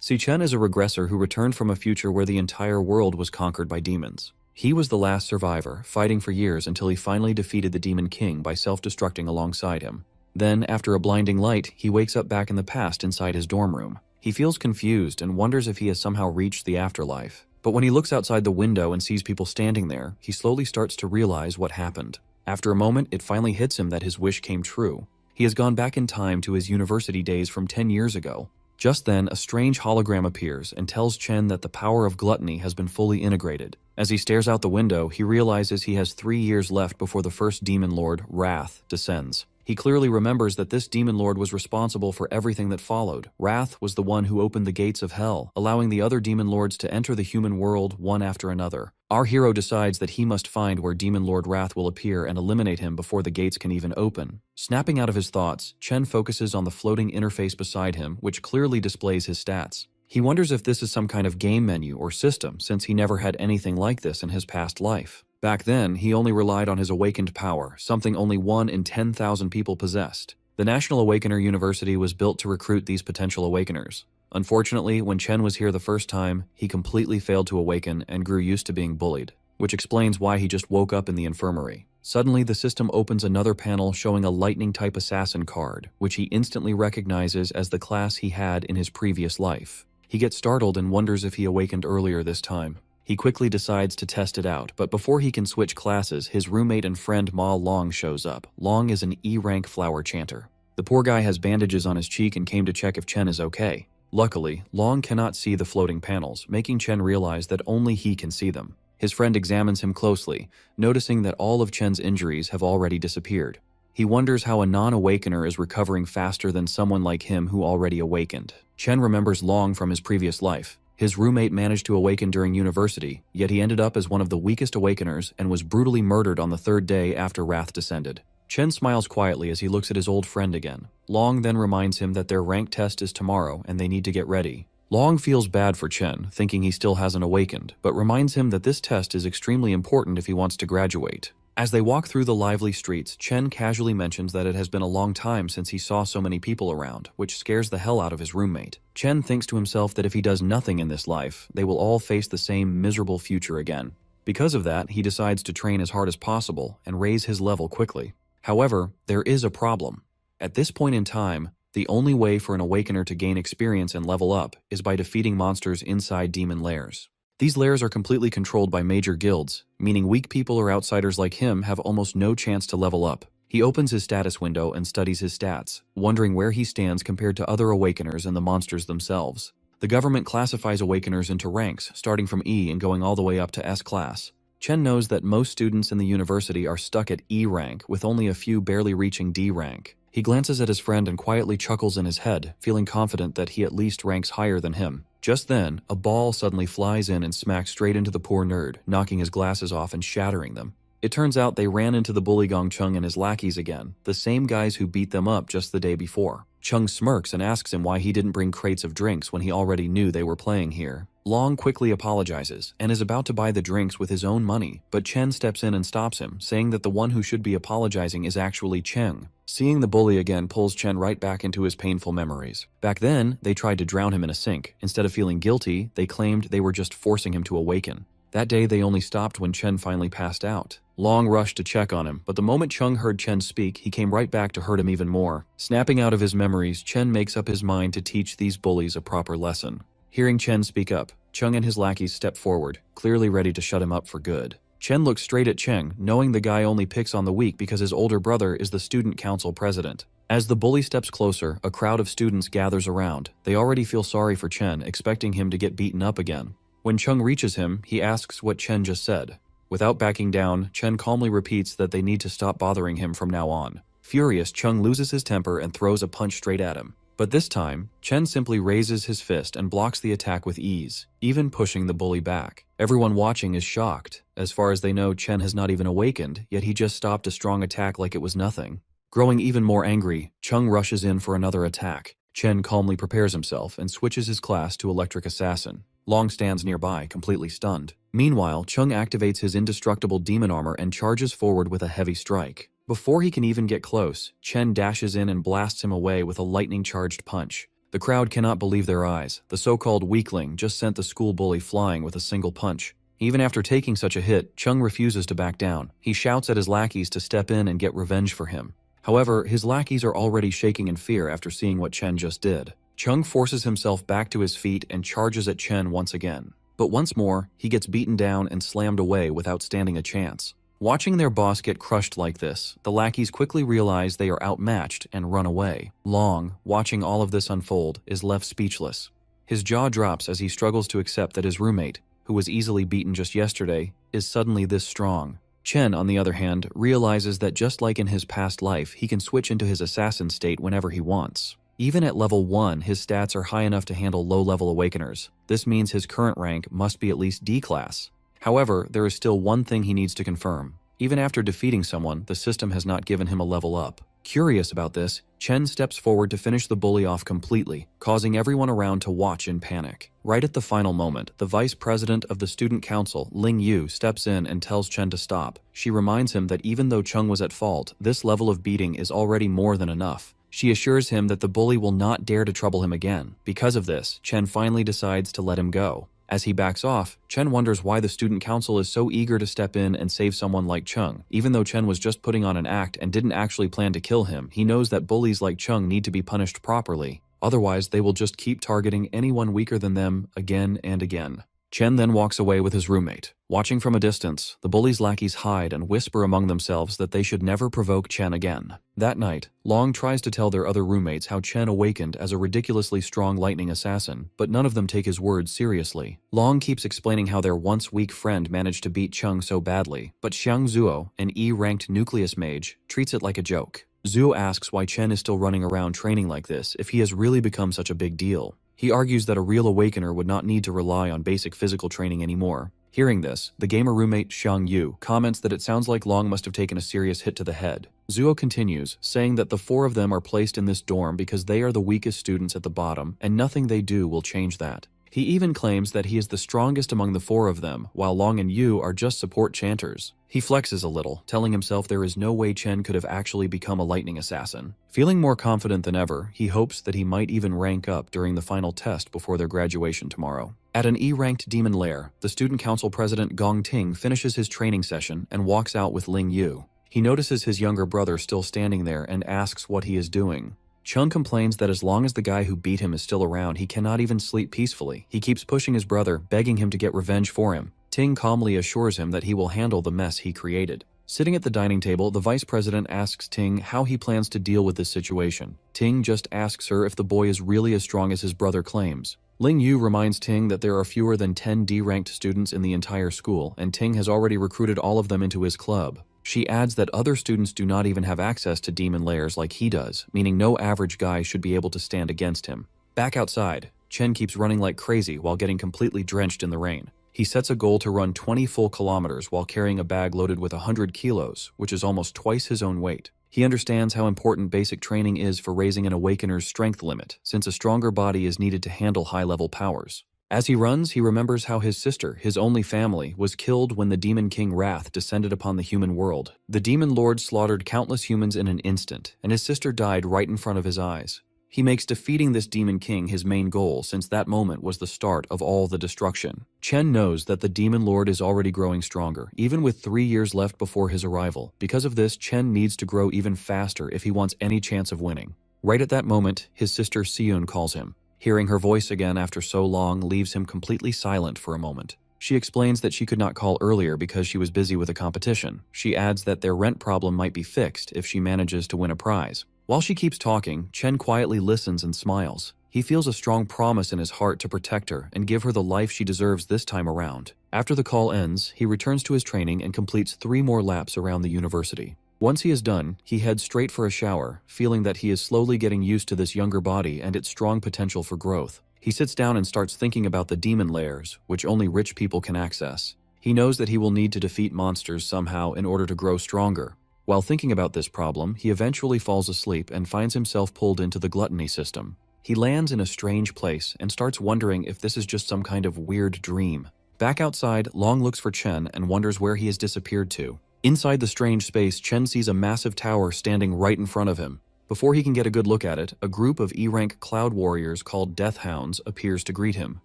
See, Chen is a regressor who returned from a future where the entire world was conquered by demons. He was the last survivor, fighting for years until he finally defeated the Demon King by self-destructing alongside him. Then, after a blinding light, he wakes up back in the past inside his dorm room. He feels confused and wonders if he has somehow reached the afterlife. But when he looks outside the window and sees people standing there, he slowly starts to realize what happened. After a moment, it finally hits him that his wish came true. He has gone back in time to his university days from 10 years ago. Just then, a strange hologram appears and tells Chen that the power of gluttony has been fully integrated. As he stares out the window, he realizes he has 3 years left before the first demon lord, Wrath, descends. He clearly remembers that this demon lord was responsible for everything that followed. Wrath was the one who opened the gates of hell, allowing the other demon lords to enter the human world one after another. Our hero decides that he must find where Demon Lord Wrath will appear and eliminate him before the gates can even open. Snapping out of his thoughts, Chen focuses on the floating interface beside him, which clearly displays his stats. He wonders if this is some kind of game menu or system, since he never had anything like this in his past life. Back then, he only relied on his awakened power, something only 1 in 10,000 people possessed. The National Awakener University was built to recruit these potential awakeners. Unfortunately, when Chen was here the first time, he completely failed to awaken and grew used to being bullied, which explains why he just woke up in the infirmary. Suddenly, the system opens another panel showing a lightning-type assassin card, which he instantly recognizes as the class he had in his previous life. He gets startled and wonders if he awakened earlier this time. He quickly decides to test it out, but before he can switch classes, his roommate and friend Ma Long shows up. Long is an E-rank flower chanter. The poor guy has bandages on his cheek and came to check if Chen is okay. Luckily, Long cannot see the floating panels, making Chen realize that only he can see them. His friend examines him closely, noticing that all of Chen's injuries have already disappeared. He wonders how a non-awakener is recovering faster than someone like him who already awakened. Chen remembers Long from his previous life. His roommate managed to awaken during university, yet he ended up as one of the weakest awakeners and was brutally murdered on the 3rd day after Wrath descended. Chen smiles quietly as he looks at his old friend again. Long then reminds him that their rank test is tomorrow and they need to get ready. Long feels bad for Chen, thinking he still hasn't awakened, but reminds him that this test is extremely important if he wants to graduate. As they walk through the lively streets, Chen casually mentions that it has been a long time since he saw so many people around, which scares the hell out of his roommate. Chen thinks to himself that if he does nothing in this life, they will all face the same miserable future again. Because of that, he decides to train as hard as possible and raise his level quickly. However, there is a problem. At this point in time, the only way for an awakener to gain experience and level up is by defeating monsters inside demon lairs. These lairs are completely controlled by major guilds, meaning weak people or outsiders like him have almost no chance to level up. He opens his status window and studies his stats, wondering where he stands compared to other awakeners and the monsters themselves. The government classifies awakeners into ranks, starting from E and going all the way up to S class. Chen knows that most students in the university are stuck at E rank, with only a few barely reaching D rank. He glances at his friend and quietly chuckles in his head, feeling confident that he at least ranks higher than him. Just then, a ball suddenly flies in and smacks straight into the poor nerd, knocking his glasses off and shattering them. It turns out they ran into the bully Gong Chung and his lackeys again, the same guys who beat them up just the day before. Chung smirks and asks him why he didn't bring crates of drinks when he already knew they were playing here. Long quickly apologizes and is about to buy the drinks with his own money, but Chen steps in and stops him, saying that the one who should be apologizing is actually Cheng. Seeing the bully again pulls Chen right back into his painful memories. Back then, they tried to drown him in a sink. Instead of feeling guilty, they claimed they were just forcing him to awaken. That day, they only stopped when Chen finally passed out. Long rushed to check on him, but the moment Chung heard Chen speak, he came right back to hurt him even more. Snapping out of his memories, Chen makes up his mind to teach these bullies a proper lesson. Hearing Chen speak up, Chung and his lackeys step forward, clearly ready to shut him up for good. Chen looks straight at Cheng, knowing the guy only picks on the weak because his older brother is the student council president. As the bully steps closer, a crowd of students gathers around. They already feel sorry for Chen, expecting him to get beaten up again. When Chung reaches him, he asks what Chen just said. Without backing down, Chen calmly repeats that they need to stop bothering him from now on. Furious, Chung loses his temper and throws a punch straight at him. But this time, Chen simply raises his fist and blocks the attack with ease, even pushing the bully back. Everyone watching is shocked. As far as they know, Chen has not even awakened, yet he just stopped a strong attack like it was nothing. Growing even more angry, Chung rushes in for another attack. Chen calmly prepares himself and switches his class to Electric Assassin. Long stands nearby, completely stunned. Meanwhile, Chung activates his indestructible demon armor and charges forward with a heavy strike. Before he can even get close, Chen dashes in and blasts him away with a lightning-charged punch. The crowd cannot believe their eyes. The so-called weakling just sent the school bully flying with a single punch. Even after taking such a hit, Chung refuses to back down. He shouts at his lackeys to step in and get revenge for him. However, his lackeys are already shaking in fear after seeing what Chen just did. Chung forces himself back to his feet and charges at Chen once again. But once more, he gets beaten down and slammed away without standing a chance. Watching their boss get crushed like this, the lackeys quickly realize they are outmatched and run away. Long, watching all of this unfold, is left speechless. His jaw drops as he struggles to accept that his roommate, who was easily beaten just yesterday, is suddenly this strong. Chen, on the other hand, realizes that just like in his past life, he can switch into his assassin state whenever he wants. Even at level 1, his stats are high enough to handle low-level awakeners. This means his current rank must be at least D class. However, there is still one thing he needs to confirm. Even after defeating someone, the system has not given him a level up. Curious about this, Chen steps forward to finish the bully off completely, causing everyone around to watch in panic. Right at the final moment, the vice president of the student council, Ling Yu, steps in and tells Chen to stop. She reminds him that even though Chung was at fault, this level of beating is already more than enough. She assures him that the bully will not dare to trouble him again. Because of this, Chen finally decides to let him go. As he backs off, Chen wonders why the student council is so eager to step in and save someone like Chung. Even though Chen was just putting on an act and didn't actually plan to kill him, he knows that bullies like Chung need to be punished properly. Otherwise, they will just keep targeting anyone weaker than them again and again. Chen then walks away with his roommate. Watching from a distance, the bullies' lackeys hide and whisper among themselves that they should never provoke Chen again. That night, Long tries to tell their other roommates how Chen awakened as a ridiculously strong lightning assassin, but none of them take his words seriously. Long keeps explaining how their once weak friend managed to beat Chung so badly, but Xiang Zuo, an E-ranked nucleus mage, treats it like a joke. Zuo asks why Chen is still running around training like this if he has really become such a big deal. He argues that a real awakener would not need to rely on basic physical training anymore. Hearing this, the gamer roommate Xiang Yu comments that it sounds like Long must have taken a serious hit to the head. Zuo continues, saying that the 4 of them are placed in this dorm because they are the weakest students at the bottom, and nothing they do will change that. He even claims that he is the strongest among the 4 of them, while Long and Yu are just support chanters. He flexes a little, telling himself there is no way Chen could have actually become a lightning assassin. Feeling more confident than ever, he hopes that he might even rank up during the final test before their graduation tomorrow. At an E-ranked demon lair, the student council president Gong Ting finishes his training session and walks out with Ling Yu. He notices his younger brother still standing there and asks what he is doing. Chung complains that as long as the guy who beat him is still around, he cannot even sleep peacefully. He keeps pushing his brother, begging him to get revenge for him. Ting calmly assures him that he will handle the mess he created. Sitting at the dining table, the vice president asks Ting how he plans to deal with this situation. Ting just asks her if the boy is really as strong as his brother claims. Ling Yu reminds Ting that there are fewer than 10 D-ranked students in the entire school, and Ting has already recruited all of them into his club. She adds that other students do not even have access to demon lairs like he does, meaning no average guy should be able to stand against him. Back outside, Chen keeps running like crazy while getting completely drenched in the rain. He sets a goal to run 20 full kilometers while carrying a bag loaded with 100 kilos, which is almost twice his own weight. He understands how important basic training is for raising an awakener's strength limit, since a stronger body is needed to handle high-level powers. As he runs, he remembers how his sister, his only family, was killed when the Demon King Wrath descended upon the human world. The Demon Lord slaughtered countless humans in an instant, and his sister died right in front of his eyes. He makes defeating this Demon King his main goal, since that moment was the start of all the destruction. Chen knows that the Demon Lord is already growing stronger, even with 3 years left before his arrival. Because of this, Chen needs to grow even faster if he wants any chance of winning. Right at that moment, his sister Siyun calls him. Hearing her voice again after so long leaves him completely silent for a moment. She explains that she could not call earlier because she was busy with a competition. She adds that their rent problem might be fixed if she manages to win a prize. While she keeps talking, Chen quietly listens and smiles. He feels a strong promise in his heart to protect her and give her the life she deserves this time around. After the call ends, he returns to his training and completes 3 more laps around the university. Once he is done, he heads straight for a shower, feeling that he is slowly getting used to this younger body and its strong potential for growth. He sits down and starts thinking about the demon lairs, which only rich people can access. He knows that he will need to defeat monsters somehow in order to grow stronger. While thinking about this problem, he eventually falls asleep and finds himself pulled into the gluttony system. He lands in a strange place and starts wondering if this is just some kind of weird dream. Back outside, Long looks for Chen and wonders where he has disappeared to. Inside the strange space, Chen sees a massive tower standing right in front of him. Before he can get a good look at it, a group of E-rank cloud warriors called Death Hounds appears to greet him.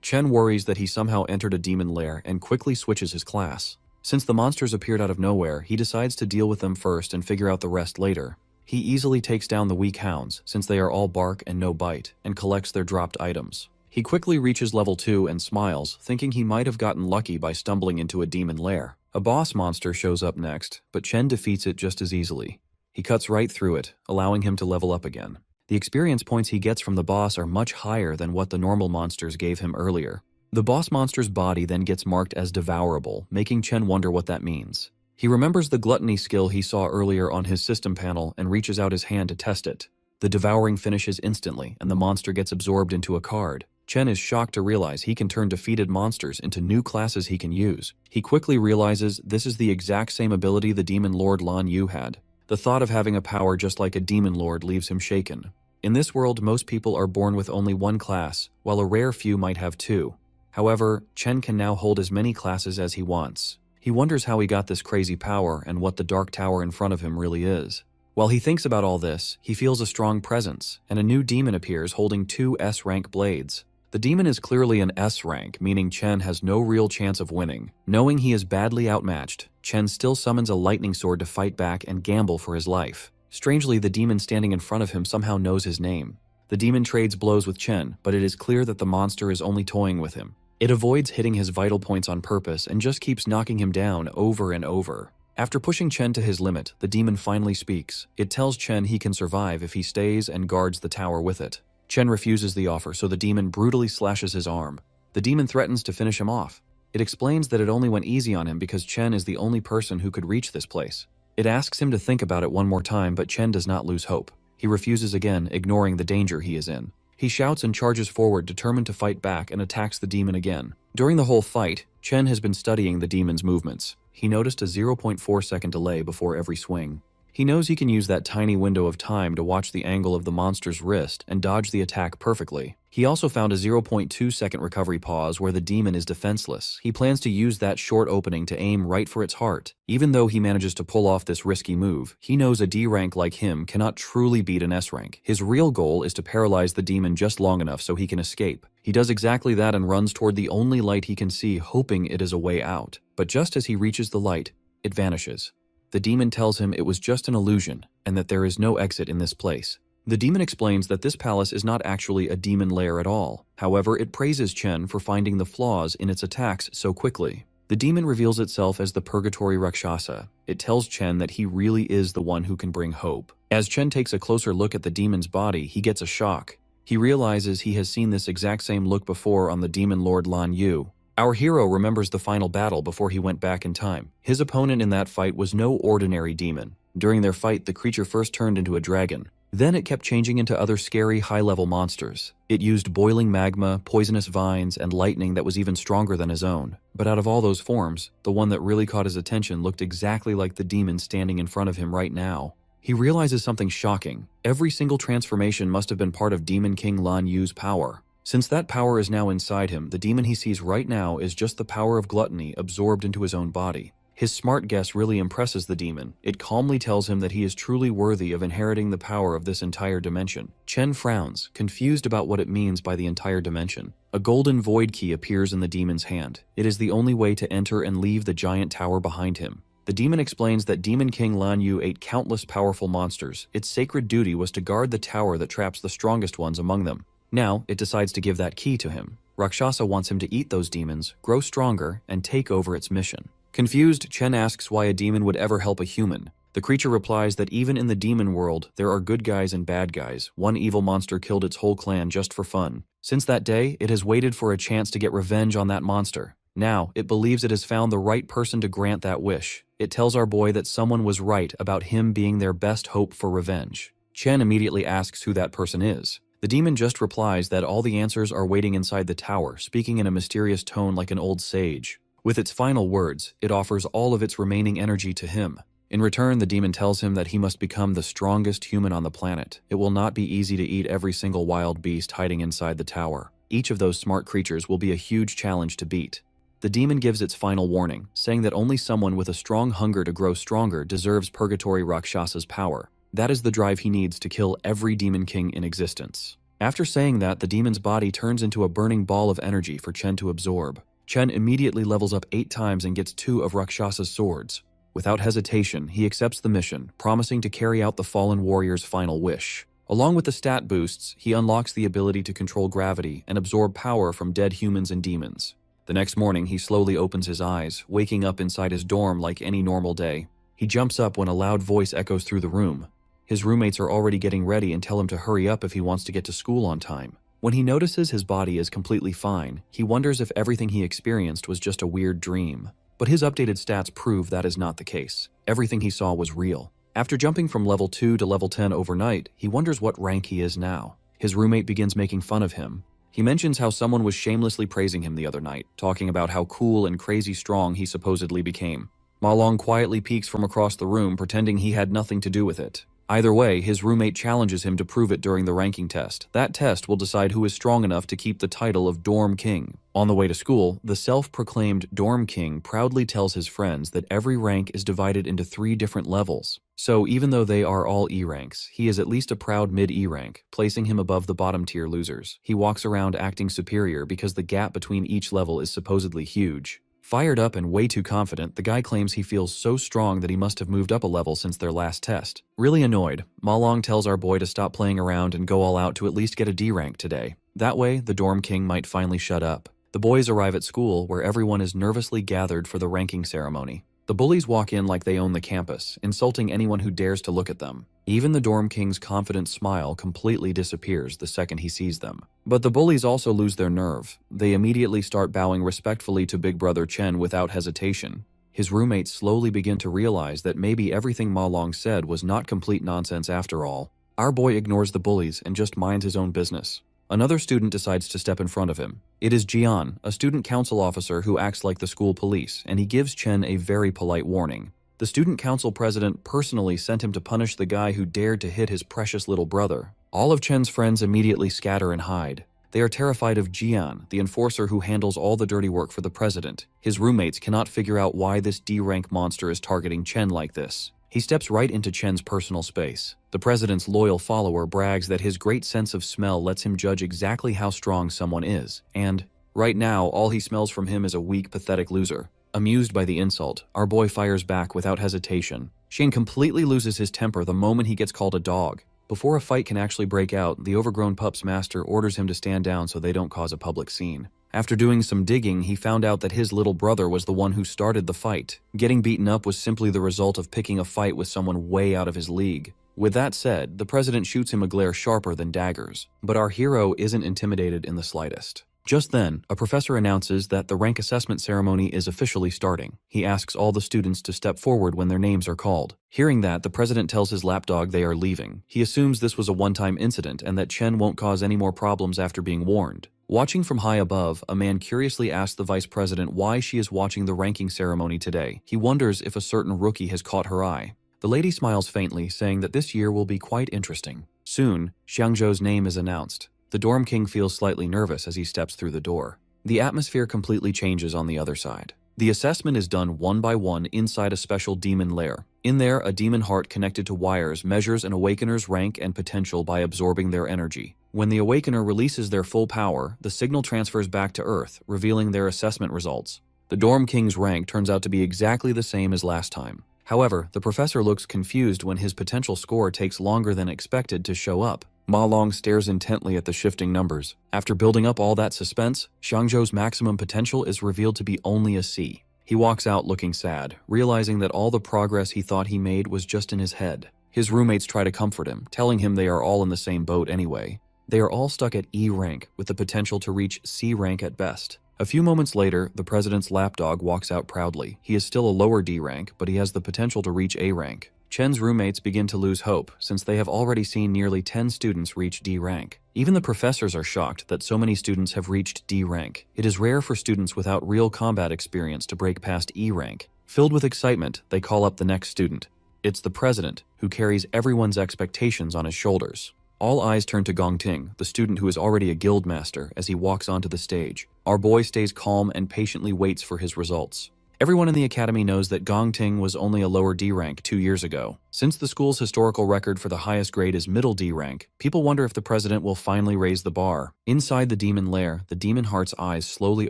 Chen worries that he somehow entered a demon lair and quickly switches his class. Since the monsters appeared out of nowhere, he decides to deal with them first and figure out the rest later. He easily takes down the weak hounds, since they are all bark and no bite, and collects their dropped items. He quickly reaches level 2 and smiles, thinking he might have gotten lucky by stumbling into a demon lair. A boss monster shows up next, but Chen defeats it just as easily. He cuts right through it, allowing him to level up again. The experience points he gets from the boss are much higher than what the normal monsters gave him earlier. The boss monster's body then gets marked as devourable, making Chen wonder what that means. He remembers the gluttony skill he saw earlier on his system panel and reaches out his hand to test it. The devouring finishes instantly, and the monster gets absorbed into a card. Chen is shocked to realize he can turn defeated monsters into new classes he can use. He quickly realizes this is the exact same ability the Demon Lord Lan Yu had. The thought of having a power just like a Demon Lord leaves him shaken. In this world, most people are born with only one class, while a rare few might have two. However, Chen can now hold as many classes as he wants. He wonders how he got this crazy power and what the dark tower in front of him really is. While he thinks about all this, he feels a strong presence, and a new demon appears holding 2 S-rank blades. The demon is clearly an S-rank, meaning Chen has no real chance of winning. Knowing he is badly outmatched, Chen still summons a lightning sword to fight back and gamble for his life. Strangely, the demon standing in front of him somehow knows his name. The demon trades blows with Chen, but it is clear that the monster is only toying with him. It avoids hitting his vital points on purpose and just keeps knocking him down over and over. After pushing Chen to his limit, the demon finally speaks. It tells Chen he can survive if he stays and guards the tower with it. Chen refuses the offer, so the demon brutally slashes his arm. The demon threatens to finish him off. It explains that it only went easy on him because Chen is the only person who could reach this place. It asks him to think about it one more time, but Chen does not lose hope. He refuses again, ignoring the danger he is in. He shouts and charges forward, determined to fight back, and attacks the demon again. During the whole fight, Chen has been studying the demon's movements. He noticed a 0.4-second delay before every swing. He knows he can use that tiny window of time to watch the angle of the monster's wrist and dodge the attack perfectly. He also found a 0.2-second recovery pause where the demon is defenseless. He plans to use that short opening to aim right for its heart. Even though he manages to pull off this risky move, he knows a D rank like him cannot truly beat an S rank. His real goal is to paralyze the demon just long enough so he can escape. He does exactly that and runs toward the only light he can see, hoping it is a way out. But just as he reaches the light, it vanishes. The demon tells him it was just an illusion and that there is no exit in this place. The demon explains that this palace is not actually a demon lair at all. However, it praises Chen for finding the flaws in its attacks so quickly. The demon reveals itself as the Purgatory Rakshasa. It tells Chen that he really is the one who can bring hope. As Chen takes a closer look at the demon's body, he gets a shock. He realizes he has seen this exact same look before on the Demon Lord Lan Yu. Our hero remembers the final battle before he went back in time. His opponent in that fight was no ordinary demon. During their fight, the creature first turned into a dragon. Then it kept changing into other scary high-level monsters. It used boiling magma, poisonous vines, and lightning that was even stronger than his own. But out of all those forms, the one that really caught his attention looked exactly like the demon standing in front of him right now. He realizes something shocking. Every single transformation must have been part of Demon King Lan Yu's power. Since that power is now inside him, the demon he sees right now is just the power of gluttony absorbed into his own body. His smart guess really impresses the demon. It calmly tells him that he is truly worthy of inheriting the power of this entire dimension. Chen frowns, confused about what it means by the entire dimension. A golden void key appears in the demon's hand. It is the only way to enter and leave the giant tower behind him. The demon explains that Demon King Lan Yu ate countless powerful monsters. Its sacred duty was to guard the tower that traps the strongest ones among them. Now, it decides to give that key to him. Rakshasa wants him to eat those demons, grow stronger, and take over its mission. Confused, Chen asks why a demon would ever help a human. The creature replies that even in the demon world, there are good guys and bad guys. One evil monster killed its whole clan just for fun. Since that day, it has waited for a chance to get revenge on that monster. Now, it believes it has found the right person to grant that wish. It tells our boy that someone was right about him being their best hope for revenge. Chen immediately asks who that person is. The demon just replies that all the answers are waiting inside the tower, speaking in a mysterious tone like an old sage. With its final words, it offers all of its remaining energy to him. In return, the demon tells him that he must become the strongest human on the planet. It will not be easy to eat every single wild beast hiding inside the tower. Each of those smart creatures will be a huge challenge to beat. The demon gives its final warning, saying that only someone with a strong hunger to grow stronger deserves Purgatory Rakshasa's power. That is the drive he needs to kill every demon king in existence. After saying that, the demon's body turns into a burning ball of energy for Chen to absorb. Chen immediately levels up 8 times and gets 2 of Rakshasa's swords. Without hesitation, he accepts the mission, promising to carry out the fallen warrior's final wish. Along with the stat boosts, he unlocks the ability to control gravity and absorb power from dead humans and demons. The next morning, he slowly opens his eyes, waking up inside his dorm like any normal day. He jumps up when a loud voice echoes through the room. His roommates are already getting ready and tell him to hurry up if he wants to get to school on time. When he notices his body is completely fine, he wonders if everything he experienced was just a weird dream. But his updated stats prove that is not the case. Everything he saw was real. After jumping from level 2 to level 10 overnight, he wonders what rank he is now. His roommate begins making fun of him. He mentions how someone was shamelessly praising him the other night, talking about how cool and crazy strong he supposedly became. Ma Long quietly peeks from across the room, pretending he had nothing to do with it. Either way, his roommate challenges him to prove it during the ranking test. That test will decide who is strong enough to keep the title of Dorm King. On the way to school, the self-proclaimed Dorm King proudly tells his friends that every rank is divided into 3 different levels. So even though they are all E ranks, he is at least a proud mid-E rank, placing him above the bottom-tier losers. He walks around acting superior because the gap between each level is supposedly huge. Fired up and way too confident, the guy claims he feels so strong that he must have moved up a level since their last test. Really annoyed, Ma Long tells our boy to stop playing around and go all out to at least get a D rank today. That way, the Dorm King might finally shut up. The boys arrive at school, where everyone is nervously gathered for the ranking ceremony. The bullies walk in like they own the campus, insulting anyone who dares to look at them. Even the Dorm King's confident smile completely disappears the second he sees them. But the bullies also lose their nerve. They immediately start bowing respectfully to Big Brother Chen without hesitation. His roommates slowly begin to realize that maybe everything Ma Long said was not complete nonsense after all. Our boy ignores the bullies and just minds his own business. Another student decides to step in front of him. It is Jian, a student council officer who acts like the school police, and he gives Chen a very polite warning. The student council president personally sent him to punish the guy who dared to hit his precious little brother. All of Chen's friends immediately scatter and hide. They are terrified of Jian, the enforcer who handles all the dirty work for the president. His roommates cannot figure out why this D-rank monster is targeting Chen like this. He steps right into Chen's personal space. The president's loyal follower brags that his great sense of smell lets him judge exactly how strong someone is, and right now, all he smells from him is a weak, pathetic loser. Amused by the insult, our boy fires back without hesitation. Shane completely loses his temper the moment he gets called a dog. Before a fight can actually break out, the overgrown pup's master orders him to stand down so they don't cause a public scene. After doing some digging, he found out that his little brother was the one who started the fight. Getting beaten up was simply the result of picking a fight with someone way out of his league. With that said, the president shoots him a glare sharper than daggers. But our hero isn't intimidated in the slightest. Just then, a professor announces that the rank assessment ceremony is officially starting. He asks all the students to step forward when their names are called. Hearing that, the president tells his lapdog they are leaving. He assumes this was a one-time incident and that Chen won't cause any more problems after being warned. Watching from high above, a man curiously asks the vice president why she is watching the ranking ceremony today. He wonders if a certain rookie has caught her eye. The lady smiles faintly, saying that this year will be quite interesting. Soon, Xiangzhou's name is announced. The Dorm King feels slightly nervous as he steps through the door. The atmosphere completely changes on the other side. The assessment is done one by one inside a special demon lair. In there, a demon heart connected to wires measures an awakener's rank and potential by absorbing their energy. When the awakener releases their full power, the signal transfers back to Earth, revealing their assessment results. The Dorm King's rank turns out to be exactly the same as last time. However, the professor looks confused when his potential score takes longer than expected to show up. Ma Long stares intently at the shifting numbers. After building up all that suspense, Xiangzhou's maximum potential is revealed to be only a C. He walks out looking sad, realizing that all the progress he thought he made was just in his head. His roommates try to comfort him, telling him they are all in the same boat anyway. They are all stuck at E rank, with the potential to reach C rank at best. A few moments later, the president's lapdog walks out proudly. He is still a lower D rank, but he has the potential to reach A rank. Chen's roommates begin to lose hope, since they have already seen nearly 10 students reach D rank. Even the professors are shocked that so many students have reached D rank. It is rare for students without real combat experience to break past E rank. Filled with excitement, they call up the next student. It's the president, who carries everyone's expectations on his shoulders. All eyes turn to Gongting, the student who is already a guild master, as he walks onto the stage. Our boy stays calm and patiently waits for his results. Everyone in the academy knows that Gong Ting was only a lower D rank 2 years ago. Since the school's historical record for the highest grade is middle D rank, people wonder if the president will finally raise the bar. Inside the demon lair, the demon heart's eyes slowly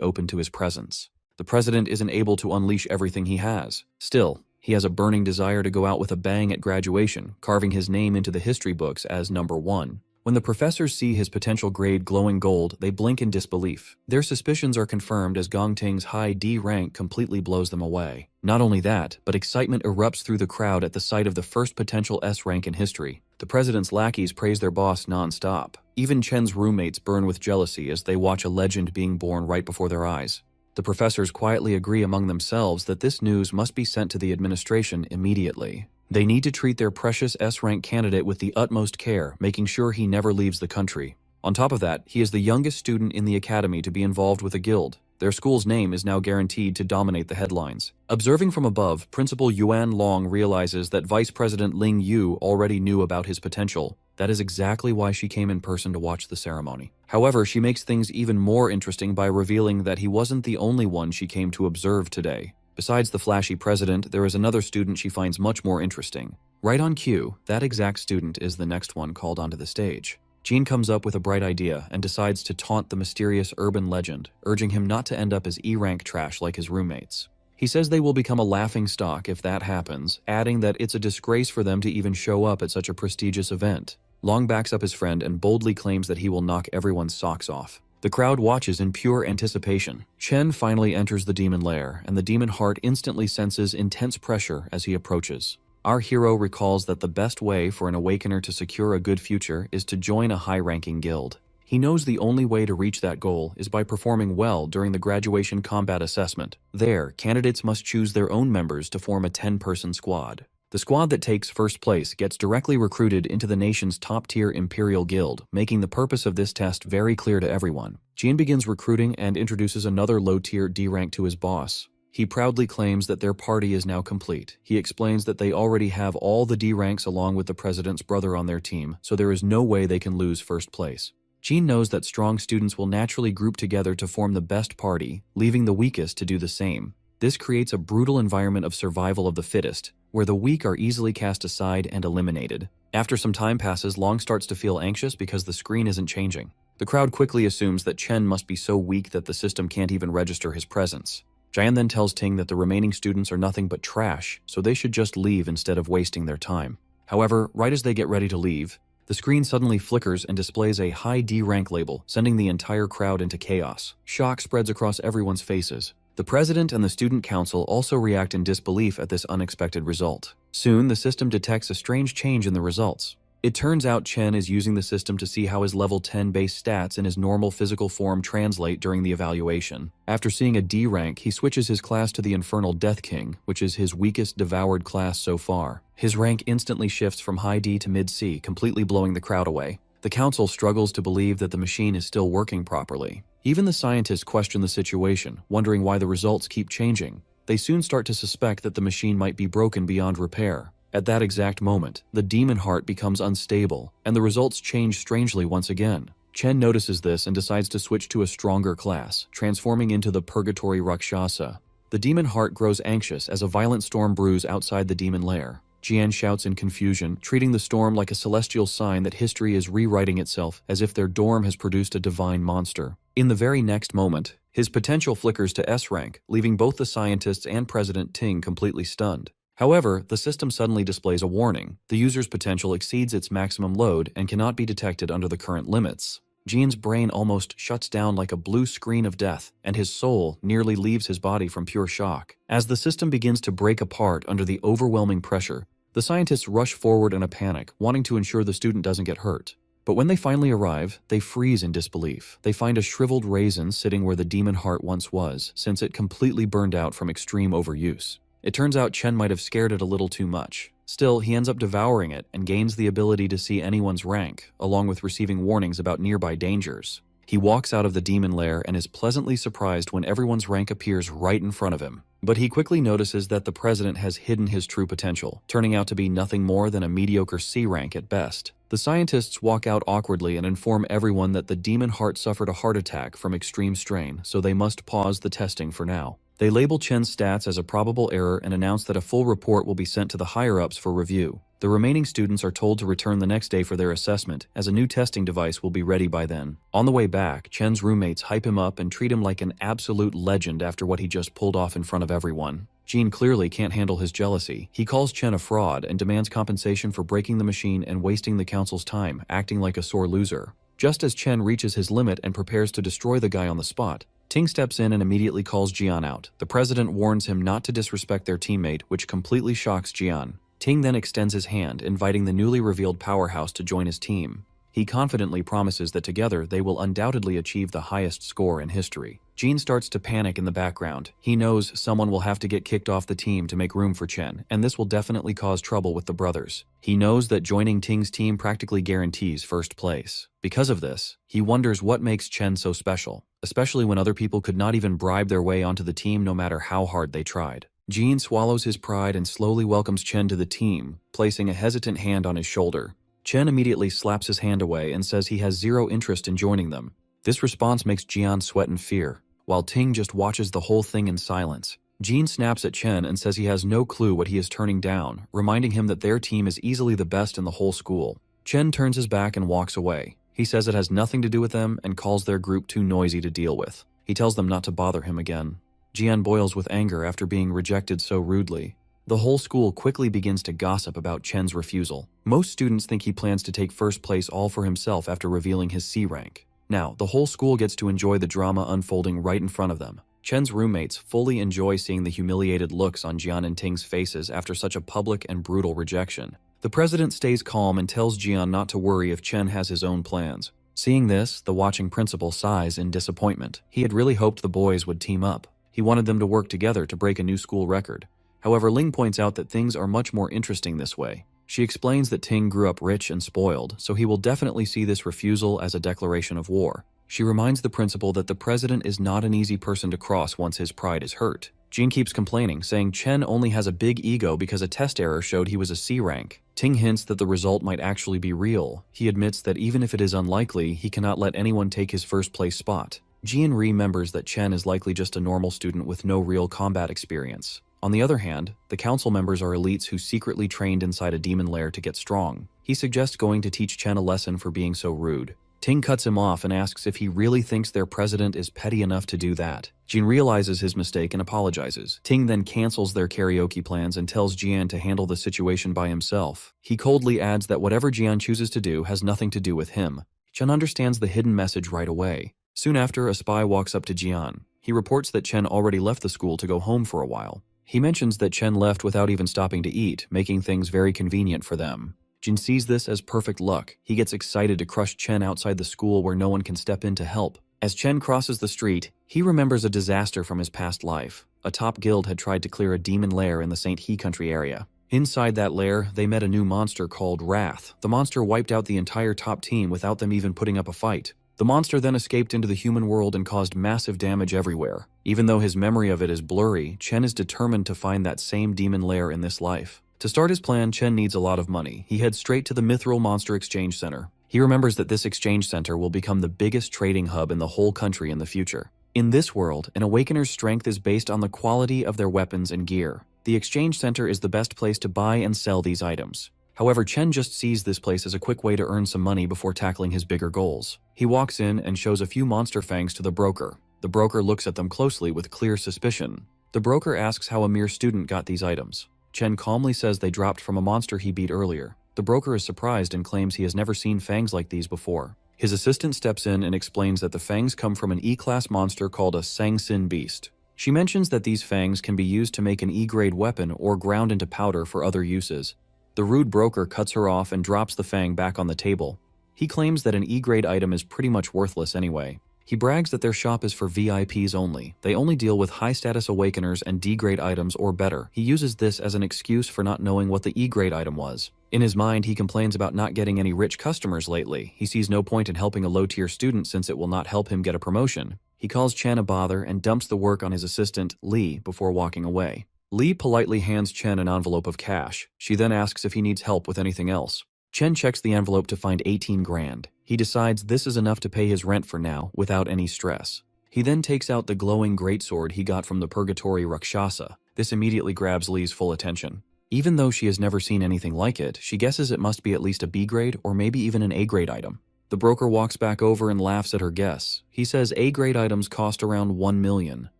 open to his presence. The president isn't able to unleash everything he has. Still, he has a burning desire to go out with a bang at graduation, carving his name into the history books as number 1. When the professors see his potential grade glowing gold, they blink in disbelief. Their suspicions are confirmed as Gong Ting's high D rank completely blows them away. Not only that, but excitement erupts through the crowd at the sight of the first potential S rank in history. The president's lackeys praise their boss non-stop. Even Chen's roommates burn with jealousy as they watch a legend being born right before their eyes. The professors quietly agree among themselves that this news must be sent to the administration immediately. They need to treat their precious S-rank candidate with the utmost care, making sure he never leaves the country. On top of that, he is the youngest student in the academy to be involved with a guild. Their school's name is now guaranteed to dominate the headlines. Observing from above, Principal Yuan Long realizes that Vice President Ling Yu already knew about his potential. That is exactly why she came in person to watch the ceremony. However, she makes things even more interesting by revealing that he wasn't the only one she came to observe today. Besides the flashy president, there is another student she finds much more interesting. Right on cue, that exact student is the next one called onto the stage. Jean comes up with a bright idea and decides to taunt the mysterious urban legend, urging him not to end up as E-rank trash like his roommates. He says they will become a laughing stock if that happens, adding that it's a disgrace for them to even show up at such a prestigious event. Long backs up his friend and boldly claims that he will knock everyone's socks off. The crowd watches in pure anticipation. Chen finally enters the demon lair, and the demon heart instantly senses intense pressure as he approaches. Our hero recalls that the best way for an awakener to secure a good future is to join a high-ranking guild. He knows the only way to reach that goal is by performing well during the graduation combat assessment. There, candidates must choose their own members to form a 10-person squad. The squad that takes first place gets directly recruited into the nation's top-tier Imperial Guild, making the purpose of this test very clear to everyone. Jian begins recruiting and introduces another low-tier D rank to his boss. He proudly claims that their party is now complete. He explains that they already have all the D ranks along with the president's brother on their team, so there is no way they can lose first place. Jean knows that strong students will naturally group together to form the best party, leaving the weakest to do the same. This creates a brutal environment of survival of the fittest, where the weak are easily cast aside and eliminated. After some time passes, Long starts to feel anxious because the screen isn't changing. The crowd quickly assumes that Chen must be so weak that the system can't even register his presence. Jian then tells Ting that the remaining students are nothing but trash, so they should just leave instead of wasting their time. However, right as they get ready to leave, the screen suddenly flickers and displays a high D rank label, sending the entire crowd into chaos. Shock spreads across everyone's faces. The president and the student council also react in disbelief at this unexpected result. Soon, the system detects a strange change in the results. It turns out Chen is using the system to see how his level 10 base stats in his normal physical form translate during the evaluation. After seeing a D rank, he switches his class to the Infernal Death King, which is his weakest devoured class so far. His rank instantly shifts from high D to mid C, completely blowing the crowd away. The council struggles to believe that the machine is still working properly. Even the scientists question the situation, wondering why the results keep changing. They soon start to suspect that the machine might be broken beyond repair. At that exact moment, the demon heart becomes unstable, and the results change strangely once again. Chen notices this and decides to switch to a stronger class, transforming into the Purgatory Rakshasa. The demon heart grows anxious as a violent storm brews outside the demon lair. Jian shouts in confusion, treating the storm like a celestial sign that history is rewriting itself as if their dorm has produced a divine monster. In the very next moment, his potential flickers to S rank, leaving both the scientists and President Ting completely stunned. However, the system suddenly displays a warning. The user's potential exceeds its maximum load and cannot be detected under the current limits. Jian's brain almost shuts down like a blue screen of death, and his soul nearly leaves his body from pure shock. As the system begins to break apart under the overwhelming pressure, the scientists rush forward in a panic, wanting to ensure the student doesn't get hurt. But when they finally arrive, they freeze in disbelief. They find a shriveled raisin sitting where the demon heart once was, since it completely burned out from extreme overuse. It turns out Chen might have scared it a little too much. Still, he ends up devouring it and gains the ability to see anyone's rank, along with receiving warnings about nearby dangers. He walks out of the demon lair and is pleasantly surprised when everyone's rank appears right in front of him. But he quickly notices that the president has hidden his true potential, turning out to be nothing more than a mediocre C rank at best. The scientists walk out awkwardly and inform everyone that the demon heart suffered a heart attack from extreme strain, so they must pause the testing for now. They label Chen's stats as a probable error and announce that a full report will be sent to the higher-ups for review. The remaining students are told to return the next day for their assessment, as a new testing device will be ready by then. On the way back, Chen's roommates hype him up and treat him like an absolute legend after what he just pulled off in front of everyone. Jean clearly can't handle his jealousy. He calls Chen a fraud and demands compensation for breaking the machine and wasting the council's time, acting like a sore loser. Just as Chen reaches his limit and prepares to destroy the guy on the spot, Ting steps in and immediately calls Jian out. The president warns him not to disrespect their teammate, which completely shocks Jian. Ting then extends his hand, inviting the newly revealed powerhouse to join his team. He confidently promises that together they will undoubtedly achieve the highest score in history. Jean starts to panic in the background. He knows someone will have to get kicked off the team to make room for Chen, and this will definitely cause trouble with the brothers. He knows that joining Ting's team practically guarantees first place. Because of this, he wonders what makes Chen so special, especially when other people could not even bribe their way onto the team no matter how hard they tried. Jean swallows his pride and slowly welcomes Chen to the team, placing a hesitant hand on his shoulder. Chen immediately slaps his hand away and says he has zero interest in joining them. This response makes Jian sweat in fear, while Ting just watches the whole thing in silence. Jean snaps at Chen and says he has no clue what he is turning down, reminding him that their team is easily the best in the whole school. Chen turns his back and walks away. He says it has nothing to do with them and calls their group too noisy to deal with. He tells them not to bother him again. Jian boils with anger after being rejected so rudely. The whole school quickly begins to gossip about Chen's refusal. Most students think he plans to take first place all for himself after revealing his C rank. Now, the whole school gets to enjoy the drama unfolding right in front of them. Chen's roommates fully enjoy seeing the humiliated looks on Jian and Ting's faces after such a public and brutal rejection. The president stays calm and tells Jian not to worry if Chen has his own plans. Seeing this, the watching principal sighs in disappointment. He had really hoped the boys would team up. He wanted them to work together to break a new school record. However, Ling points out that things are much more interesting this way. She explains that Ting grew up rich and spoiled, so he will definitely see this refusal as a declaration of war. She reminds the principal that the president is not an easy person to cross once his pride is hurt. Jean keeps complaining, saying Chen only has a big ego because a test error showed he was a C rank. Ting hints that the result might actually be real. He admits that even if it is unlikely, he cannot let anyone take his first place spot. Jean remembers that Chen is likely just a normal student with no real combat experience. On the other hand, the council members are elites who secretly trained inside a demon lair to get strong. He suggests going to teach Chen a lesson for being so rude. Ting cuts him off and asks if he really thinks their president is petty enough to do that. Jin realizes his mistake and apologizes. Ting then cancels their karaoke plans and tells Jian to handle the situation by himself. He coldly adds that whatever Jian chooses to do has nothing to do with him. Chen understands the hidden message right away. Soon after, a spy walks up to Jian. He reports that Chen already left the school to go home for a while. He mentions that Chen left without even stopping to eat, making things very convenient for them. Jin sees this as perfect luck. He gets excited to crush Chen outside the school where no one can step in to help. As Chen crosses the street, he remembers a disaster from his past life. A top guild had tried to clear a demon lair in the St. He country area. Inside that lair, they met a new monster called Wrath. The monster wiped out the entire top team without them even putting up a fight. The monster then escaped into the human world and caused massive damage everywhere. Even though his memory of it is blurry, Chen is determined to find that same demon lair in this life. To start his plan, Chen needs a lot of money. He heads straight to the Mithril Monster Exchange Center. He remembers that this exchange center will become the biggest trading hub in the whole country in the future. In this world, an Awakener's strength is based on the quality of their weapons and gear. The exchange center is the best place to buy and sell these items. However, Chen just sees this place as a quick way to earn some money before tackling his bigger goals. He walks in and shows a few monster fangs to the broker. The broker looks at them closely with clear suspicion. The broker asks how a mere student got these items. Chen calmly says they dropped from a monster he beat earlier. The broker is surprised and claims he has never seen fangs like these before. His assistant steps in and explains that the fangs come from an E-class monster called a Sang-Sin beast. She mentions that these fangs can be used to make an E-grade weapon or ground into powder for other uses. The rude broker cuts her off and drops the fang back on the table. He claims that an E-grade item is pretty much worthless anyway. He brags that their shop is for VIPs only. They only deal with high-status Awakeners and D-grade items or better. He uses this as an excuse for not knowing what the E-grade item was. In his mind, he complains about not getting any rich customers lately. He sees no point in helping a low-tier student since it will not help him get a promotion. He calls Chen a bother and dumps the work on his assistant, Li, before walking away. Li politely hands Chen an envelope of cash. She then asks if he needs help with anything else. Chen checks the envelope to find 18 grand. He decides this is enough to pay his rent for now, without any stress. He then takes out the glowing greatsword he got from the Purgatory Rakshasa. This immediately grabs Lee's full attention. Even though she has never seen anything like it, she guesses it must be at least a B grade or maybe even an A grade item. The broker walks back over and laughs at her guess. He says A grade items cost around 1 million.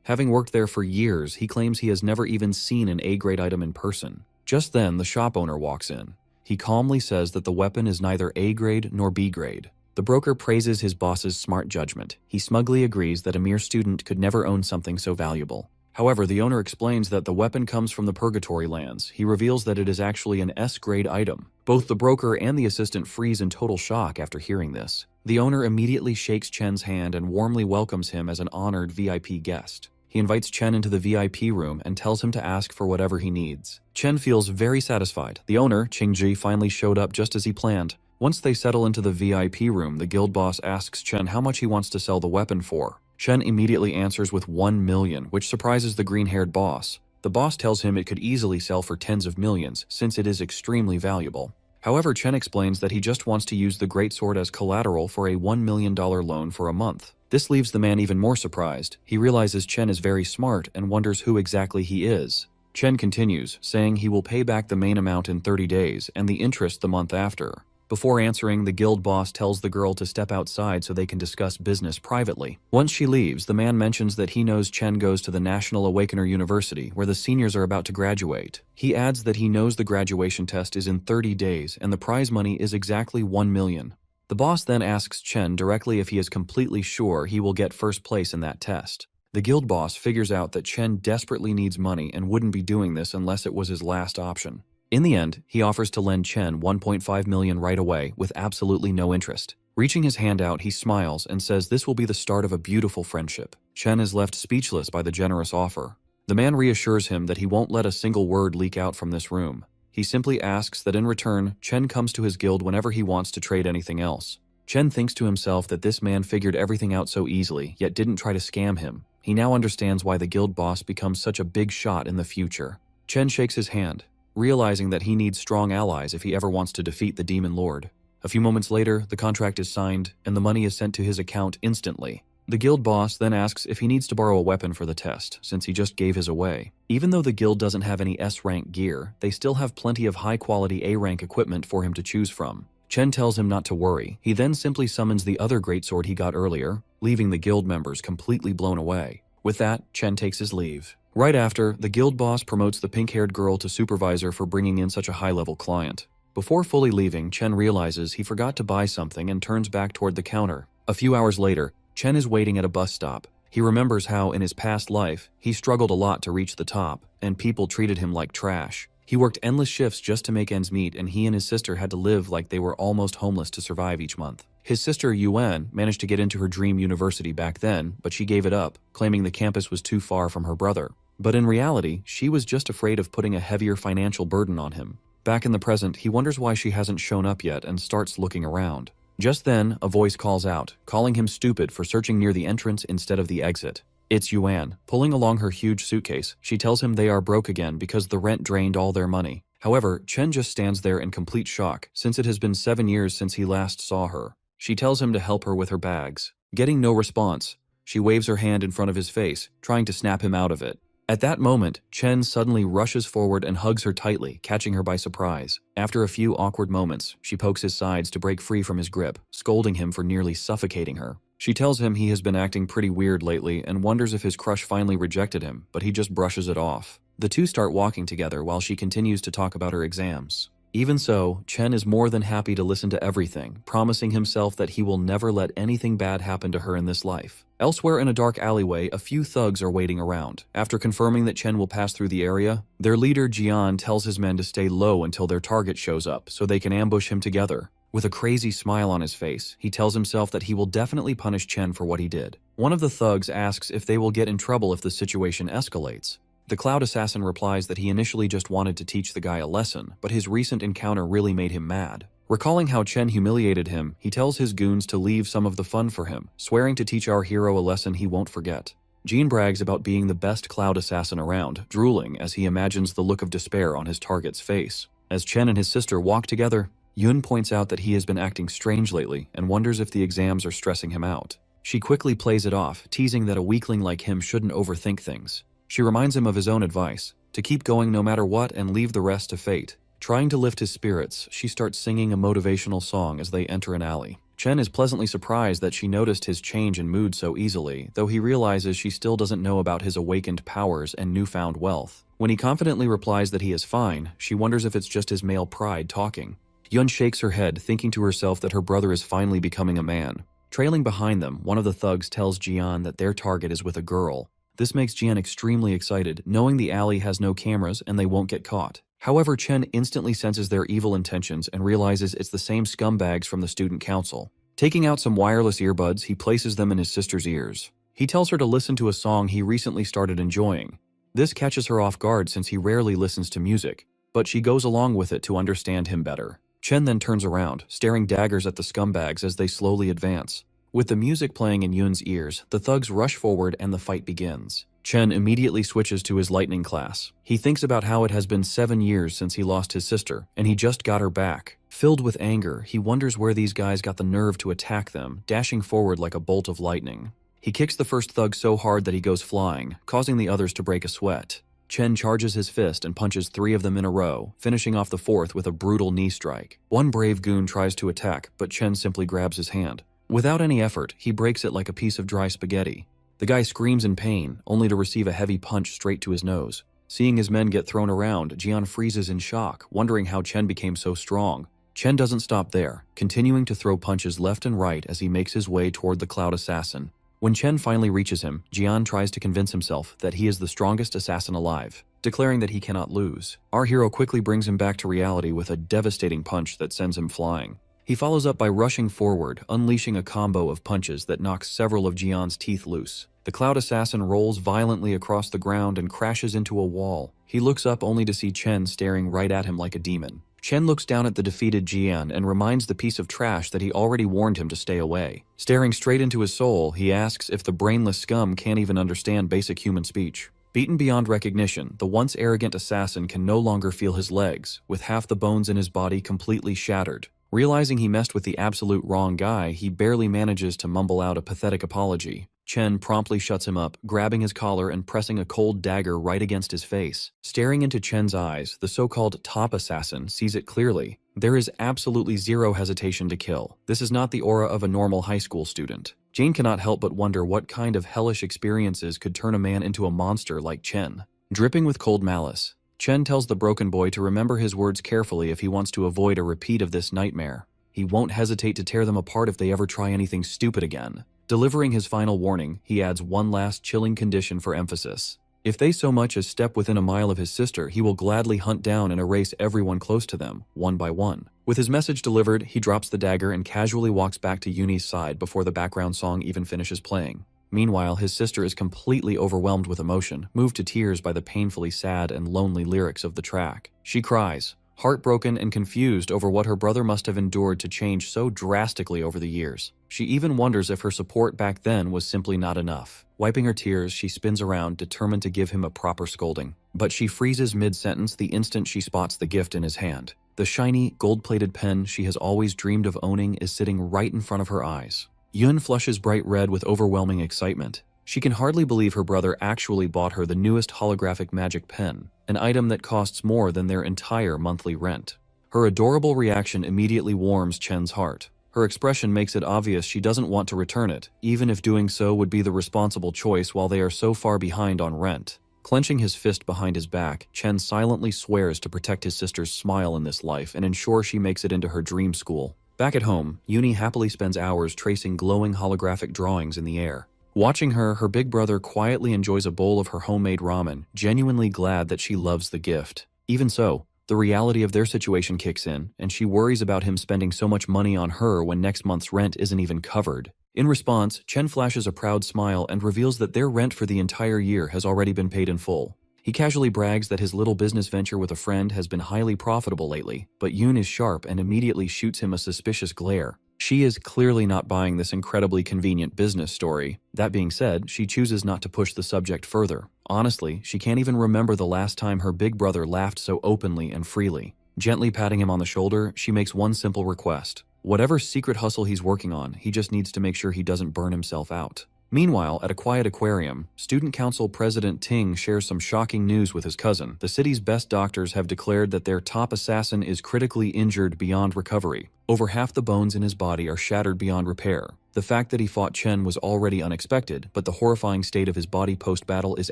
Having worked there for years, he claims he has never even seen an A grade item in person. Just then, the shop owner walks in. He calmly says that the weapon is neither A grade nor B grade. The broker praises his boss's smart judgment. He smugly agrees that a mere student could never own something so valuable. However, the owner explains that the weapon comes from the Purgatory lands. He reveals that it is actually an S-grade item. Both the broker and the assistant freeze in total shock after hearing this. The owner immediately shakes Chen's hand and warmly welcomes him as an honored VIP guest. He invites Chen into the VIP room and tells him to ask for whatever he needs. Chen feels very satisfied. The owner, Qingji, finally showed up just as he planned. Once they settle into the VIP room, the guild boss asks Chen how much he wants to sell the weapon for. Chen immediately answers with 1 million, which surprises the green-haired boss. The boss tells him it could easily sell for tens of millions, since it is extremely valuable. However, Chen explains that he just wants to use the greatsword as collateral for a $1 million loan for a month. This leaves the man even more surprised. He realizes Chen is very smart and wonders who exactly he is. Chen continues, saying he will pay back the main amount in 30 days and the interest the month after. Before answering, the guild boss tells the girl to step outside so they can discuss business privately. Once she leaves, the man mentions that he knows Chen goes to the National Awakener University, where the seniors are about to graduate. He adds that he knows the graduation test is in 30 days and the prize money is exactly 1 million. The boss then asks Chen directly if he is completely sure he will get first place in that test. The guild boss figures out that Chen desperately needs money and wouldn't be doing this unless it was his last option. In the end, he offers to lend Chen 1.5 million right away with absolutely no interest. Reaching his hand out, he smiles and says this will be the start of a beautiful friendship. Chen is left speechless by the generous offer. The man reassures him that he won't let a single word leak out from this room. He simply asks that in return, Chen comes to his guild whenever he wants to trade anything else. Chen thinks to himself that this man figured everything out so easily, yet didn't try to scam him. He now understands why the guild boss becomes such a big shot in the future. Chen shakes his hand, realizing that he needs strong allies if he ever wants to defeat the Demon Lord. A few moments later, the contract is signed, and the money is sent to his account instantly. The guild boss then asks if he needs to borrow a weapon for the test, since he just gave his away. Even though the guild doesn't have any S-rank gear, they still have plenty of high-quality A-rank equipment for him to choose from. Chen tells him not to worry. He then simply summons the other greatsword he got earlier, leaving the guild members completely blown away. With that, Chen takes his leave. Right after, the guild boss promotes the pink-haired girl to supervisor for bringing in such a high-level client. Before fully leaving, Chen realizes he forgot to buy something and turns back toward the counter. A few hours later, Chen is waiting at a bus stop. He remembers how, in his past life, he struggled a lot to reach the top, and people treated him like trash. He worked endless shifts just to make ends meet, and he and his sister had to live like they were almost homeless to survive each month. His sister, Yuan, managed to get into her dream university back then, but she gave it up, claiming the campus was too far from her brother. But in reality, she was just afraid of putting a heavier financial burden on him. Back in the present, he wonders why she hasn't shown up yet and starts looking around. Just then, a voice calls out, calling him stupid for searching near the entrance instead of the exit. It's Yuan. Pulling along her huge suitcase, she tells him they are broke again because the rent drained all their money. However, Chen just stands there in complete shock, since it has been 7 years since he last saw her. She tells him to help her with her bags. Getting no response, she waves her hand in front of his face, trying to snap him out of it. At that moment, Chen suddenly rushes forward and hugs her tightly, catching her by surprise. After a few awkward moments, she pokes his sides to break free from his grip, scolding him for nearly suffocating her. She tells him he has been acting pretty weird lately and wonders if his crush finally rejected him, but he just brushes it off. The two start walking together while she continues to talk about her exams. Even so, Chen is more than happy to listen to everything, promising himself that he will never let anything bad happen to her in this life. Elsewhere in a dark alleyway, a few thugs are waiting around. After confirming that Chen will pass through the area, their leader Jian tells his men to stay low until their target shows up so they can ambush him together. With a crazy smile on his face, he tells himself that he will definitely punish Chen for what he did. One of the thugs asks if they will get in trouble if the situation escalates. The Cloud Assassin replies that he initially just wanted to teach the guy a lesson, but his recent encounter really made him mad. Recalling how Chen humiliated him, he tells his goons to leave some of the fun for him, swearing to teach our hero a lesson he won't forget. Jean brags about being the best Cloud Assassin around, drooling as he imagines the look of despair on his target's face. As Chen and his sister walk together, Yun points out that he has been acting strange lately and wonders if the exams are stressing him out. She quickly plays it off, teasing that a weakling like him shouldn't overthink things. She reminds him of his own advice, to keep going no matter what and leave the rest to fate. Trying to lift his spirits, she starts singing a motivational song as they enter an alley. Chen is pleasantly surprised that she noticed his change in mood so easily, though he realizes she still doesn't know about his awakened powers and newfound wealth. When he confidently replies that he is fine, she wonders if it's just his male pride talking. Yun shakes her head, thinking to herself that her brother is finally becoming a man. Trailing behind them, one of the thugs tells Jian that their target is with a girl. This makes Jian extremely excited, knowing the alley has no cameras and they won't get caught. However, Chen instantly senses their evil intentions and realizes it's the same scumbags from the student council. Taking out some wireless earbuds, he places them in his sister's ears. He tells her to listen to a song he recently started enjoying. This catches her off guard since he rarely listens to music, but she goes along with it to understand him better. Chen then turns around, staring daggers at the scumbags as they slowly advance. With the music playing in Yun's ears, the thugs rush forward and the fight begins. Chen immediately switches to his lightning class. He thinks about how it has been 7 years since he lost his sister, and he just got her back. Filled with anger, he wonders where these guys got the nerve to attack them, dashing forward like a bolt of lightning. He kicks the first thug so hard that he goes flying, causing the others to break a sweat. Chen charges his fist and punches 3 of them in a row, finishing off the 4th with a brutal knee strike. One brave goon tries to attack, but Chen simply grabs his hand. Without any effort, he breaks it like a piece of dry spaghetti. The guy screams in pain, only to receive a heavy punch straight to his nose. Seeing his men get thrown around, Jian freezes in shock, wondering how Chen became so strong. Chen doesn't stop there, continuing to throw punches left and right as he makes his way toward the Cloud Assassin. When Chen finally reaches him, Jian tries to convince himself that he is the strongest assassin alive, declaring that he cannot lose. Our hero quickly brings him back to reality with a devastating punch that sends him flying. He follows up by rushing forward, unleashing a combo of punches that knocks several of Jian's teeth loose. The Cloud Assassin rolls violently across the ground and crashes into a wall. He looks up only to see Chen staring right at him like a demon. Chen looks down at the defeated Jian and reminds the piece of trash that he already warned him to stay away. Staring straight into his soul, he asks if the brainless scum can't even understand basic human speech. Beaten beyond recognition, the once arrogant assassin can no longer feel his legs, with half the bones in his body completely shattered. Realizing he messed with the absolute wrong guy, he barely manages to mumble out a pathetic apology. Chen promptly shuts him up, grabbing his collar and pressing a cold dagger right against his face. Staring into Chen's eyes, the so-called top assassin sees it clearly. There is absolutely zero hesitation to kill. This is not the aura of a normal high school student. Jane cannot help but wonder what kind of hellish experiences could turn a man into a monster like Chen. Dripping with cold malice, Chen tells the broken boy to remember his words carefully if he wants to avoid a repeat of this nightmare. He won't hesitate to tear them apart if they ever try anything stupid again. Delivering his final warning, he adds one last chilling condition for emphasis. If they so much as step within a mile of his sister, he will gladly hunt down and erase everyone close to them, one by one. With his message delivered, he drops the dagger and casually walks back to Yuni's side before the background song even finishes playing. Meanwhile, his sister is completely overwhelmed with emotion, moved to tears by the painfully sad and lonely lyrics of the track. She cries, heartbroken and confused over what her brother must have endured to change so drastically over the years. She even wonders if her support back then was simply not enough. Wiping her tears, she spins around, determined to give him a proper scolding. But she freezes mid-sentence the instant she spots the gift in his hand. The shiny, gold-plated pen she has always dreamed of owning is sitting right in front of her eyes. Yun flushes bright red with overwhelming excitement. She can hardly believe her brother actually bought her the newest holographic magic pen, an item that costs more than their entire monthly rent. Her adorable reaction immediately warms Chen's heart. Her expression makes it obvious she doesn't want to return it, even if doing so would be the responsible choice while they are so far behind on rent. Clenching his fist behind his back, Chen silently swears to protect his sister's smile in this life and ensure she makes it into her dream school. Back at home, Yuni happily spends hours tracing glowing holographic drawings in the air. Watching her, her big brother quietly enjoys a bowl of her homemade ramen, genuinely glad that she loves the gift. Even so, the reality of their situation kicks in, and she worries about him spending so much money on her when next month's rent isn't even covered. In response, Chen flashes a proud smile and reveals that their rent for the entire year has already been paid in full. He casually brags that his little business venture with a friend has been highly profitable lately, but Yoon is sharp and immediately shoots him a suspicious glare. She is clearly not buying this incredibly convenient business story. That being said, she chooses not to push the subject further. Honestly, she can't even remember the last time her big brother laughed so openly and freely. Gently patting him on the shoulder, she makes one simple request. Whatever secret hustle he's working on, he just needs to make sure he doesn't burn himself out. Meanwhile, at a quiet aquarium, Student Council President Ting shares some shocking news with his cousin. The city's best doctors have declared that their top assassin is critically injured beyond recovery. Over half the bones in his body are shattered beyond repair. The fact that he fought Chen was already unexpected, but the horrifying state of his body post-battle is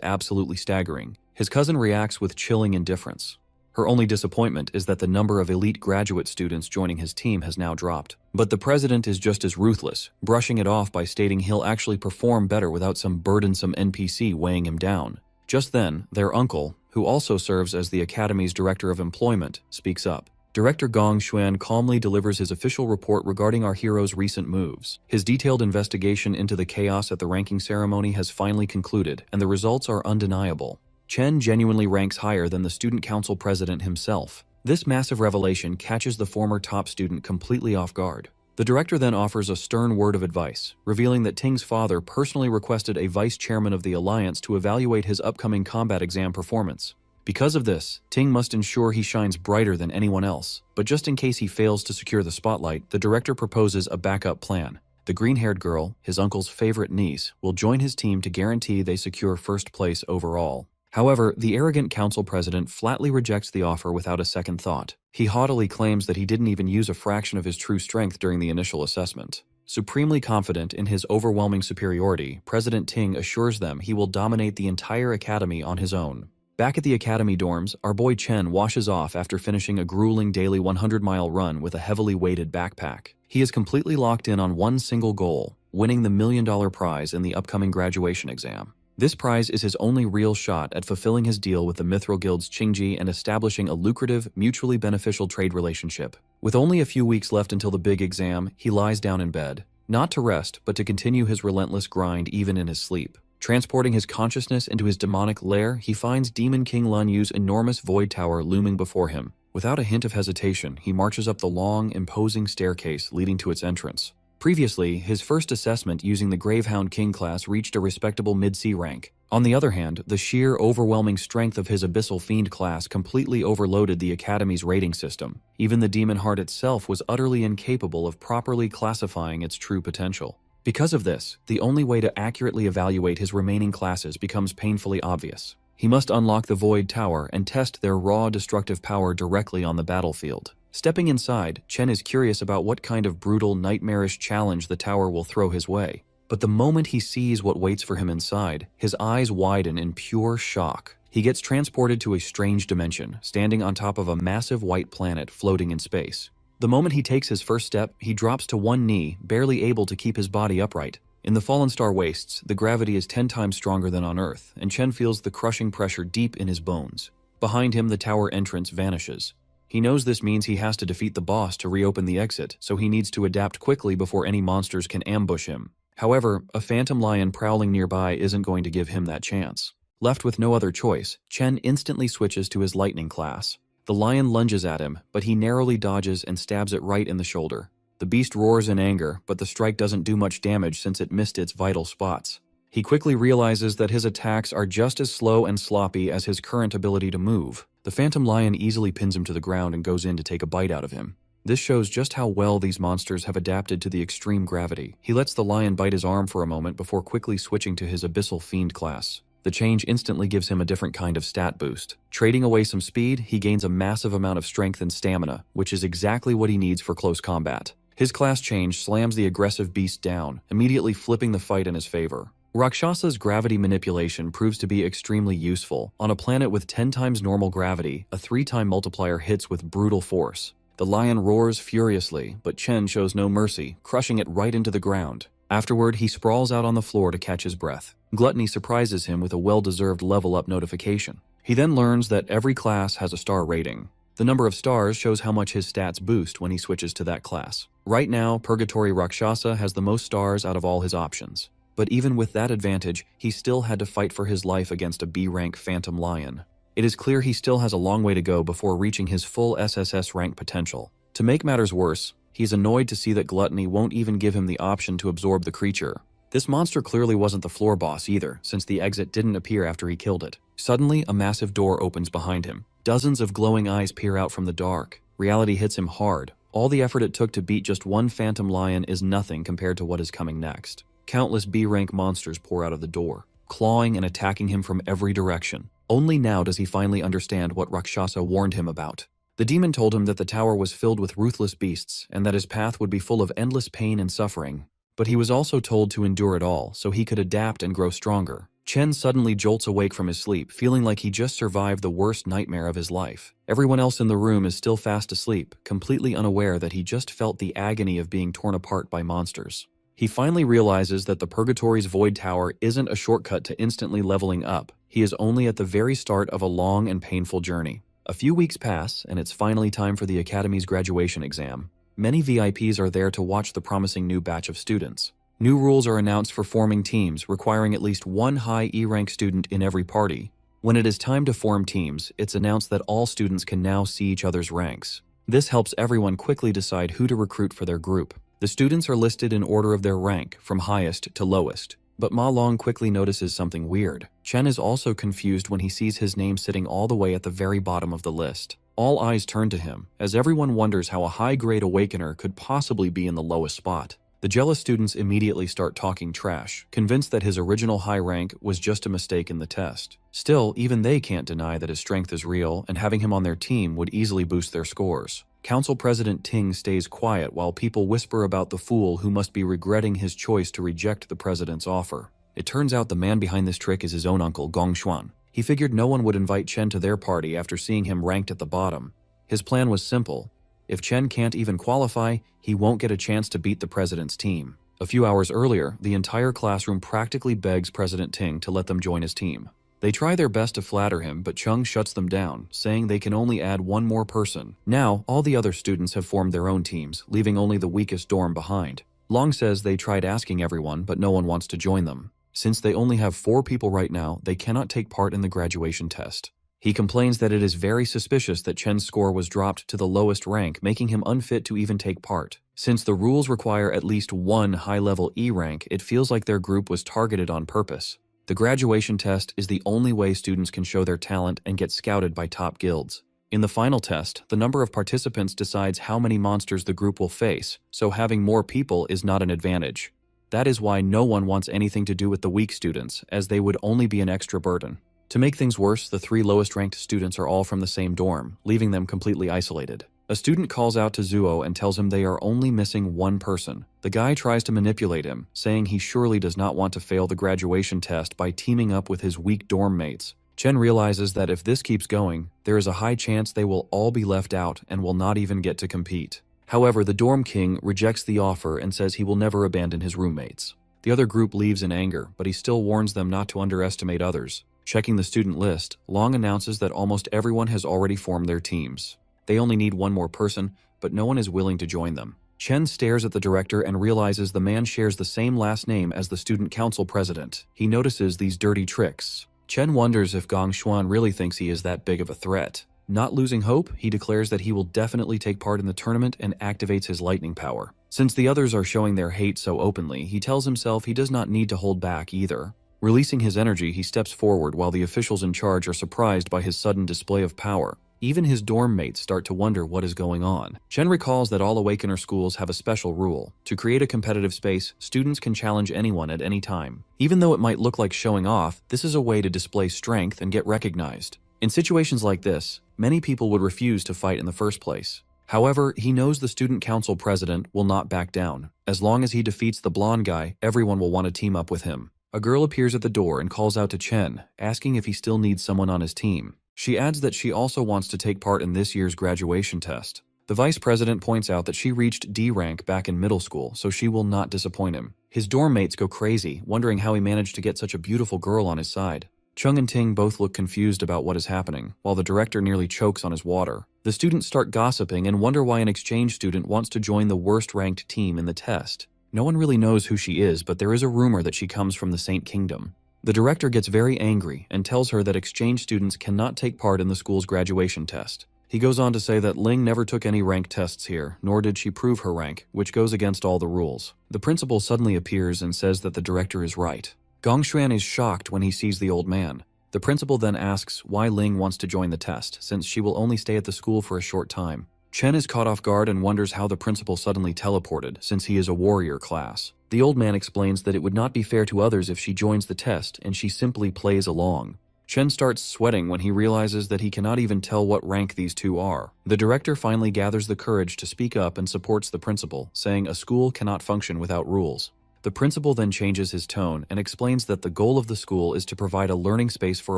absolutely staggering. His cousin reacts with chilling indifference. Her only disappointment is that the number of elite graduate students joining his team has now dropped. But the president is just as ruthless, brushing it off by stating he'll actually perform better without some burdensome NPC weighing him down. Just then, their uncle, who also serves as the Academy's Director of Employment, speaks up. Director Gong Xuan calmly delivers his official report regarding our hero's recent moves. His detailed investigation into the chaos at the ranking ceremony has finally concluded, and the results are undeniable. Chen genuinely ranks higher than the student council president himself. This massive revelation catches the former top student completely off guard. The director then offers a stern word of advice, revealing that Ting's father personally requested a vice chairman of the alliance to evaluate his upcoming combat exam performance. Because of this, Ting must ensure he shines brighter than anyone else. But just in case he fails to secure the spotlight, the director proposes a backup plan. The green-haired girl, his uncle's favorite niece, will join his team to guarantee they secure first place overall. However, the arrogant council president flatly rejects the offer without a second thought. He haughtily claims that he didn't even use a fraction of his true strength during the initial assessment. Supremely confident in his overwhelming superiority, President Ting assures them he will dominate the entire academy on his own. Back at the academy dorms, our boy Chen washes off after finishing a grueling daily 100-mile run with a heavily weighted backpack. He is completely locked in on one single goal, winning the $1 million prize in the upcoming graduation exam. This prize is his only real shot at fulfilling his deal with the Mithril Guild's Qingji and establishing a lucrative, mutually beneficial trade relationship. With only a few weeks left until the big exam, he lies down in bed, not to rest, but to continue his relentless grind even in his sleep. Transporting his consciousness into his demonic lair, he finds Demon King Lun Yu's enormous void tower looming before him. Without a hint of hesitation, he marches up the long, imposing staircase leading to its entrance. Previously, his first assessment using the Gravehound King class reached a respectable mid-C rank. On the other hand, the sheer, overwhelming strength of his Abyssal Fiend class completely overloaded the Academy's rating system. Even the Demon Heart itself was utterly incapable of properly classifying its true potential. Because of this, the only way to accurately evaluate his remaining classes becomes painfully obvious. He must unlock the Void Tower and test their raw, destructive power directly on the battlefield. Stepping inside, Chen is curious about what kind of brutal, nightmarish challenge the tower will throw his way. But the moment he sees what waits for him inside, his eyes widen in pure shock. He gets transported to a strange dimension, standing on top of a massive white planet floating in space. The moment he takes his first step, he drops to one knee, barely able to keep his body upright. In the Fallen Star Wastes, the gravity is 10 times stronger than on Earth, and Chen feels the crushing pressure deep in his bones. Behind him, the tower entrance vanishes. He knows this means he has to defeat the boss to reopen the exit, so he needs to adapt quickly before any monsters can ambush him. However, a phantom lion prowling nearby isn't going to give him that chance. Left with no other choice, Chen instantly switches to his lightning class. The lion lunges at him, but he narrowly dodges and stabs it right in the shoulder. The beast roars in anger, but the strike doesn't do much damage since it missed its vital spots. He quickly realizes that his attacks are just as slow and sloppy as his current ability to move. The phantom lion easily pins him to the ground and goes in to take a bite out of him. This shows just how well these monsters have adapted to the extreme gravity. He lets the lion bite his arm for a moment before quickly switching to his Abyssal Fiend class. The change instantly gives him a different kind of stat boost. Trading away some speed, he gains a massive amount of strength and stamina, which is exactly what he needs for close combat. His class change slams the aggressive beast down, immediately flipping the fight in his favor. Rakshasa's gravity manipulation proves to be extremely useful. On a planet with 10 times normal gravity, a 3-time multiplier hits with brutal force. The lion roars furiously, but Chen shows no mercy, crushing it right into the ground. Afterward, he sprawls out on the floor to catch his breath. Gluttony surprises him with a well-deserved level-up notification. He then learns that every class has a star rating. The number of stars shows how much his stats boost when he switches to that class. Right now, Purgatory Rakshasa has the most stars out of all his options. But even with that advantage, he still had to fight for his life against a B-rank Phantom Lion. It is clear he still has a long way to go before reaching his full SSS rank potential. To make matters worse, he's annoyed to see that Gluttony won't even give him the option to absorb the creature. This monster clearly wasn't the floor boss either, since the exit didn't appear after he killed it. Suddenly, a massive door opens behind him. Dozens of glowing eyes peer out from the dark. Reality hits him hard. All the effort it took to beat just one phantom lion is nothing compared to what is coming next. Countless B-rank monsters pour out of the door, clawing and attacking him from every direction. Only now does he finally understand what Rakshasa warned him about. The demon told him that the tower was filled with ruthless beasts and that his path would be full of endless pain and suffering. But he was also told to endure it all so he could adapt and grow stronger. Chen suddenly jolts awake from his sleep, feeling like he just survived the worst nightmare of his life. Everyone else in the room is still fast asleep, completely unaware that he just felt the agony of being torn apart by monsters. He finally realizes that the Purgatory's Void Tower isn't a shortcut to instantly leveling up. He is only at the very start of a long and painful journey. A few weeks pass, and it's finally time for the Academy's graduation exam. Many VIPs are there to watch the promising new batch of students. New rules are announced for forming teams, requiring at least one high E-rank student in every party. When it is time to form teams, it's announced that all students can now see each other's ranks. This helps everyone quickly decide who to recruit for their group. The students are listed in order of their rank, from highest to lowest. But Ma Long quickly notices something weird. Chen is also confused when he sees his name sitting all the way at the very bottom of the list. All eyes turn to him, as everyone wonders how a high-grade awakener could possibly be in the lowest spot. The jealous students immediately start talking trash, convinced that his original high rank was just a mistake in the test. Still, even they can't deny that his strength is real, and having him on their team would easily boost their scores. Council President Ting stays quiet while people whisper about the fool who must be regretting his choice to reject the president's offer. It turns out the man behind this trick is his own uncle, Gong Xuan. He figured no one would invite Chen to their party after seeing him ranked at the bottom. His plan was simple. If Chen can't even qualify, he won't get a chance to beat the president's team. A few hours earlier, the entire classroom practically begs President Ting to let them join his team. They try their best to flatter him, but Chung shuts them down, saying they can only add one more person. Now, all the other students have formed their own teams, leaving only the weakest dorm behind. Long says they tried asking everyone, but no one wants to join them. Since they only have 4 people right now, they cannot take part in the graduation test. He complains that it is very suspicious that Chen's score was dropped to the lowest rank, making him unfit to even take part. Since the rules require at least one high-level E rank, it feels like their group was targeted on purpose. The graduation test is the only way students can show their talent and get scouted by top guilds. In the final test, the number of participants decides how many monsters the group will face, so having more people is not an advantage. That is why no one wants anything to do with the weak students, as they would only be an extra burden. To make things worse, the 3 lowest-ranked students are all from the same dorm, leaving them completely isolated. A student calls out to Zuo and tells him they are only missing one person. The guy tries to manipulate him, saying he surely does not want to fail the graduation test by teaming up with his weak dorm mates. Chen realizes that if this keeps going, there is a high chance they will all be left out and will not even get to compete. However, the dorm king rejects the offer and says he will never abandon his roommates. The other group leaves in anger, but he still warns them not to underestimate others. Checking the student list, Long announces that almost everyone has already formed their teams. They only need one more person, but no one is willing to join them. Chen stares at the director and realizes the man shares the same last name as the student council president. He notices these dirty tricks. Chen wonders if Gong Xuan really thinks he is that big of a threat. Not losing hope, he declares that he will definitely take part in the tournament and activates his lightning power. Since the others are showing their hate so openly, he tells himself he does not need to hold back either. Releasing his energy, he steps forward while the officials in charge are surprised by his sudden display of power. Even his dorm mates start to wonder what is going on. Chen recalls that all Awakener schools have a special rule. To create a competitive space, students can challenge anyone at any time. Even though it might look like showing off, this is a way to display strength and get recognized. In situations like this, many people would refuse to fight in the first place. However, he knows the student council president will not back down. As long as he defeats the blonde guy, everyone will want to team up with him. A girl appears at the door and calls out to Chen, asking if he still needs someone on his team. She adds that she also wants to take part in this year's graduation test. The vice president points out that she reached D rank back in middle school, so she will not disappoint him. His dorm mates go crazy, wondering how he managed to get such a beautiful girl on his side. Chung and Ting both look confused about what is happening, while the director nearly chokes on his water. The students start gossiping and wonder why an exchange student wants to join the worst-ranked team in the test. No one really knows who she is, but there is a rumor that she comes from the Saint Kingdom. The director gets very angry and tells her that exchange students cannot take part in the school's graduation test. He goes on to say that Ling never took any rank tests here, nor did she prove her rank, which goes against all the rules. The principal suddenly appears and says that the director is right. Gong Xuan is shocked when he sees the old man. The principal then asks why Ling wants to join the test, since she will only stay at the school for a short time. Chen is caught off guard and wonders how the principal suddenly teleported since he is a warrior class. The old man explains that it would not be fair to others if she joins the test and she simply plays along. Chen starts sweating when he realizes that he cannot even tell what rank these two are. The director finally gathers the courage to speak up and supports the principal, saying a school cannot function without rules. The principal then changes his tone and explains that the goal of the school is to provide a learning space for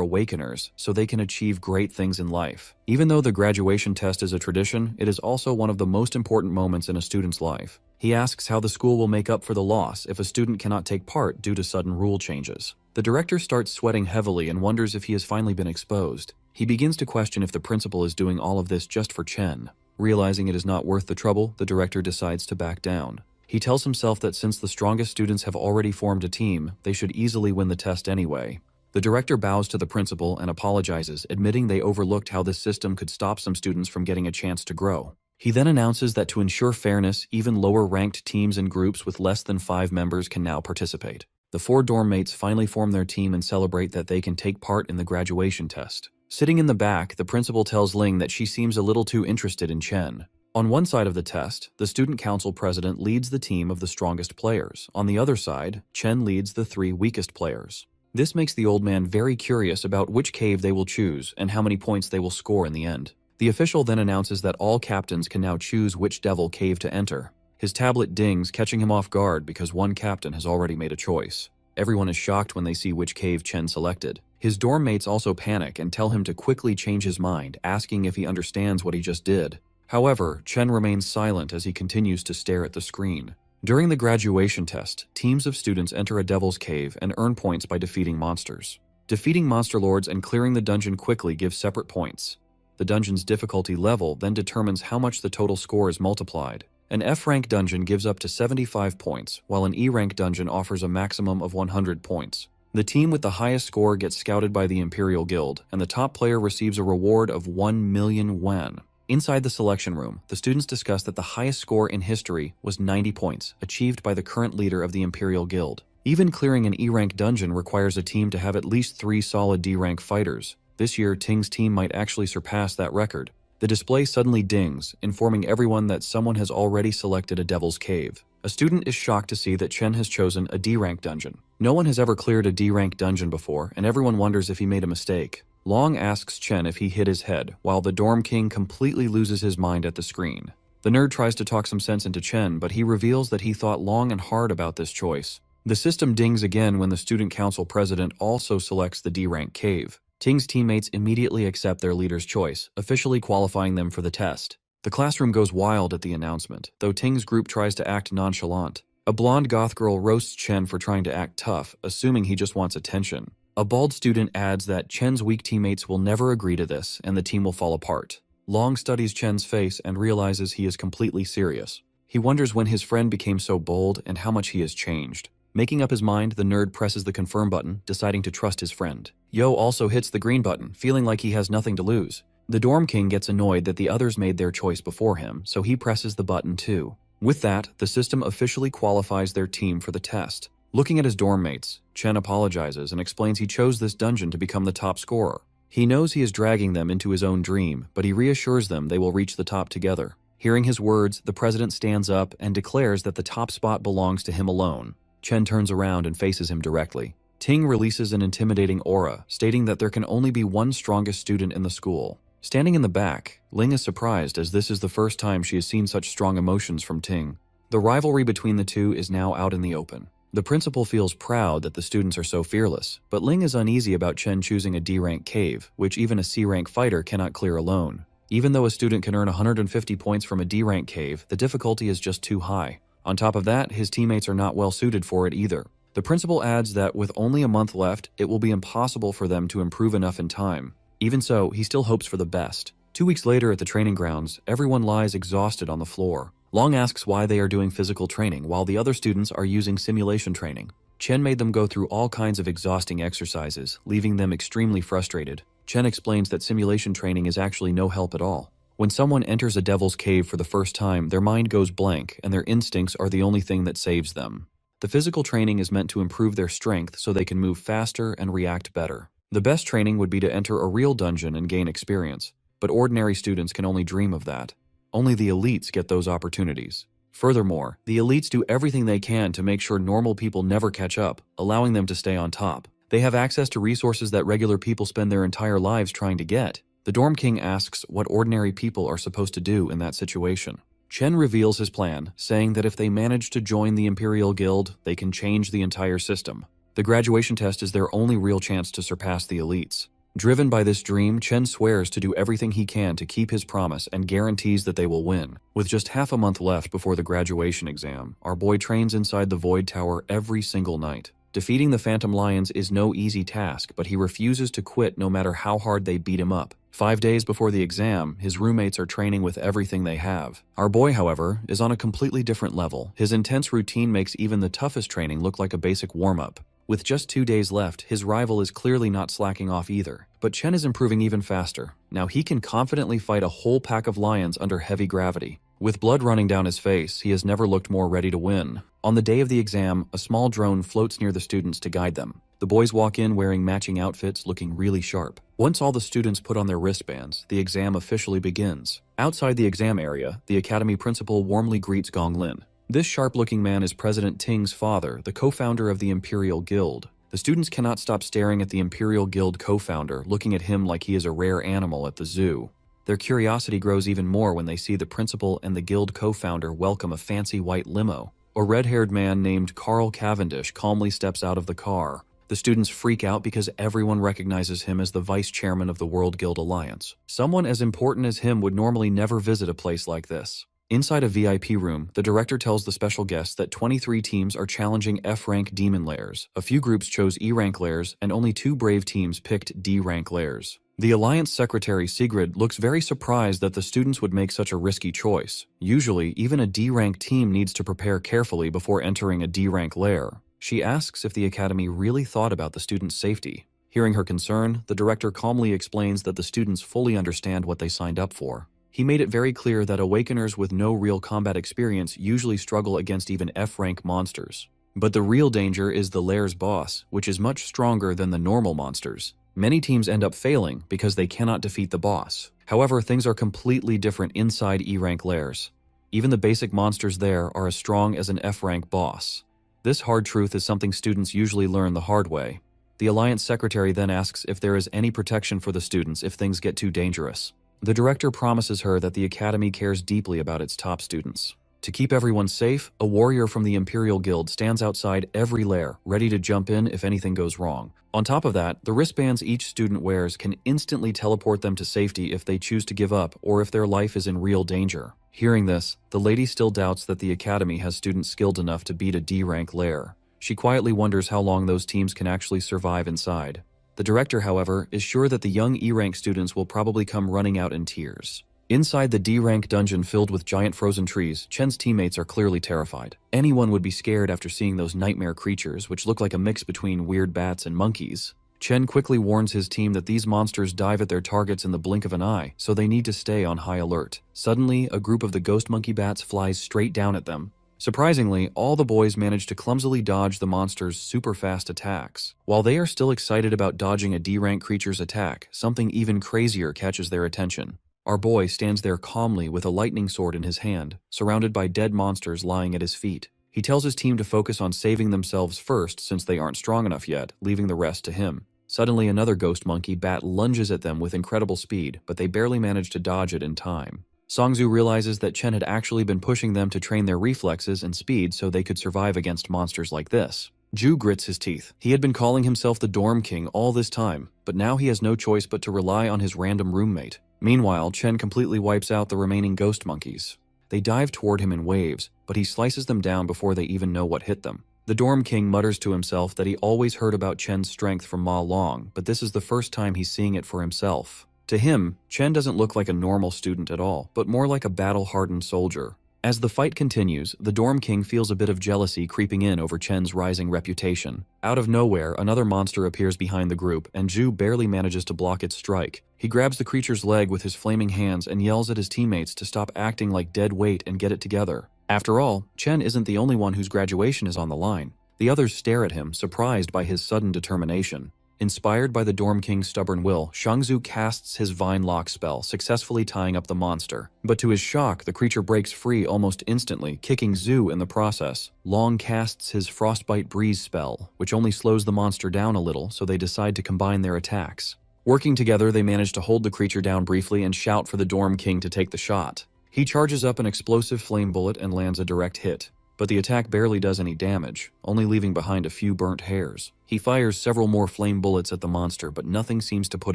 awakeners so they can achieve great things in life. Even though the graduation test is a tradition, it is also one of the most important moments in a student's life. He asks how the school will make up for the loss if a student cannot take part due to sudden rule changes. The director starts sweating heavily and wonders if he has finally been exposed. He begins to question if the principal is doing all of this just for Chen. Realizing it is not worth the trouble, the director decides to back down. He tells himself that since the strongest students have already formed a team, they should easily win the test anyway. The director bows to the principal and apologizes, admitting they overlooked how this system could stop some students from getting a chance to grow. He then announces that to ensure fairness, even lower-ranked teams and groups with less than 5 members can now participate. The 4 dorm mates finally form their team and celebrate that they can take part in the graduation test. Sitting in the back, the principal tells Ling that she seems a little too interested in Chen. On one side of the test, the student council president leads the team of the strongest players. On the other side, Chen leads the 3 weakest players. This makes the old man very curious about which cave they will choose and how many points they will score in the end. The official then announces that all captains can now choose which devil cave to enter. His tablet dings, catching him off guard because one captain has already made a choice. Everyone is shocked when they see which cave Chen selected. His dorm mates also panic and tell him to quickly change his mind, asking if he understands what he just did. However, Chen remains silent as he continues to stare at the screen. During the graduation test, teams of students enter a devil's cave and earn points by defeating monsters. Defeating monster lords and clearing the dungeon quickly gives separate points. The dungeon's difficulty level then determines how much the total score is multiplied. An F-rank dungeon gives up to 75 points, while an E-rank dungeon offers a maximum of 100 points. The team with the highest score gets scouted by the Imperial Guild, and the top player receives a reward of 1 million yuan. Inside the selection room, the students discuss that the highest score in history was 90 points, achieved by the current leader of the Imperial Guild. Even clearing an E-rank dungeon requires a team to have at least 3 solid D-rank fighters. This year, Ting's team might actually surpass that record. The display suddenly dings, informing everyone that someone has already selected a Devil's Cave. A student is shocked to see that Chen has chosen a D-rank dungeon. No one has ever cleared a D-rank dungeon before, and everyone wonders if he made a mistake. Long asks Chen if he hit his head, while the dorm king completely loses his mind at the screen. The nerd tries to talk some sense into Chen, but he reveals that he thought long and hard about this choice. The system dings again when the student council president also selects the D-rank cave. Ting's teammates immediately accept their leader's choice, officially qualifying them for the test. The classroom goes wild at the announcement, though Ting's group tries to act nonchalant. A blonde goth girl roasts Chen for trying to act tough, assuming he just wants attention. A bald student adds that Chen's weak teammates will never agree to this, and the team will fall apart. Long studies Chen's face and realizes he is completely serious. He wonders when his friend became so bold and how much he has changed. Making up his mind, the nerd presses the confirm button, deciding to trust his friend. Yo also hits the green button, feeling like he has nothing to lose. The dorm king gets annoyed that the others made their choice before him, so he presses the button too. With that, the system officially qualifies their team for the test. Looking at his dorm mates, Chen apologizes and explains he chose this dungeon to become the top scorer. He knows he is dragging them into his own dream, but he reassures them they will reach the top together. Hearing his words, the president stands up and declares that the top spot belongs to him alone. Chen turns around and faces him directly. Ting releases an intimidating aura, stating that there can only be one strongest student in the school. Standing in the back, Ling is surprised as this is the first time she has seen such strong emotions from Ting. The rivalry between the two is now out in the open. The principal feels proud that the students are so fearless, but Ling is uneasy about Chen choosing a D-rank cave, which even a C-rank fighter cannot clear alone. Even though a student can earn 150 points from a D-rank cave, the difficulty is just too high. On top of that, his teammates are not well suited for it either. The principal adds that with only a month left, it will be impossible for them to improve enough in time. Even so, he still hopes for the best. 2 weeks later at the training grounds, everyone lies exhausted on the floor. Long asks why they are doing physical training while the other students are using simulation training. Chen made them go through all kinds of exhausting exercises, leaving them extremely frustrated. Chen explains that simulation training is actually no help at all. When someone enters a devil's cave for the first time, their mind goes blank and their instincts are the only thing that saves them. The physical training is meant to improve their strength so they can move faster and react better. The best training would be to enter a real dungeon and gain experience, but ordinary students can only dream of that. Only the elites get those opportunities. Furthermore, the elites do everything they can to make sure normal people never catch up, allowing them to stay on top. They have access to resources that regular people spend their entire lives trying to get. The Dorm King asks what ordinary people are supposed to do in that situation. Chen reveals his plan, saying that if they manage to join the Imperial Guild, they can change the entire system. The graduation test is their only real chance to surpass the elites. Driven by this dream, Chen swears to do everything he can to keep his promise and guarantees that they will win. With just half a month left before the graduation exam, our boy trains inside the Void Tower every single night. Defeating the Phantom Lions is no easy task, but he refuses to quit no matter how hard they beat him up. 5 days before the exam, his roommates are training with everything they have. Our boy, however, is on a completely different level. His intense routine makes even the toughest training look like a basic warm-up. With just 2 days left, his rival is clearly not slacking off either. But Chen is improving even faster. Now he can confidently fight a whole pack of lions under heavy gravity. With blood running down his face, he has never looked more ready to win. On the day of the exam, a small drone floats near the students to guide them. The boys walk in wearing matching outfits, looking really sharp. Once all the students put on their wristbands, the exam officially begins. Outside the exam area, the academy principal warmly greets Gong Lin. This sharp-looking man is President Ting's father, the co-founder of the Imperial Guild. The students cannot stop staring at the Imperial Guild co-founder, looking at him like he is a rare animal at the zoo. Their curiosity grows even more when they see the principal and the guild co-founder welcome a fancy white limo. A red-haired man named Carl Cavendish calmly steps out of the car. The students freak out because everyone recognizes him as the vice chairman of the World Guild Alliance. Someone as important as him would normally never visit a place like this. Inside a VIP room, the director tells the special guests that 23 teams are challenging F-rank demon lairs. A few groups chose E-rank lairs, and only 2 brave teams picked D-rank lairs. The Alliance Secretary Sigrid looks very surprised that the students would make such a risky choice. Usually, even a D-rank team needs to prepare carefully before entering a D-rank lair. She asks if the Academy really thought about the students' safety. Hearing her concern, the director calmly explains that the students fully understand what they signed up for. He made it very clear that Awakeners with no real combat experience usually struggle against even F-rank monsters. But the real danger is the lair's boss, which is much stronger than the normal monsters. Many teams end up failing because they cannot defeat the boss. However, things are completely different inside E-rank lairs. Even the basic monsters there are as strong as an F-rank boss. This hard truth is something students usually learn the hard way. The Alliance Secretary then asks if there is any protection for the students if things get too dangerous. The director promises her that the Academy cares deeply about its top students. To keep everyone safe, a warrior from the Imperial Guild stands outside every lair, ready to jump in if anything goes wrong. On top of that, the wristbands each student wears can instantly teleport them to safety if they choose to give up or if their life is in real danger. Hearing this, the lady still doubts that the Academy has students skilled enough to beat a D-rank lair. She quietly wonders how long those teams can actually survive inside. The director, however, is sure that the young E-rank students will probably come running out in tears. Inside the D-rank dungeon filled with giant frozen trees, Chen's teammates are clearly terrified. Anyone would be scared after seeing those nightmare creatures, which look like a mix between weird bats and monkeys. Chen quickly warns his team that these monsters dive at their targets in the blink of an eye, so they need to stay on high alert. Suddenly, a group of the ghost monkey bats flies straight down at them. Surprisingly, all the boys manage to clumsily dodge the monster's super fast attacks. While they are still excited about dodging a D-rank creature's attack, something even crazier catches their attention. Our boy stands there calmly with a lightning sword in his hand, surrounded by dead monsters lying at his feet. He tells his team to focus on saving themselves first since they aren't strong enough yet, leaving the rest to him. Suddenly, another ghost monkey bat lunges at them with incredible speed, but they barely manage to dodge it in time. Songzu realizes that Chen had actually been pushing them to train their reflexes and speed so they could survive against monsters like this. Ju grits his teeth. He had been calling himself the Dorm King all this time, but now he has no choice but to rely on his random roommate. Meanwhile, Chen completely wipes out the remaining ghost monkeys. They dive toward him in waves, but he slices them down before they even know what hit them. The Dorm King mutters to himself that he always heard about Chen's strength from Ma Long, but this is the first time he's seeing it for himself. To him, Chen doesn't look like a normal student at all, but more like a battle-hardened soldier. As the fight continues, the Dorm King feels a bit of jealousy creeping in over Chen's rising reputation. Out of nowhere, another monster appears behind the group, and Ju barely manages to block its strike. He grabs the creature's leg with his flaming hands and yells at his teammates to stop acting like dead weight and get it together. After all, Chen isn't the only one whose graduation is on the line. The others stare at him, surprised by his sudden determination. Inspired by the Dorm King's stubborn will, Shangzu casts his Vine Lock spell, successfully tying up the monster. But to his shock, the creature breaks free almost instantly, kicking Zhu in the process. Long casts his Frostbite Breeze spell, which only slows the monster down a little, so they decide to combine their attacks. Working together, they manage to hold the creature down briefly and shout for the Dorm King to take the shot. He charges up an explosive flame bullet and lands a direct hit. But the attack barely does any damage, only leaving behind a few burnt hairs. He fires several more flame bullets at the monster, but nothing seems to put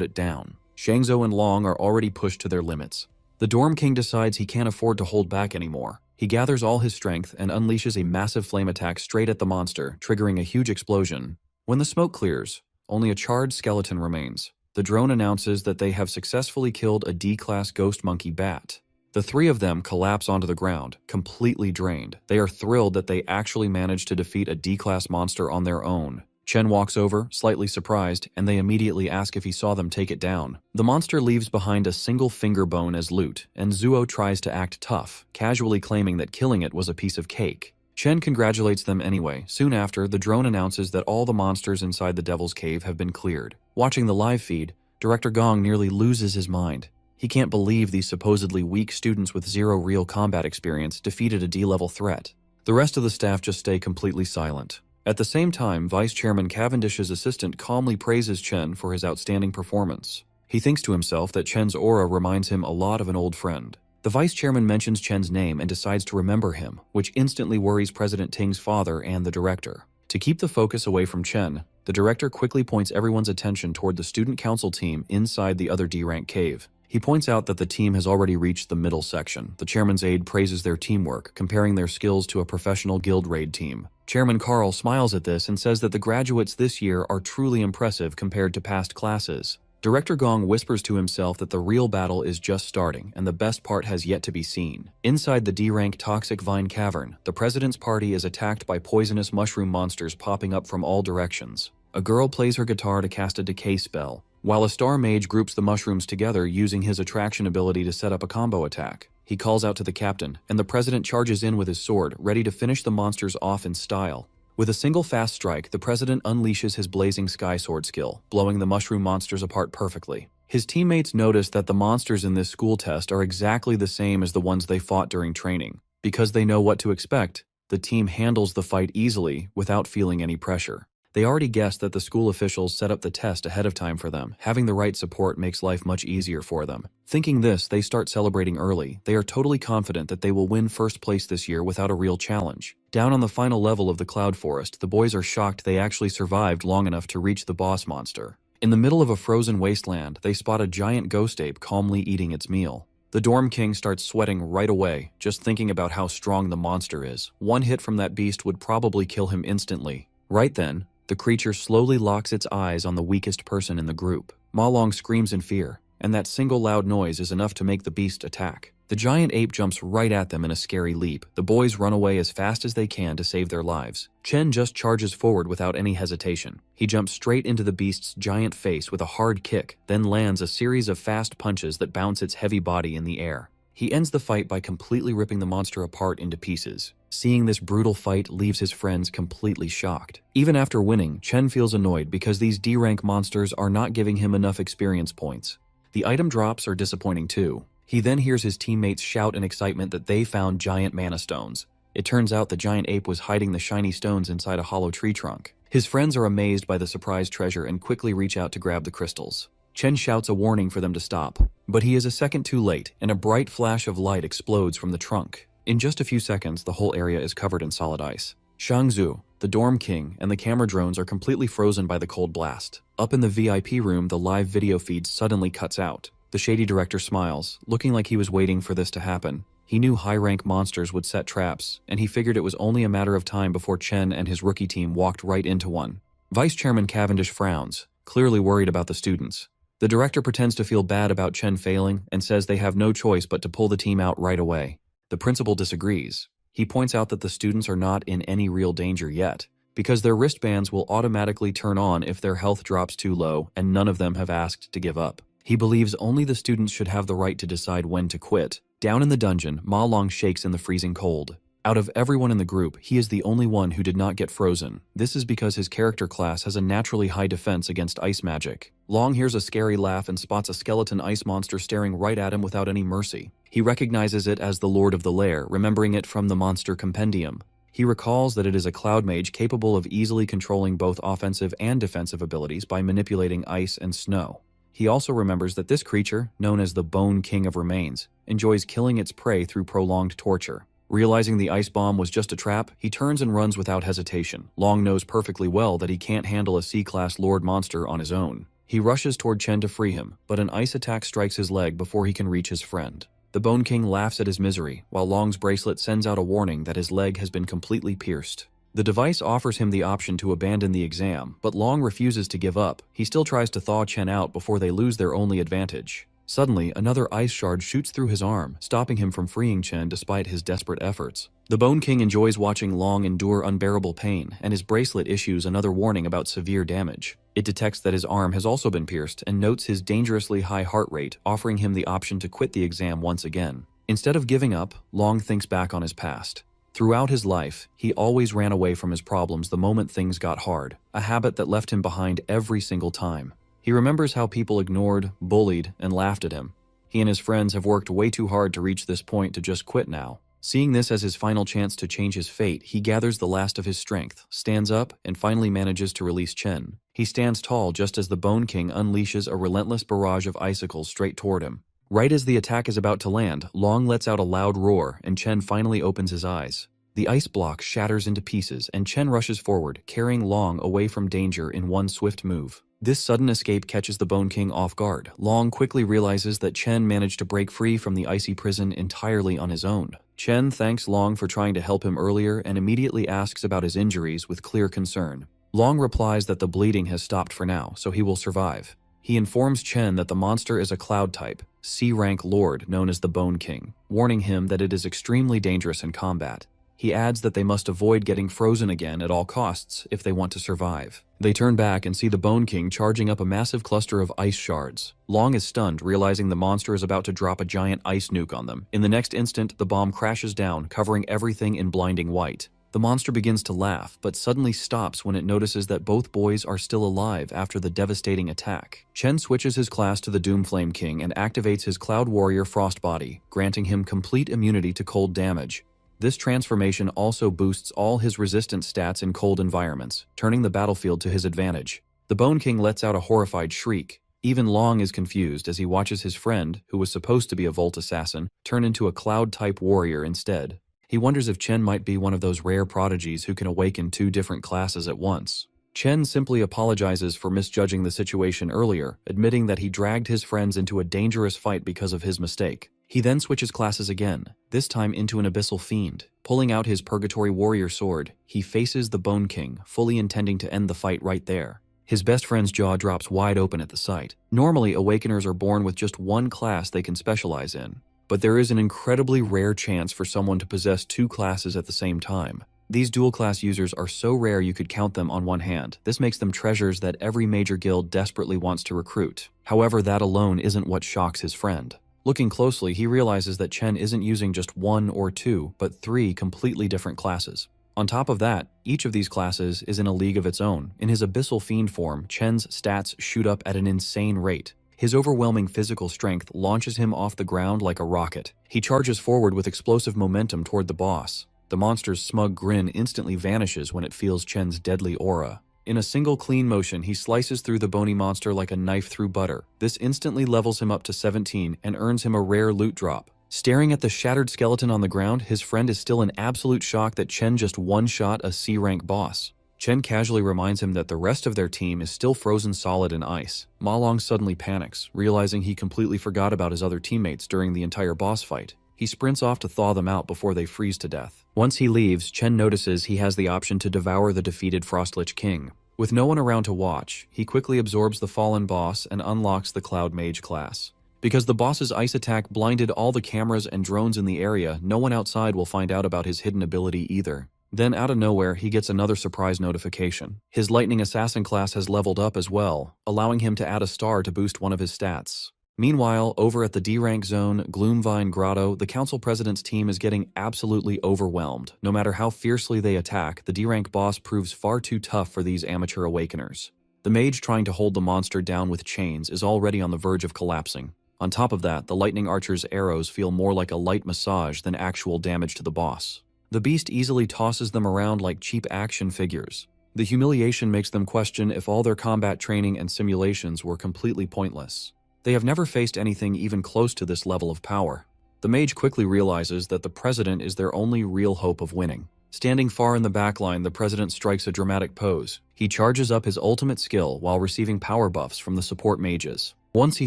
it down. Shangzhou and Long are already pushed to their limits. The Dorm King decides he can't afford to hold back anymore. He gathers all his strength and unleashes a massive flame attack straight at the monster, triggering a huge explosion. When the smoke clears, only a charred skeleton remains. The drone announces that they have successfully killed a D-class ghost monkey bat. The three of them collapse onto the ground, completely drained. They are thrilled that they actually managed to defeat a D-class monster on their own. Chen walks over, slightly surprised, and they immediately ask if he saw them take it down. The monster leaves behind a single finger bone as loot, and Zuo tries to act tough, casually claiming that killing it was a piece of cake. Chen congratulates them anyway. Soon after, the drone announces that all the monsters inside the Devil's Cave have been cleared. Watching the live feed, Director Gong nearly loses his mind. He can't believe these supposedly weak students with zero real combat experience defeated a D-level threat. The rest of the staff just stay completely silent. At the same time, Vice Chairman Cavendish's assistant calmly praises Chen for his outstanding performance. He thinks to himself that Chen's aura reminds him a lot of an old friend. The Vice Chairman mentions Chen's name and decides to remember him, which instantly worries President Ting's father and the director. To keep the focus away from Chen, the director quickly points everyone's attention toward the student council team inside the other D-rank cave. He points out that the team has already reached the middle section. The chairman's aide praises their teamwork, comparing their skills to a professional guild raid team. Chairman Carl smiles at this and says that the graduates this year are truly impressive compared to past classes. Director Gong whispers to himself that the real battle is just starting, and the best part has yet to be seen. Inside the D-rank Toxic Vine Cavern, the president's party is attacked by poisonous mushroom monsters popping up from all directions. A girl plays her guitar to cast a decay spell, while a star mage groups the mushrooms together using his attraction ability to set up a combo attack. He calls out to the captain, and the president charges in with his sword, ready to finish the monsters off in style. With a single fast strike, the president unleashes his blazing sky sword skill, blowing the mushroom monsters apart perfectly. His teammates notice that the monsters in this school test are exactly the same as the ones they fought during training. Because they know what to expect, the team handles the fight easily without feeling any pressure. They already guessed that the school officials set up the test ahead of time for them. Having the right support makes life much easier for them. Thinking this, they start celebrating early. They are totally confident that they will win first place this year without a real challenge. Down on the final level of the Cloud Forest, the boys are shocked they actually survived long enough to reach the boss monster. In the middle of a frozen wasteland, they spot a giant ghost ape calmly eating its meal. The Dorm King starts sweating right away, just thinking about how strong the monster is. One hit from that beast would probably kill him instantly. Right then, the creature slowly locks its eyes on the weakest person in the group. Ma Long screams in fear, and that single loud noise is enough to make the beast attack. The giant ape jumps right at them in a scary leap. The boys run away as fast as they can to save their lives. Chen just charges forward without any hesitation. He jumps straight into the beast's giant face with a hard kick, then lands a series of fast punches that bounce its heavy body in the air. He ends the fight by completely ripping the monster apart into pieces. Seeing this brutal fight leaves his friends completely shocked. Even after winning, Chen feels annoyed because these D-rank monsters are not giving him enough experience points. The item drops are disappointing too. He then hears his teammates shout in excitement that they found giant mana stones. It turns out the giant ape was hiding the shiny stones inside a hollow tree trunk. His friends are amazed by the surprise treasure and quickly reach out to grab the crystals. Chen shouts a warning for them to stop, but he is a second too late, and a bright flash of light explodes from the trunk. In just a few seconds, the whole area is covered in solid ice. Shangzu, the Dorm King, and the camera drones are completely frozen by the cold blast. Up in the VIP room, the live video feed suddenly cuts out. The shady director smiles, looking like he was waiting for this to happen. He knew high-rank monsters would set traps, and he figured it was only a matter of time before Chen and his rookie team walked right into one. Vice Chairman Cavendish frowns, clearly worried about the students. The director pretends to feel bad about Chen failing and says they have no choice but to pull the team out right away. The principal disagrees. He points out that the students are not in any real danger yet, because their wristbands will automatically turn on if their health drops too low, and none of them have asked to give up. He believes only the students should have the right to decide when to quit. Down in the dungeon, Ma Long shakes in the freezing cold. Out of everyone in the group, he is the only one who did not get frozen. This is because his character class has a naturally high defense against ice magic. Long hears a scary laugh and spots a skeleton ice monster staring right at him without any mercy. He recognizes it as the Lord of the Lair, remembering it from the monster compendium. He recalls that it is a cloud mage capable of easily controlling both offensive and defensive abilities by manipulating ice and snow. He also remembers that this creature, known as the Bone King of Remains, enjoys killing its prey through prolonged torture. Realizing the ice bomb was just a trap, he turns and runs without hesitation. Long knows perfectly well that he can't handle a C-class Lord monster on his own. He rushes toward Chen to free him, but an ice attack strikes his leg before he can reach his friend. The Bone King laughs at his misery, while Long's bracelet sends out a warning that his leg has been completely pierced. The device offers him the option to abandon the exam, but Long refuses to give up. He still tries to thaw Chen out before they lose their only advantage. Suddenly, another ice shard shoots through his arm, stopping him from freeing Chen despite his desperate efforts. The Bone King enjoys watching Long endure unbearable pain, and his bracelet issues another warning about severe damage. It detects that his arm has also been pierced and notes his dangerously high heart rate, offering him the option to quit the exam once again. Instead of giving up, Long thinks back on his past. Throughout his life, he always ran away from his problems the moment things got hard, a habit that left him behind every single time. He remembers how people ignored, bullied, and laughed at him. He and his friends have worked way too hard to reach this point to just quit now. Seeing this as his final chance to change his fate, he gathers the last of his strength, stands up, and finally manages to release Chen. He stands tall just as the Bone King unleashes a relentless barrage of icicles straight toward him. Right as the attack is about to land, Long lets out a loud roar, and Chen finally opens his eyes. The ice block shatters into pieces, and Chen rushes forward, carrying Long away from danger in one swift move. This sudden escape catches the Bone King off guard. Long quickly realizes that Chen managed to break free from the icy prison entirely on his own. Chen thanks Long for trying to help him earlier and immediately asks about his injuries with clear concern. Long replies that the bleeding has stopped for now, so he will survive. He informs Chen that the monster is a cloud type, C-rank lord known as the Bone King, warning him that it is extremely dangerous in combat. He adds that they must avoid getting frozen again at all costs if they want to survive. They turn back and see the Bone King charging up a massive cluster of ice shards. Long is stunned, realizing the monster is about to drop a giant ice nuke on them. In the next instant, the bomb crashes down, covering everything in blinding white. The monster begins to laugh, but suddenly stops when it notices that both boys are still alive after the devastating attack. Chen switches his class to the Doomflame King and activates his Cloud Warrior Frost Body, granting him complete immunity to cold damage. This transformation also boosts all his resistance stats in cold environments, turning the battlefield to his advantage. The Bone King lets out a horrified shriek. Even Long is confused as he watches his friend, who was supposed to be a Volt Assassin, turn into a Cloud-type warrior instead. He wonders if Chen might be one of those rare prodigies who can awaken two different classes at once. Chen simply apologizes for misjudging the situation earlier, admitting that he dragged his friends into a dangerous fight because of his mistake. He then switches classes again, this time into an Abyssal Fiend. Pulling out his Purgatory Warrior sword, he faces the Bone King, fully intending to end the fight right there. His best friend's jaw drops wide open at the sight. Normally, Awakeners are born with just one class they can specialize in, but there is an incredibly rare chance for someone to possess two classes at the same time. These dual-class users are so rare you could count them on one hand. This makes them treasures that every major guild desperately wants to recruit. However, that alone isn't what shocks his friend. Looking closely, he realizes that Chen isn't using just one or two, but three completely different classes. On top of that, each of these classes is in a league of its own. In his Abyssal Fiend form, Chen's stats shoot up at an insane rate. His overwhelming physical strength launches him off the ground like a rocket. He charges forward with explosive momentum toward the boss. The monster's smug grin instantly vanishes when it feels Chen's deadly aura. In a single clean motion, he slices through the bony monster like a knife through butter. This instantly levels him up to 17 and earns him a rare loot drop. Staring at the shattered skeleton on the ground, his friend is still in absolute shock that Chen just one-shot a C-rank boss. Chen casually reminds him that the rest of their team is still frozen solid in ice. Ma Long suddenly panics, realizing he completely forgot about his other teammates during the entire boss fight. He sprints off to thaw them out before they freeze to death. Once he leaves, Chen notices he has the option to devour the defeated Frostlich King. With no one around to watch, he quickly absorbs the fallen boss and unlocks the Cloud Mage class. Because the boss's ice attack blinded all the cameras and drones in the area, no one outside will find out about his hidden ability either. Then out of nowhere, he gets another surprise notification. His Lightning Assassin class has leveled up as well, allowing him to add a star to boost one of his stats. Meanwhile, over at the D-rank zone, Gloomvine Grotto, the council president's team is getting absolutely overwhelmed. No matter how fiercely they attack, the D-rank boss proves far too tough for these amateur awakeners. The mage trying to hold the monster down with chains is already on the verge of collapsing. On top of that, the lightning archer's arrows feel more like a light massage than actual damage to the boss. The beast easily tosses them around like cheap action figures. The humiliation makes them question if all their combat training and simulations were completely pointless. They have never faced anything even close to this level of power. The mage quickly realizes that the president is their only real hope of winning. Standing far in the backline, the president strikes a dramatic pose. He charges up his ultimate skill while receiving power buffs from the support mages. Once he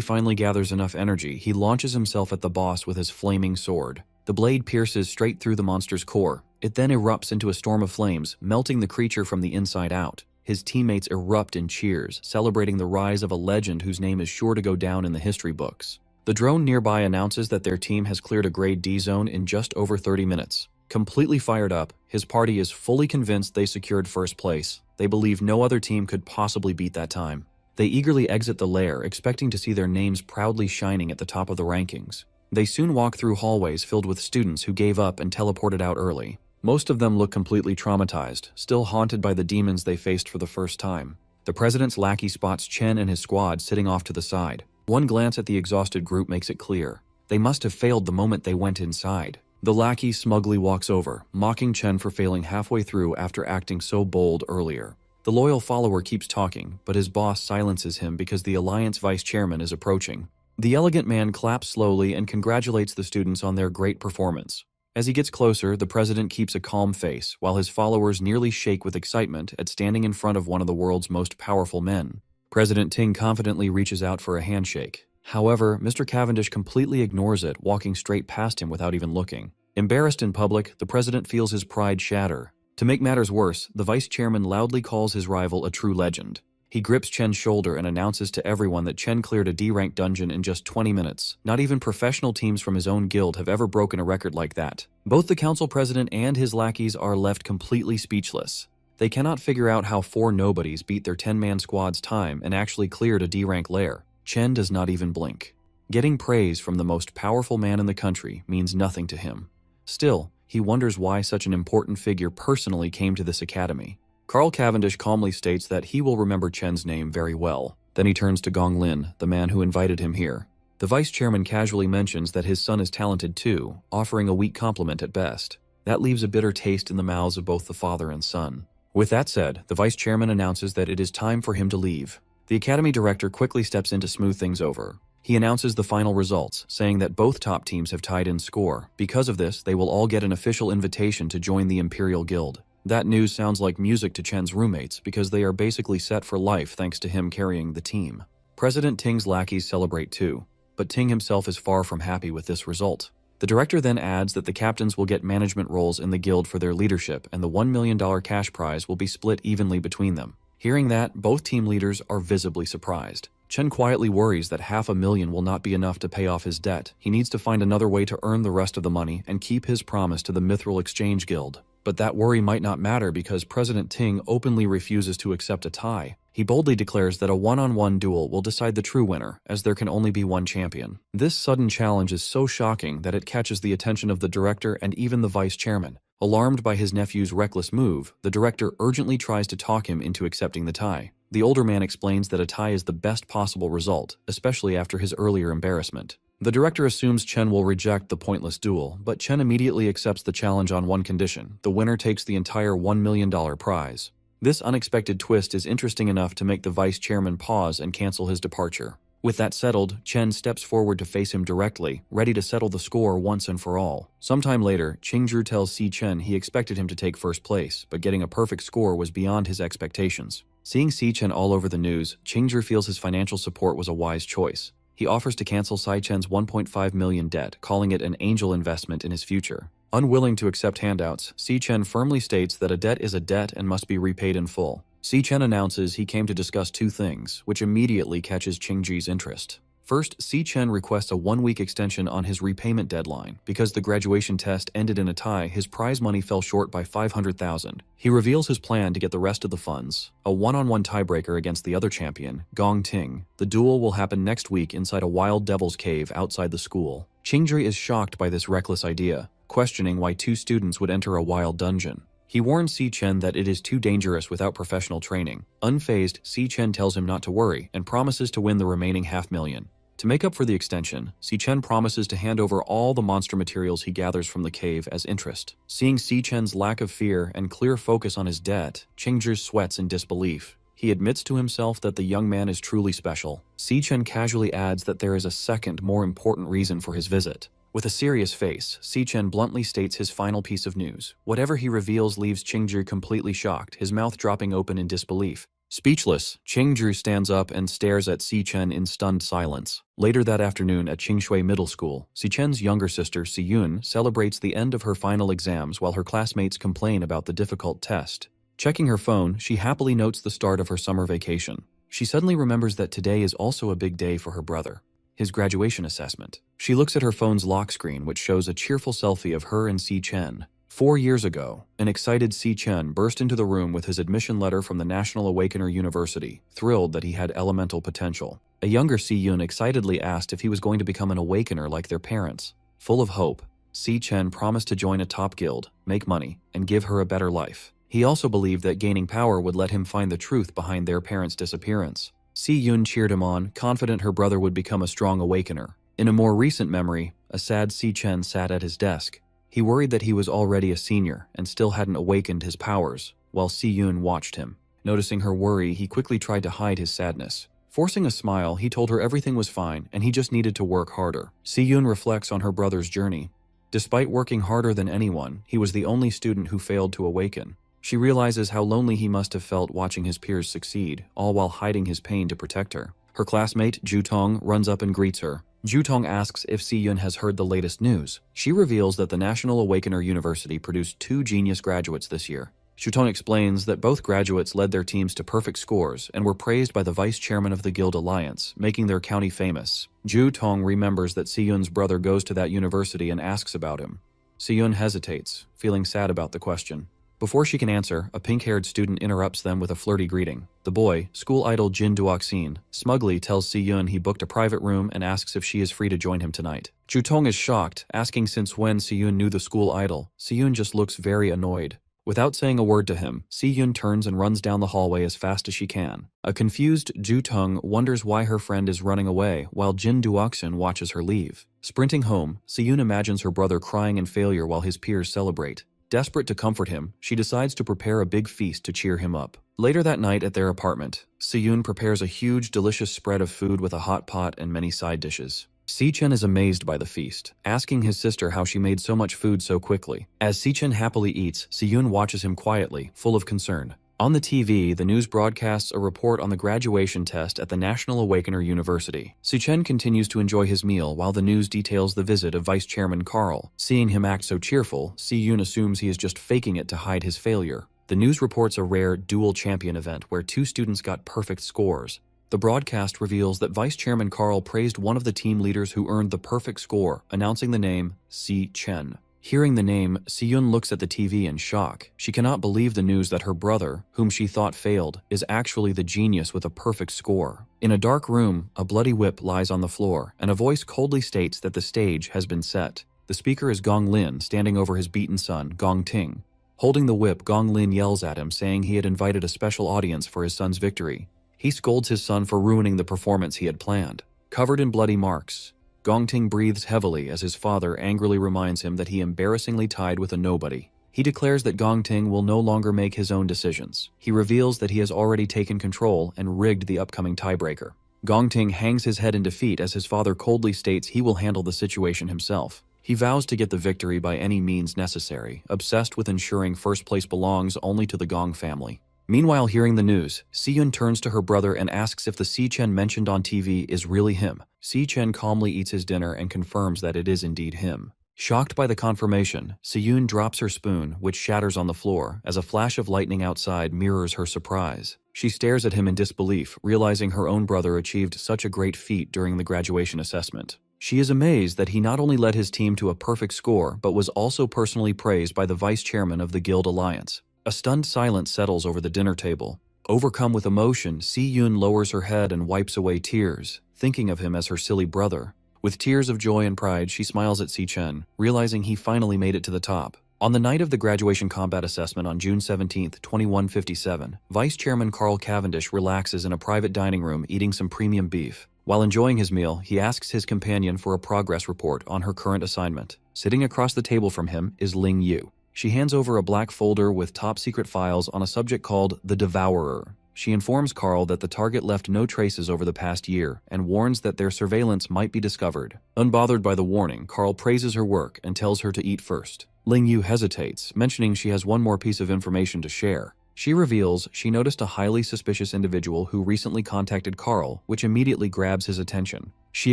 finally gathers enough energy, he launches himself at the boss with his flaming sword. The blade pierces straight through the monster's core. It then erupts into a storm of flames, melting the creature from the inside out. His teammates erupt in cheers, celebrating the rise of a legend whose name is sure to go down in the history books. The drone nearby announces that their team has cleared a grade D zone in just over 30 minutes. Completely fired up, his party is fully convinced they secured first place. They believe no other team could possibly beat that time. They eagerly exit the lair, expecting to see their names proudly shining at the top of the rankings. They soon walk through hallways filled with students who gave up and teleported out early. Most of them look completely traumatized, still haunted by the demons they faced for the first time. The president's lackey spots Chen and his squad sitting off to the side. One glance at the exhausted group makes it clear. They must have failed the moment they went inside. The lackey smugly walks over, mocking Chen for failing halfway through after acting so bold earlier. The loyal follower keeps talking, but his boss silences him because the Alliance vice chairman is approaching. The elegant man claps slowly and congratulates the students on their great performance. As he gets closer, the president keeps a calm face, while his followers nearly shake with excitement at standing in front of one of the world's most powerful men. President Ting confidently reaches out for a handshake. However, Mr. Cavendish completely ignores it, walking straight past him without even looking. Embarrassed in public, the president feels his pride shatter. To make matters worse, the vice chairman loudly calls his rival a true legend. He grips Chen's shoulder and announces to everyone that Chen cleared a D-rank dungeon in just 20 minutes. Not even professional teams from his own guild have ever broken a record like that. Both the council president and his lackeys are left completely speechless. They cannot figure out how 4 nobodies beat their 10-man squad's time and actually cleared a D-rank lair. Chen does not even blink. Getting praise from the most powerful man in the country means nothing to him. Still, he wonders why such an important figure personally came to this academy. Carl Cavendish calmly states that he will remember Chen's name very well. Then he turns to Gong Lin, the man who invited him here. The vice chairman casually mentions that his son is talented too, offering a weak compliment at best. That leaves a bitter taste in the mouths of both the father and son. With that said, the vice chairman announces that it is time for him to leave. The academy director quickly steps in to smooth things over. He announces the final results, saying that both top teams have tied in score. Because of this, they will all get an official invitation to join the Imperial Guild. That news sounds like music to Chen's roommates because they are basically set for life thanks to him carrying the team. President Ting's lackeys celebrate too, but Ting himself is far from happy with this result. The director then adds that the captains will get management roles in the guild for their leadership and the $1 million cash prize will be split evenly between them. Hearing that, both team leaders are visibly surprised. Chen quietly worries that $500,000 will not be enough to pay off his debt. He needs to find another way to earn the rest of the money and keep his promise to the Mithril Exchange Guild. But that worry might not matter because President Ting openly refuses to accept a tie. He boldly declares that a one-on-one duel will decide the true winner, as there can only be one champion. This sudden challenge is so shocking that it catches the attention of the director and even the vice chairman. Alarmed by his nephew's reckless move, the director urgently tries to talk him into accepting the tie. The older man explains that a tie is the best possible result, especially after his earlier embarrassment. The director assumes Chen will reject the pointless duel, but Chen immediately accepts the challenge on one condition: the winner takes the entire $1 million prize. This unexpected twist is interesting enough to make the vice chairman pause and cancel his departure. With that settled, Chen steps forward to face him directly, ready to settle the score once and for all. Sometime later, Qingzhi tells Si Chen he expected him to take first place, but getting a perfect score was beyond his expectations. Seeing Si Chen all over the news, Qingzhi feels his financial support was a wise choice. He offers to cancel Si Chen's $1.5 million debt, calling it an angel investment in his future. Unwilling to accept handouts, Si Chen firmly states that a debt is a debt and must be repaid in full. Si Chen announces he came to discuss 2 things, which immediately catches Qingzhi's interest. First, Si Chen requests a 1-week extension on his repayment deadline. Because the graduation test ended in a tie, his prize money fell short by 500,000. He reveals his plan to get the rest of the funds, a one-on-one tiebreaker against the other champion, Gong Ting. The duel will happen next week inside a wild devil's cave outside the school. Qingzhi is shocked by this reckless idea, questioning why 2 students would enter a wild dungeon. He warns Si Chen that it is too dangerous without professional training. Unfazed, Si Chen tells him not to worry and promises to win the remaining $500,000. To make up for the extension, Si Chen promises to hand over all the monster materials he gathers from the cave as interest. Seeing Si Chen's lack of fear and clear focus on his debt, Qingzhi sweats in disbelief. He admits to himself that the young man is truly special. Si Chen casually adds that there is a second, more important reason for his visit. With a serious face, Si Chen bluntly states his final piece of news. Whatever he reveals leaves Qingzhi completely shocked, his mouth dropping open in disbelief. Speechless, Qingzhi stands up and stares at Si Chen in stunned silence. Later that afternoon at Qingshui Middle School, Si Chen's younger sister, Si Yun, celebrates the end of her final exams while her classmates complain about the difficult test. Checking her phone, she happily notes the start of her summer vacation. She suddenly remembers that today is also a big day for her brother, his graduation assessment. She looks at her phone's lock screen, which shows a cheerful selfie of her and Si Chen. 4 years ago, an excited Si Chen burst into the room with his admission letter from the National Awakener University, thrilled that he had elemental potential. A younger Si Yun excitedly asked if he was going to become an awakener like their parents. Full of hope, Si Chen promised to join a top guild, make money, and give her a better life. He also believed that gaining power would let him find the truth behind their parents' disappearance. Si Yun cheered him on, confident her brother would become a strong awakener. In a more recent memory, a sad Si Chen sat at his desk. He worried that he was already a senior and still hadn't awakened his powers, while Si Yun watched him. Noticing her worry, he quickly tried to hide his sadness. Forcing a smile, he told her everything was fine and he just needed to work harder. Si Yun reflects on her brother's journey. Despite working harder than anyone, he was the only student who failed to awaken. She realizes how lonely he must have felt watching his peers succeed, all while hiding his pain to protect her. Her classmate, Ju Tong, runs up and greets her. Ju Tong asks if Si Yun has heard the latest news. She reveals that the National Awakener University produced 2 genius graduates this year. Ju Tong explains that both graduates led their teams to perfect scores and were praised by the vice chairman of the Guild Alliance, making their county famous. Ju Tong remembers that Si Yun's brother goes to that university and asks about him. Si Yun hesitates, feeling sad about the question. Before she can answer, a pink-haired student interrupts them with a flirty greeting. The boy, school idol Jin Duoxin, smugly tells Si Yun he booked a private room and asks if she is free to join him tonight. Ju Tong is shocked, asking since when Si Yun knew the school idol. Si Yun just looks very annoyed. Without saying a word to him, Si Yun turns and runs down the hallway as fast as she can. A confused Ju Tong wonders why her friend is running away, while Jin Duoxin watches her leave. Sprinting home, Si Yun imagines her brother crying in failure while his peers celebrate. Desperate to comfort him, she decides to prepare a big feast to cheer him up. Later that night at their apartment, Si Yun prepares a huge, delicious spread of food with a hot pot and many side dishes. Si Chen is amazed by the feast, asking his sister how she made so much food so quickly. As Si Chen happily eats, Si Yun watches him quietly, full of concern. On the TV, the news broadcasts a report on the graduation test at the National Awakener University. Si Chen continues to enjoy his meal while the news details the visit of Vice Chairman Carl. Seeing him act so cheerful, Si Yun assumes he is just faking it to hide his failure. The news reports a rare dual champion event where 2 students got perfect scores. The broadcast reveals that Vice Chairman Carl praised one of the team leaders who earned the perfect score, announcing the name Si Chen. Hearing the name, Si Yun looks at the TV in shock. She cannot believe the news that her brother, whom she thought failed, is actually the genius with a perfect score. In a dark room, a bloody whip lies on the floor, and a voice coldly states that the stage has been set. The speaker is Gong Lin, standing over his beaten son, Gong Ting. Holding the whip, Gong Lin yells at him, saying he had invited a special audience for his son's victory. He scolds his son for ruining the performance he had planned. Covered in bloody marks, Gong Ting breathes heavily as his father angrily reminds him that he embarrassingly tied with a nobody. He declares that Gong Ting will no longer make his own decisions. He reveals that he has already taken control and rigged the upcoming tiebreaker. Gong Ting hangs his head in defeat as his father coldly states he will handle the situation himself. He vows to get the victory by any means necessary, obsessed with ensuring first place belongs only to the Gong family. Meanwhile, hearing the news, Si Yun turns to her brother and asks if the Si Chen mentioned on TV is really him. Si Chen calmly eats his dinner and confirms that it is indeed him. Shocked by the confirmation, Siyun drops her spoon, which shatters on the floor, as a flash of lightning outside mirrors her surprise. She stares at him in disbelief, realizing her own brother achieved such a great feat during the graduation assessment. She is amazed that he not only led his team to a perfect score, but was also personally praised by the vice chairman of the Guild Alliance. A stunned silence settles over the dinner table. Overcome with emotion, Si-Yun lowers her head and wipes away tears, thinking of him as her silly brother. With tears of joy and pride, she smiles at Si-Chen, realizing he finally made it to the top. On the night of the graduation combat assessment on June 17, 2157, Vice Chairman Carl Cavendish relaxes in a private dining room eating some premium beef. While enjoying his meal, he asks his companion for a progress report on her current assignment. Sitting across the table from him is Ling Yu. She hands over a black folder with top-secret files on a subject called The Devourer. She informs Carl that the target left no traces over the past year and warns that their surveillance might be discovered. Unbothered by the warning, Carl praises her work and tells her to eat first. Ling Yu hesitates, mentioning she has one more piece of information to share. She reveals she noticed a highly suspicious individual who recently contacted Carl, which immediately grabs his attention. She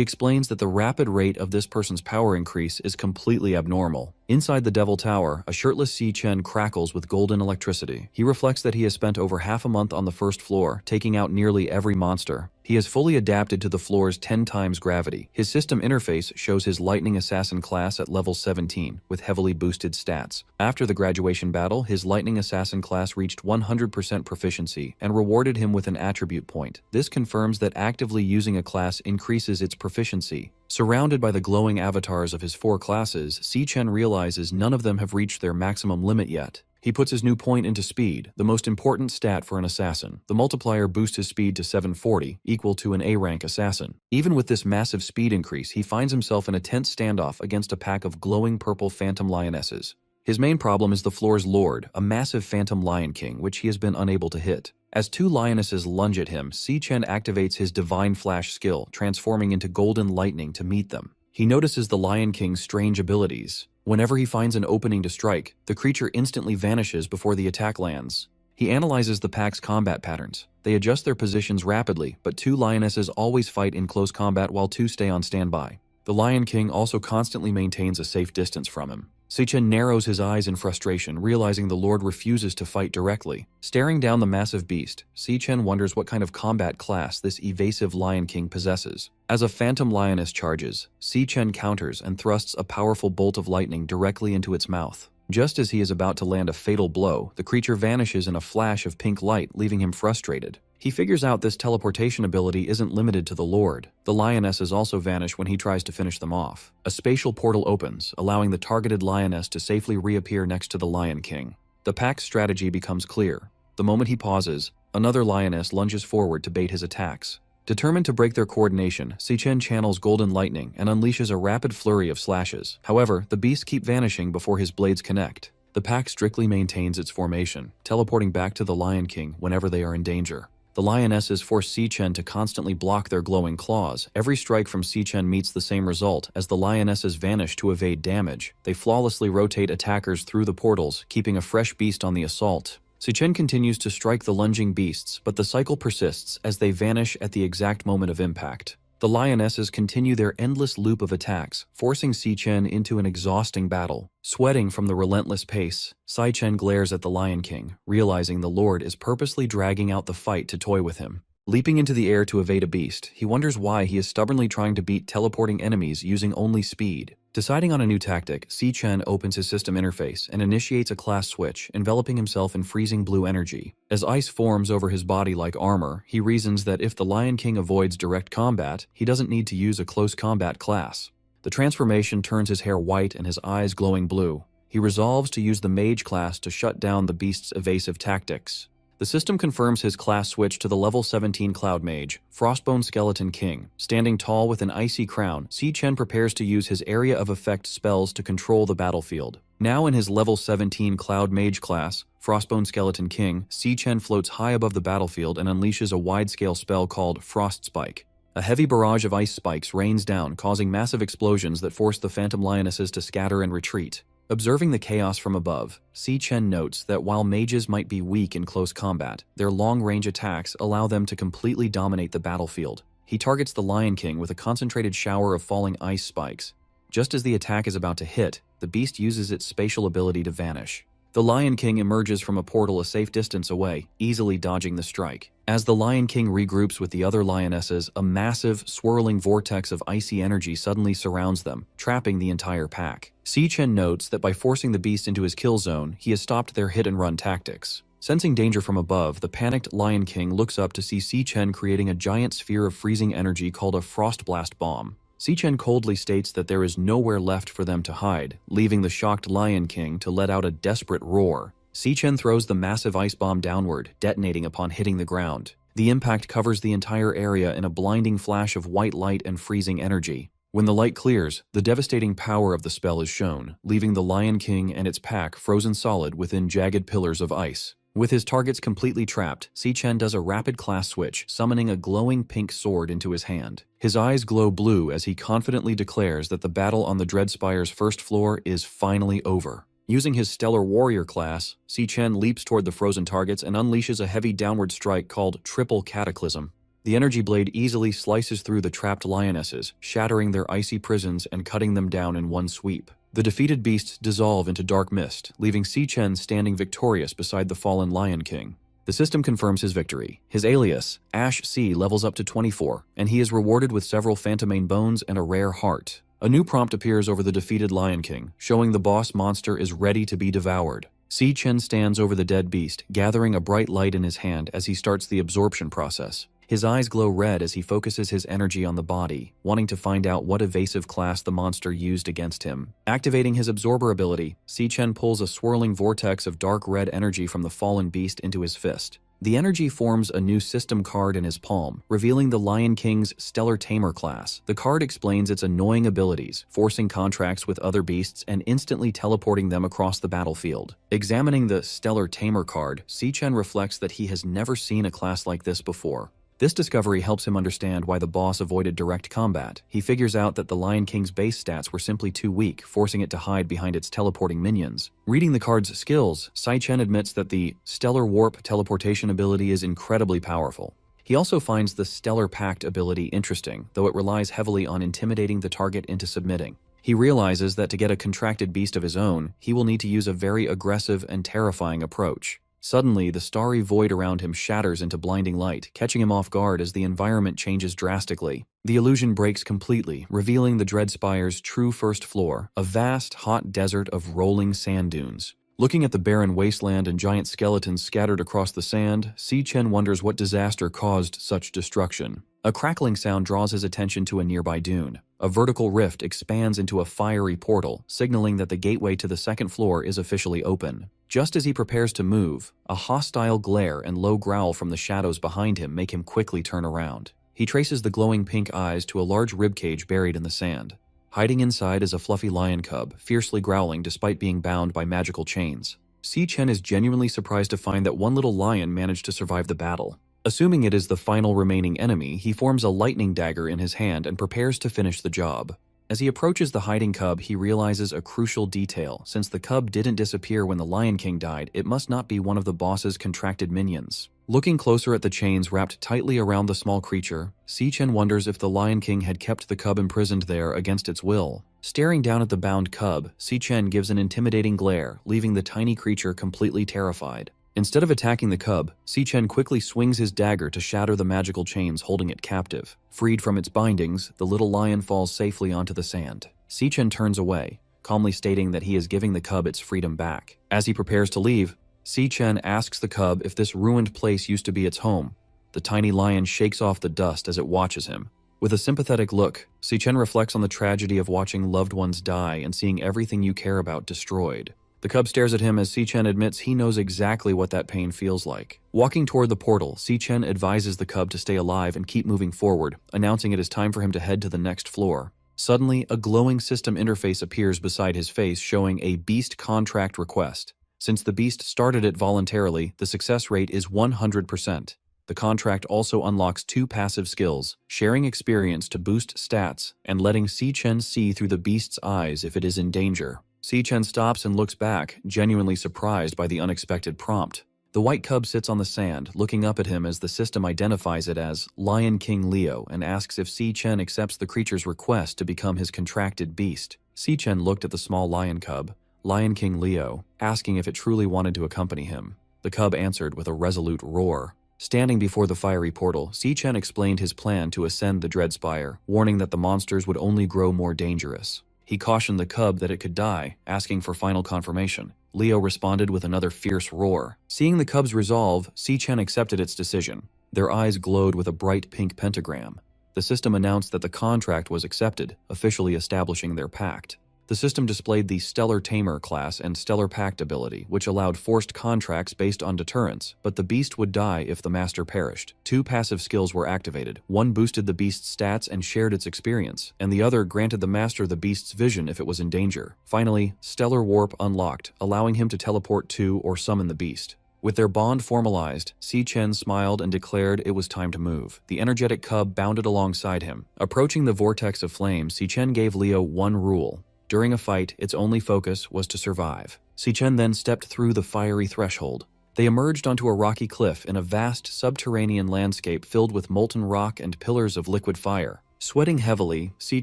explains that the rapid rate of this person's power increase is completely abnormal. Inside the Devil Tower, a shirtless Si-Chen crackles with golden electricity. He reflects that he has spent over half a month on the first floor, taking out nearly every monster. He has fully adapted to the floor's 10 times gravity. His system interface shows his Lightning Assassin class at level 17, with heavily boosted stats. After the graduation battle, his Lightning Assassin class reached 100% proficiency and rewarded him with an attribute point. This confirms that actively using a class increases its proficiency. Surrounded by the glowing avatars of his 4 classes, Si-Chen realizes none of them have reached their maximum limit yet. He puts his new point into speed, the most important stat for an assassin. The multiplier boosts his speed to 740, equal to an A-rank assassin. Even with this massive speed increase, he finds himself in a tense standoff against a pack of glowing purple phantom lionesses. His main problem is the floor's lord, a massive phantom lion king, which he has been unable to hit. As 2 lionesses lunge at him, Si-Chen activates his Divine Flash skill, transforming into golden lightning to meet them. He notices the Lion King's strange abilities. Whenever he finds an opening to strike, the creature instantly vanishes before the attack lands. He analyzes the pack's combat patterns. They adjust their positions rapidly, but 2 lionesses always fight in close combat while 2 stay on standby. The Lion King also constantly maintains a safe distance from him. Si-Chen narrows his eyes in frustration, realizing the Lord refuses to fight directly. Staring down the massive beast, Si-Chen wonders what kind of combat class this evasive Lion King possesses. As a phantom lioness charges, Si-Chen counters and thrusts a powerful bolt of lightning directly into its mouth. Just as he is about to land a fatal blow, the creature vanishes in a flash of pink light, leaving him frustrated. He figures out this teleportation ability isn't limited to the Lord. The lionesses also vanish when he tries to finish them off. A spatial portal opens, allowing the targeted lioness to safely reappear next to the Lion King. The pack's strategy becomes clear. The moment he pauses, another lioness lunges forward to bait his attacks. Determined to break their coordination, Si-Chen channels Golden Lightning and unleashes a rapid flurry of slashes. However, the beasts keep vanishing before his blades connect. The pack strictly maintains its formation, teleporting back to the Lion King whenever they are in danger. The lionesses force Si-Chen to constantly block their glowing claws. Every strike from Si-Chen meets the same result, as the lionesses vanish to evade damage. They flawlessly rotate attackers through the portals, keeping a fresh beast on the assault. Si-Chen continues to strike the lunging beasts, but the cycle persists as they vanish at the exact moment of impact. The lionesses continue their endless loop of attacks, forcing Si-Chen into an exhausting battle. Sweating from the relentless pace, Si-Chen glares at the Lion King, realizing the Lord is purposely dragging out the fight to toy with him. Leaping into the air to evade a beast, he wonders why he is stubbornly trying to beat teleporting enemies using only speed. Deciding on a new tactic, Si-Chen opens his system interface and initiates a class switch, enveloping himself in freezing blue energy. As ice forms over his body like armor, he reasons that if the Lion King avoids direct combat, he doesn't need to use a close combat class. The transformation turns his hair white and his eyes glowing blue. He resolves to use the Mage class to shut down the beast's evasive tactics. The system confirms his class switch to the level 17 Cloud Mage, Frostbone Skeleton King. Standing tall with an icy crown, Si-Chen prepares to use his area of effect spells to control the battlefield. Now in his level 17 Cloud Mage class, Frostbone Skeleton King, Si-Chen floats high above the battlefield and unleashes a wide-scale spell called Frost Spike. A heavy barrage of ice spikes rains down, causing massive explosions that force the Phantom Lionesses to scatter and retreat. Observing the chaos from above, Si-Chen notes that while mages might be weak in close combat, their long-range attacks allow them to completely dominate the battlefield. He targets the Lion King with a concentrated shower of falling ice spikes. Just as the attack is about to hit, the beast uses its spatial ability to vanish. The Lion King emerges from a portal a safe distance away, easily dodging the strike. As the Lion King regroups with the other lionesses, a massive, swirling vortex of icy energy suddenly surrounds them, trapping the entire pack. Si-Chen notes that by forcing the beast into his kill zone, he has stopped their hit-and-run tactics. Sensing danger from above, the panicked Lion King looks up to see Si-Chen creating a giant sphere of freezing energy called a Frost Blast Bomb. Si-Chen coldly states that there is nowhere left for them to hide, leaving the shocked Lion King to let out a desperate roar. Si-Chen throws the massive ice bomb downward, detonating upon hitting the ground. The impact covers the entire area in a blinding flash of white light and freezing energy. When the light clears, the devastating power of the spell is shown, leaving the Lion King and its pack frozen solid within jagged pillars of ice. With his targets completely trapped, Si-Chen does a rapid class switch, summoning a glowing pink sword into his hand. His eyes glow blue as he confidently declares that the battle on the Dreadspire's first floor is finally over. Using his Stellar Warrior class, Si-Chen leaps toward the frozen targets and unleashes a heavy downward strike called Triple Cataclysm. The energy blade easily slices through the trapped lionesses, shattering their icy prisons and cutting them down in one sweep. The defeated beasts dissolve into dark mist, leaving Si-Chen standing victorious beside the fallen Lion King. The system confirms his victory. His alias, Ash C, levels up to 24, and he is rewarded with several Phantomane bones and a rare heart. A new prompt appears over the defeated Lion King, showing the boss monster is ready to be devoured. Si-Chen stands over the dead beast, gathering a bright light in his hand as he starts the absorption process. His eyes glow red as he focuses his energy on the body, wanting to find out what evasive class the monster used against him. Activating his absorber ability, Si-Chen pulls a swirling vortex of dark red energy from the fallen beast into his fist. The energy forms a new system card in his palm, revealing the Lion King's Stellar Tamer class. The card explains its annoying abilities, forcing contracts with other beasts and instantly teleporting them across the battlefield. Examining the Stellar Tamer card, Si-Chen reflects that he has never seen a class like this before. This discovery helps him understand why the boss avoided direct combat. He figures out that the Lion King's base stats were simply too weak, forcing it to hide behind its teleporting minions. Reading the card's skills, Si-Chen admits that the Stellar Warp teleportation ability is incredibly powerful. He also finds the Stellar Pact ability interesting, though it relies heavily on intimidating the target into submitting. He realizes that to get a contracted beast of his own, he will need to use a very aggressive and terrifying approach. Suddenly, the starry void around him shatters into blinding light, catching him off guard as the environment changes drastically. The illusion breaks completely, revealing the Dreadspire's true first floor, a vast, hot desert of rolling sand dunes. Looking at the barren wasteland and giant skeletons scattered across the sand, Si-Chen wonders what disaster caused such destruction. A crackling sound draws his attention to a nearby dune. A vertical rift expands into a fiery portal, signaling that the gateway to the second floor is officially open. Just as he prepares to move, a hostile glare and low growl from the shadows behind him make him quickly turn around. He traces the glowing pink eyes to a large ribcage buried in the sand. Hiding inside is a fluffy lion cub, fiercely growling despite being bound by magical chains. Si-Chen is genuinely surprised to find that one little lion managed to survive the battle. Assuming it is the final remaining enemy, he forms a lightning dagger in his hand and prepares to finish the job. As he approaches the hiding cub, he realizes a crucial detail. Since the cub didn't disappear when the Lion King died, it must not be one of the boss's contracted minions. Looking closer at the chains wrapped tightly around the small creature, Si-Chen wonders if the Lion King had kept the cub imprisoned there against its will. Staring down at the bound cub, Si-Chen gives an intimidating glare, leaving the tiny creature completely terrified. Instead of attacking the cub, Si-Chen quickly swings his dagger to shatter the magical chains holding it captive. Freed from its bindings, the little lion falls safely onto the sand. Si-Chen turns away, calmly stating that he is giving the cub its freedom back. As he prepares to leave, Si-Chen asks the cub if this ruined place used to be its home. The tiny lion shakes off the dust as it watches him. With a sympathetic look, Si-Chen reflects on the tragedy of watching loved ones die and seeing everything you care about destroyed. The cub stares at him as Si-Chen admits he knows exactly what that pain feels like. Walking toward the portal, Si-Chen advises the cub to stay alive and keep moving forward, announcing it is time for him to head to the next floor. Suddenly, a glowing system interface appears beside his face showing a beast contract request. Since the beast started it voluntarily, the success rate is 100%. The contract also unlocks 2 passive skills, sharing experience to boost stats, and letting Si-Chen see through the beast's eyes if it is in danger. Si-Chen stops and looks back, genuinely surprised by the unexpected prompt. The white cub sits on the sand, looking up at him as the system identifies it as Lion King Leo and asks if Si Chen accepts the creature's request to become his contracted beast. Si Chen looked at the small lion cub, Lion King Leo, asking if it truly wanted to accompany him. The cub answered with a resolute roar. Standing before the fiery portal, Si Chen explained his plan to ascend the Dread Spire, warning that the monsters would only grow more dangerous. He cautioned the cub that it could die, asking for final confirmation. Leo responded with another fierce roar. Seeing the cub's resolve, Si Chen accepted its decision. Their eyes glowed with a bright pink pentagram. The system announced that the contract was accepted, officially establishing their pact. The system displayed the Stellar Tamer class and Stellar Pact ability, which allowed forced contracts based on deterrence, but the beast would die if the master perished. 2 passive skills were activated. One boosted the beast's stats and shared its experience, and the other granted the master the beast's vision if it was in danger. Finally, Stellar Warp unlocked, allowing him to teleport to or summon the beast. With their bond formalized, Si Chen smiled and declared it was time to move. The energetic cub bounded alongside him. Approaching the vortex of flame, Si Chen gave Leo one rule. During a fight, its only focus was to survive. Si Chen then stepped through the fiery threshold. They emerged onto a rocky cliff in a vast subterranean landscape filled with molten rock and pillars of liquid fire. Sweating heavily, Si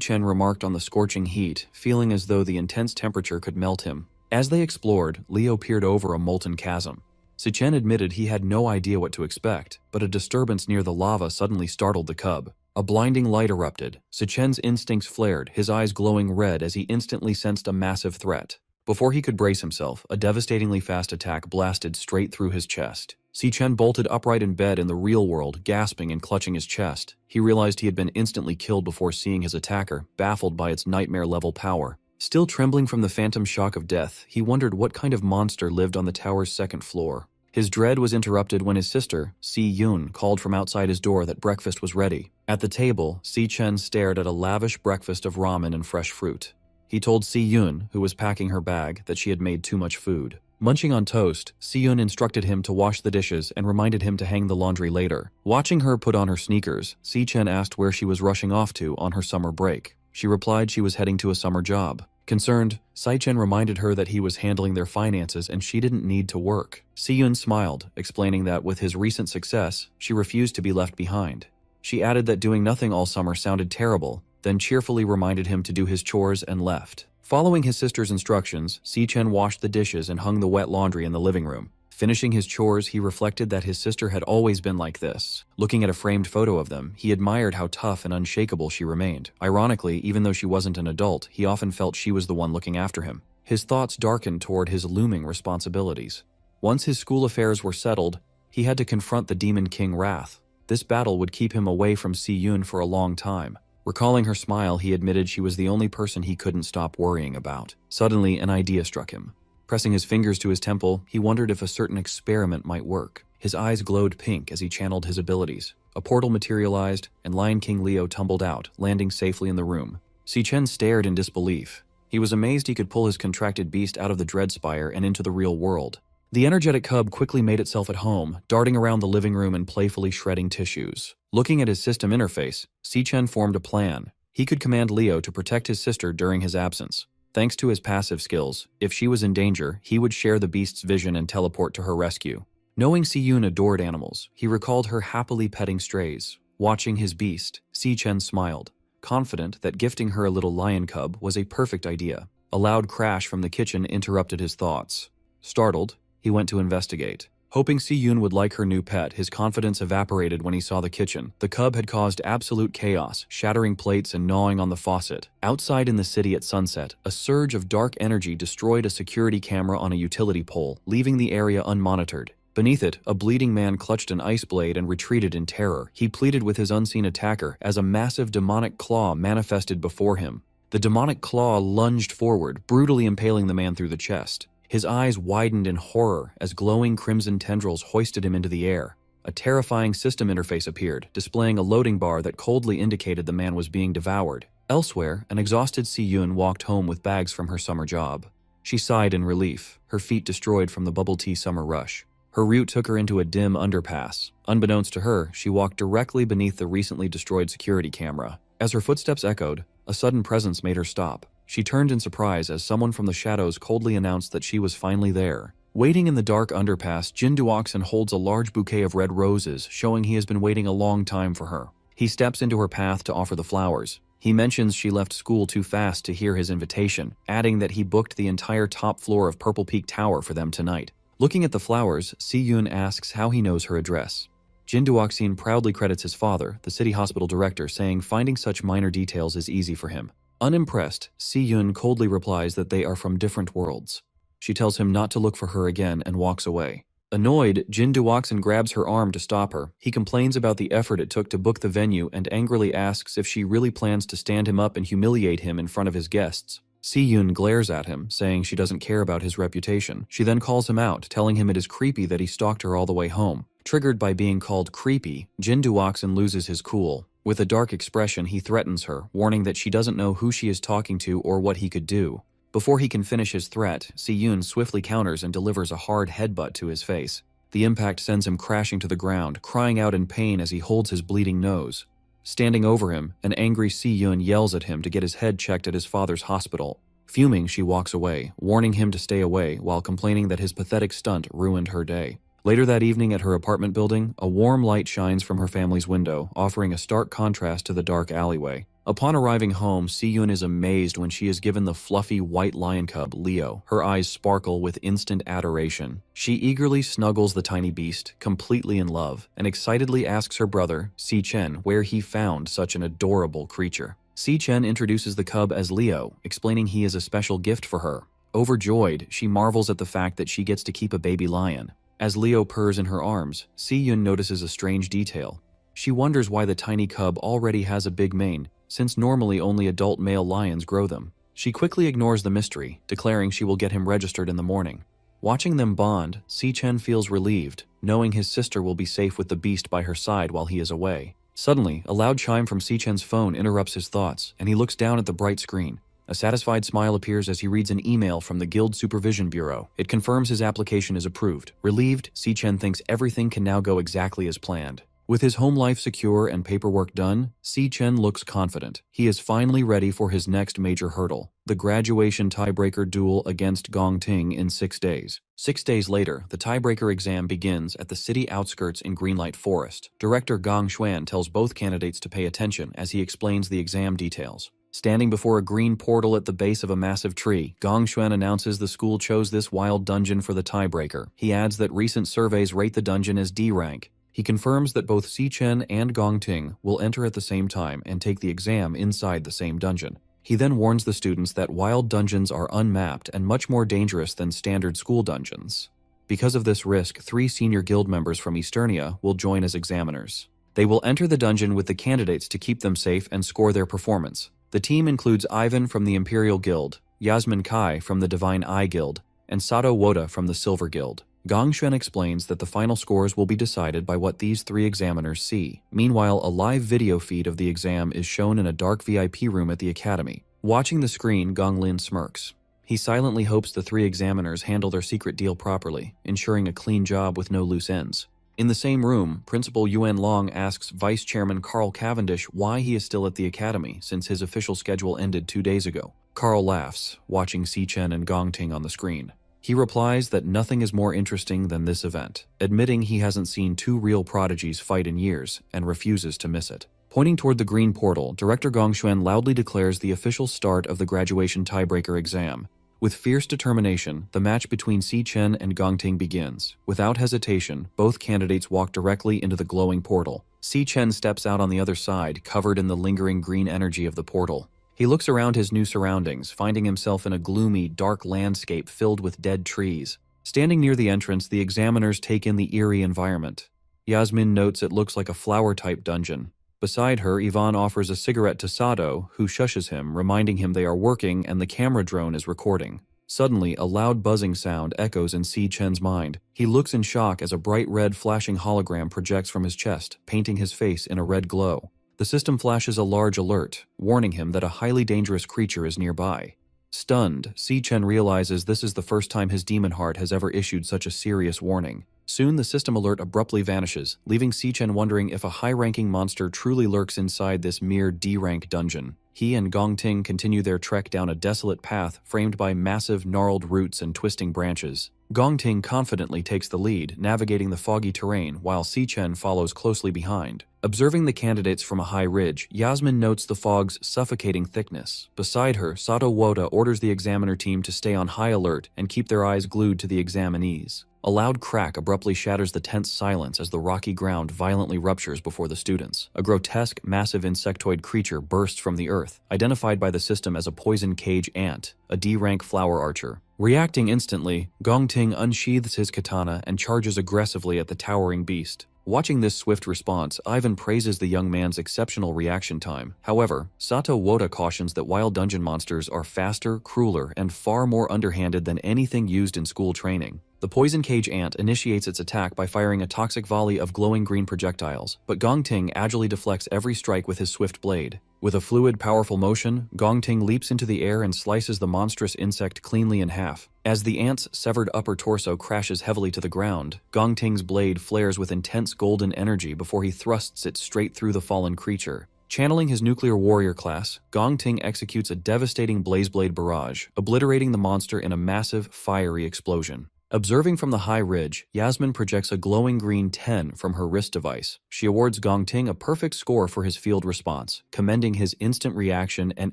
Chen remarked on the scorching heat, feeling as though the intense temperature could melt him. As they explored, Leo peered over a molten chasm. Si Chen admitted he had no idea what to expect, but a disturbance near the lava suddenly startled the cub. A blinding light erupted. Si Chen's instincts flared, his eyes glowing red as he instantly sensed a massive threat. Before he could brace himself, a devastatingly fast attack blasted straight through his chest. Si Chen bolted upright in bed in the real world, gasping and clutching his chest. He realized he had been instantly killed before seeing his attacker, baffled by its nightmare-level power. Still trembling from the phantom shock of death, he wondered what kind of monster lived on the tower's 2nd floor. His dread was interrupted when his sister, Si Yun, called from outside his door that breakfast was ready. At the table, Si Chen stared at a lavish breakfast of ramen and fresh fruit. He told Si Yun, who was packing her bag, that she had made too much food. Munching on toast, Si Yun instructed him to wash the dishes and reminded him to hang the laundry later. Watching her put on her sneakers, Si Chen asked where she was rushing off to on her summer break. She replied she was heading to a summer job. Concerned, Si Chen reminded her that he was handling their finances and she didn't need to work. Si Yun smiled, explaining that with his recent success, she refused to be left behind. She added that doing nothing all summer sounded terrible, then cheerfully reminded him to do his chores and left. Following his sister's instructions, Si Chen washed the dishes and hung the wet laundry in the living room. Finishing his chores, he reflected that his sister had always been like this. Looking at a framed photo of them, he admired how tough and unshakable she remained. Ironically, even though she wasn't an adult, he often felt she was the one looking after him. His thoughts darkened toward his looming responsibilities. Once his school affairs were settled, he had to confront the Demon King Wrath. This battle would keep him away from Si Yun for a long time. Recalling her smile, he admitted she was the only person he couldn't stop worrying about. Suddenly, an idea struck him. Pressing his fingers to his temple, he wondered if a certain experiment might work. His eyes glowed pink as he channeled his abilities. A portal materialized, and Lion King Leo tumbled out, landing safely in the room. Si Chen stared in disbelief. He was amazed he could pull his contracted beast out of the Dread Spire and into the real world. The energetic cub quickly made itself at home, darting around the living room and playfully shredding tissues. Looking at his system interface, Si Chen formed a plan. He could command Leo to protect his sister during his absence. Thanks to his passive skills, if she was in danger, he would share the beast's vision and teleport to her rescue. Knowing Si Yun adored animals, he recalled her happily petting strays. Watching his beast, Si Chen smiled, confident that gifting her a little lion cub was a perfect idea. A loud crash from the kitchen interrupted his thoughts. Startled, he went to investigate. Hoping Si Yun would like her new pet, his confidence evaporated when he saw the kitchen. The cub had caused absolute chaos, shattering plates and gnawing on the faucet. Outside in the city at sunset, a surge of dark energy destroyed a security camera on a utility pole, leaving the area unmonitored. Beneath it, a bleeding man clutched an ice blade and retreated in terror. He pleaded with his unseen attacker as a massive demonic claw manifested before him. The demonic claw lunged forward, brutally impaling the man through the chest. His eyes widened in horror as glowing crimson tendrils hoisted him into the air. A terrifying system interface appeared, displaying a loading bar that coldly indicated the man was being devoured. Elsewhere, an exhausted Si Yun walked home with bags from her summer job. She sighed in relief, her feet destroyed from the bubble tea summer rush. Her route took her into a dim underpass. Unbeknownst to her, she walked directly beneath the recently destroyed security camera. As her footsteps echoed, a sudden presence made her stop. She turned in surprise as someone from the shadows coldly announced that she was finally there. Waiting in the dark underpass, Jin Duoxin holds a large bouquet of red roses, showing he has been waiting a long time for her. He steps into her path to offer the flowers. He mentions she left school too fast to hear his invitation, adding that he booked the entire top floor of Purple Peak Tower for them tonight. Looking at the flowers, Si-yoon asks how he knows her address. Jin Duoxin proudly credits his father, the city hospital director, saying finding such minor details is easy for him. Unimpressed, Si-yoon coldly replies that they are from different worlds. She tells him not to look for her again and walks away. Annoyed, Jin Duoxin grabs her arm to stop her. He complains about the effort it took to book the venue and angrily asks if she really plans to stand him up and humiliate him in front of his guests. Si-yoon glares at him, saying she doesn't care about his reputation. She then calls him out, telling him it is creepy that he stalked her all the way home. Triggered by being called creepy, Jin Duoxin loses his cool. With a dark expression, he threatens her, warning that she doesn't know who she is talking to or what he could do. Before he can finish his threat, Si-yoon swiftly counters and delivers a hard headbutt to his face. The impact sends him crashing to the ground, crying out in pain as he holds his bleeding nose. Standing over him, an angry Si-yoon yells at him to get his head checked at his father's hospital. Fuming, she walks away, warning him to stay away while complaining that his pathetic stunt ruined her day. Later that evening at her apartment building, a warm light shines from her family's window, offering a stark contrast to the dark alleyway. Upon arriving home, Si-yoon is amazed when she is given the fluffy white lion cub, Leo. Her eyes sparkle with instant adoration. She eagerly snuggles the tiny beast, completely in love, and excitedly asks her brother, Si-chen, where he found such an adorable creature. Si-chen introduces the cub as Leo, explaining he is a special gift for her. Overjoyed, she marvels at the fact that she gets to keep a baby lion. As Leo purrs in her arms, Si-yoon notices a strange detail. She wonders why the tiny cub already has a big mane, since normally only adult male lions grow them. She quickly ignores the mystery, declaring she will get him registered in the morning. Watching them bond, Si-chen feels relieved, knowing his sister will be safe with the beast by her side while he is away. Suddenly, a loud chime from Si-chen's phone interrupts his thoughts, and he looks down at the bright screen. A satisfied smile appears as he reads an email from the Guild Supervision Bureau. It confirms his application is approved. Relieved, Si-chen thinks everything can now go exactly as planned. With his home life secure and paperwork done, Si-chen looks confident. He is finally ready for his next major hurdle, the graduation tiebreaker duel against Gong Ting in 6 days. 6 days later, the tiebreaker exam begins at the city outskirts in Greenlight Forest. Director Gong Xuan tells both candidates to pay attention as he explains the exam details. Standing before a green portal at the base of a massive tree, Gong Xuan announces the school chose this wild dungeon for the tiebreaker. He adds that recent surveys rate the dungeon as D rank. He confirms that both Si-chen and Gong Ting will enter at the same time and take the exam inside the same dungeon. He then warns the students that wild dungeons are unmapped and much more dangerous than standard school dungeons. Because of this risk, 3 senior guild members from Easternia will join as examiners. They will enter the dungeon with the candidates to keep them safe and score their performance. The team includes Ivan from the Imperial Guild, Yasmin Kai from the Divine Eye Guild, and Sato Woda from the Silver Guild. Gong Xuan explains that the final scores will be decided by what these 3 examiners see. Meanwhile, a live video feed of the exam is shown in a dark VIP room at the academy. Watching the screen, Gong Lin smirks. He silently hopes the 3 examiners handle their secret deal properly, ensuring a clean job with no loose ends. In the same room, Principal Yuan Long asks Vice Chairman Carl Cavendish why he is still at the academy since his official schedule ended 2 days ago. Carl laughs, watching Si-chen and Gong Ting on the screen. He replies that nothing is more interesting than this event, admitting he hasn't seen 2 real prodigies fight in years and refuses to miss it. Pointing toward the green portal, Director Gong Xuan loudly declares the official start of the graduation tiebreaker exam. With fierce determination, the match between Si-chen and Gong Ting begins. Without hesitation, both candidates walk directly into the glowing portal. Si-chen steps out on the other side, covered in the lingering green energy of the portal. He looks around his new surroundings, finding himself in a gloomy, dark landscape filled with dead trees. Standing near the entrance, the examiners take in the eerie environment. Yasmin notes it looks like a flower-type dungeon. Beside her, Yvonne offers a cigarette to Sato, who shushes him, reminding him they are working and the camera drone is recording. Suddenly, a loud buzzing sound echoes in Si-chen's mind. He looks in shock as a bright red flashing hologram projects from his chest, painting his face in a red glow. The system flashes a large alert, warning him that a highly dangerous creature is nearby. Stunned, Si-chen realizes this is the first time his demon heart has ever issued such a serious warning. Soon the system alert abruptly vanishes, leaving Si-chen wondering if a high-ranking monster truly lurks inside this mere D-rank dungeon. He and Gong Ting continue their trek down a desolate path framed by massive gnarled roots and twisting branches. Gong Ting confidently takes the lead, navigating the foggy terrain while Si Chen follows closely behind. Observing the candidates from a high ridge, Yasmin notes the fog's suffocating thickness. Beside her, Sato Woda orders the examiner team to stay on high alert and keep their eyes glued to the examinees. A loud crack abruptly shatters the tense silence as the rocky ground violently ruptures before the students. A grotesque, massive insectoid creature bursts from the earth, identified by the system as a poison cage ant, a D-rank flower archer. Reacting instantly, Gong Ting unsheathes his katana and charges aggressively at the towering beast. Watching this swift response, Ivan praises the young man's exceptional reaction time. However, Sato Woda cautions that wild dungeon monsters are faster, crueler, and far more underhanded than anything used in school training. The poison cage ant initiates its attack by firing a toxic volley of glowing green projectiles, but Gong Ting agilely deflects every strike with his swift blade. With a fluid, powerful motion, Gong Ting leaps into the air and slices the monstrous insect cleanly in half. As the ant's severed upper torso crashes heavily to the ground, Gong Ting's blade flares with intense golden energy before he thrusts it straight through the fallen creature. Channeling his nuclear warrior class, Gong Ting executes a devastating blazeblade barrage, obliterating the monster in a massive, fiery explosion. Observing from the high ridge, Yasmin projects a glowing green 10 from her wrist device. She awards Gong Ting a perfect score for his field response, commending his instant reaction and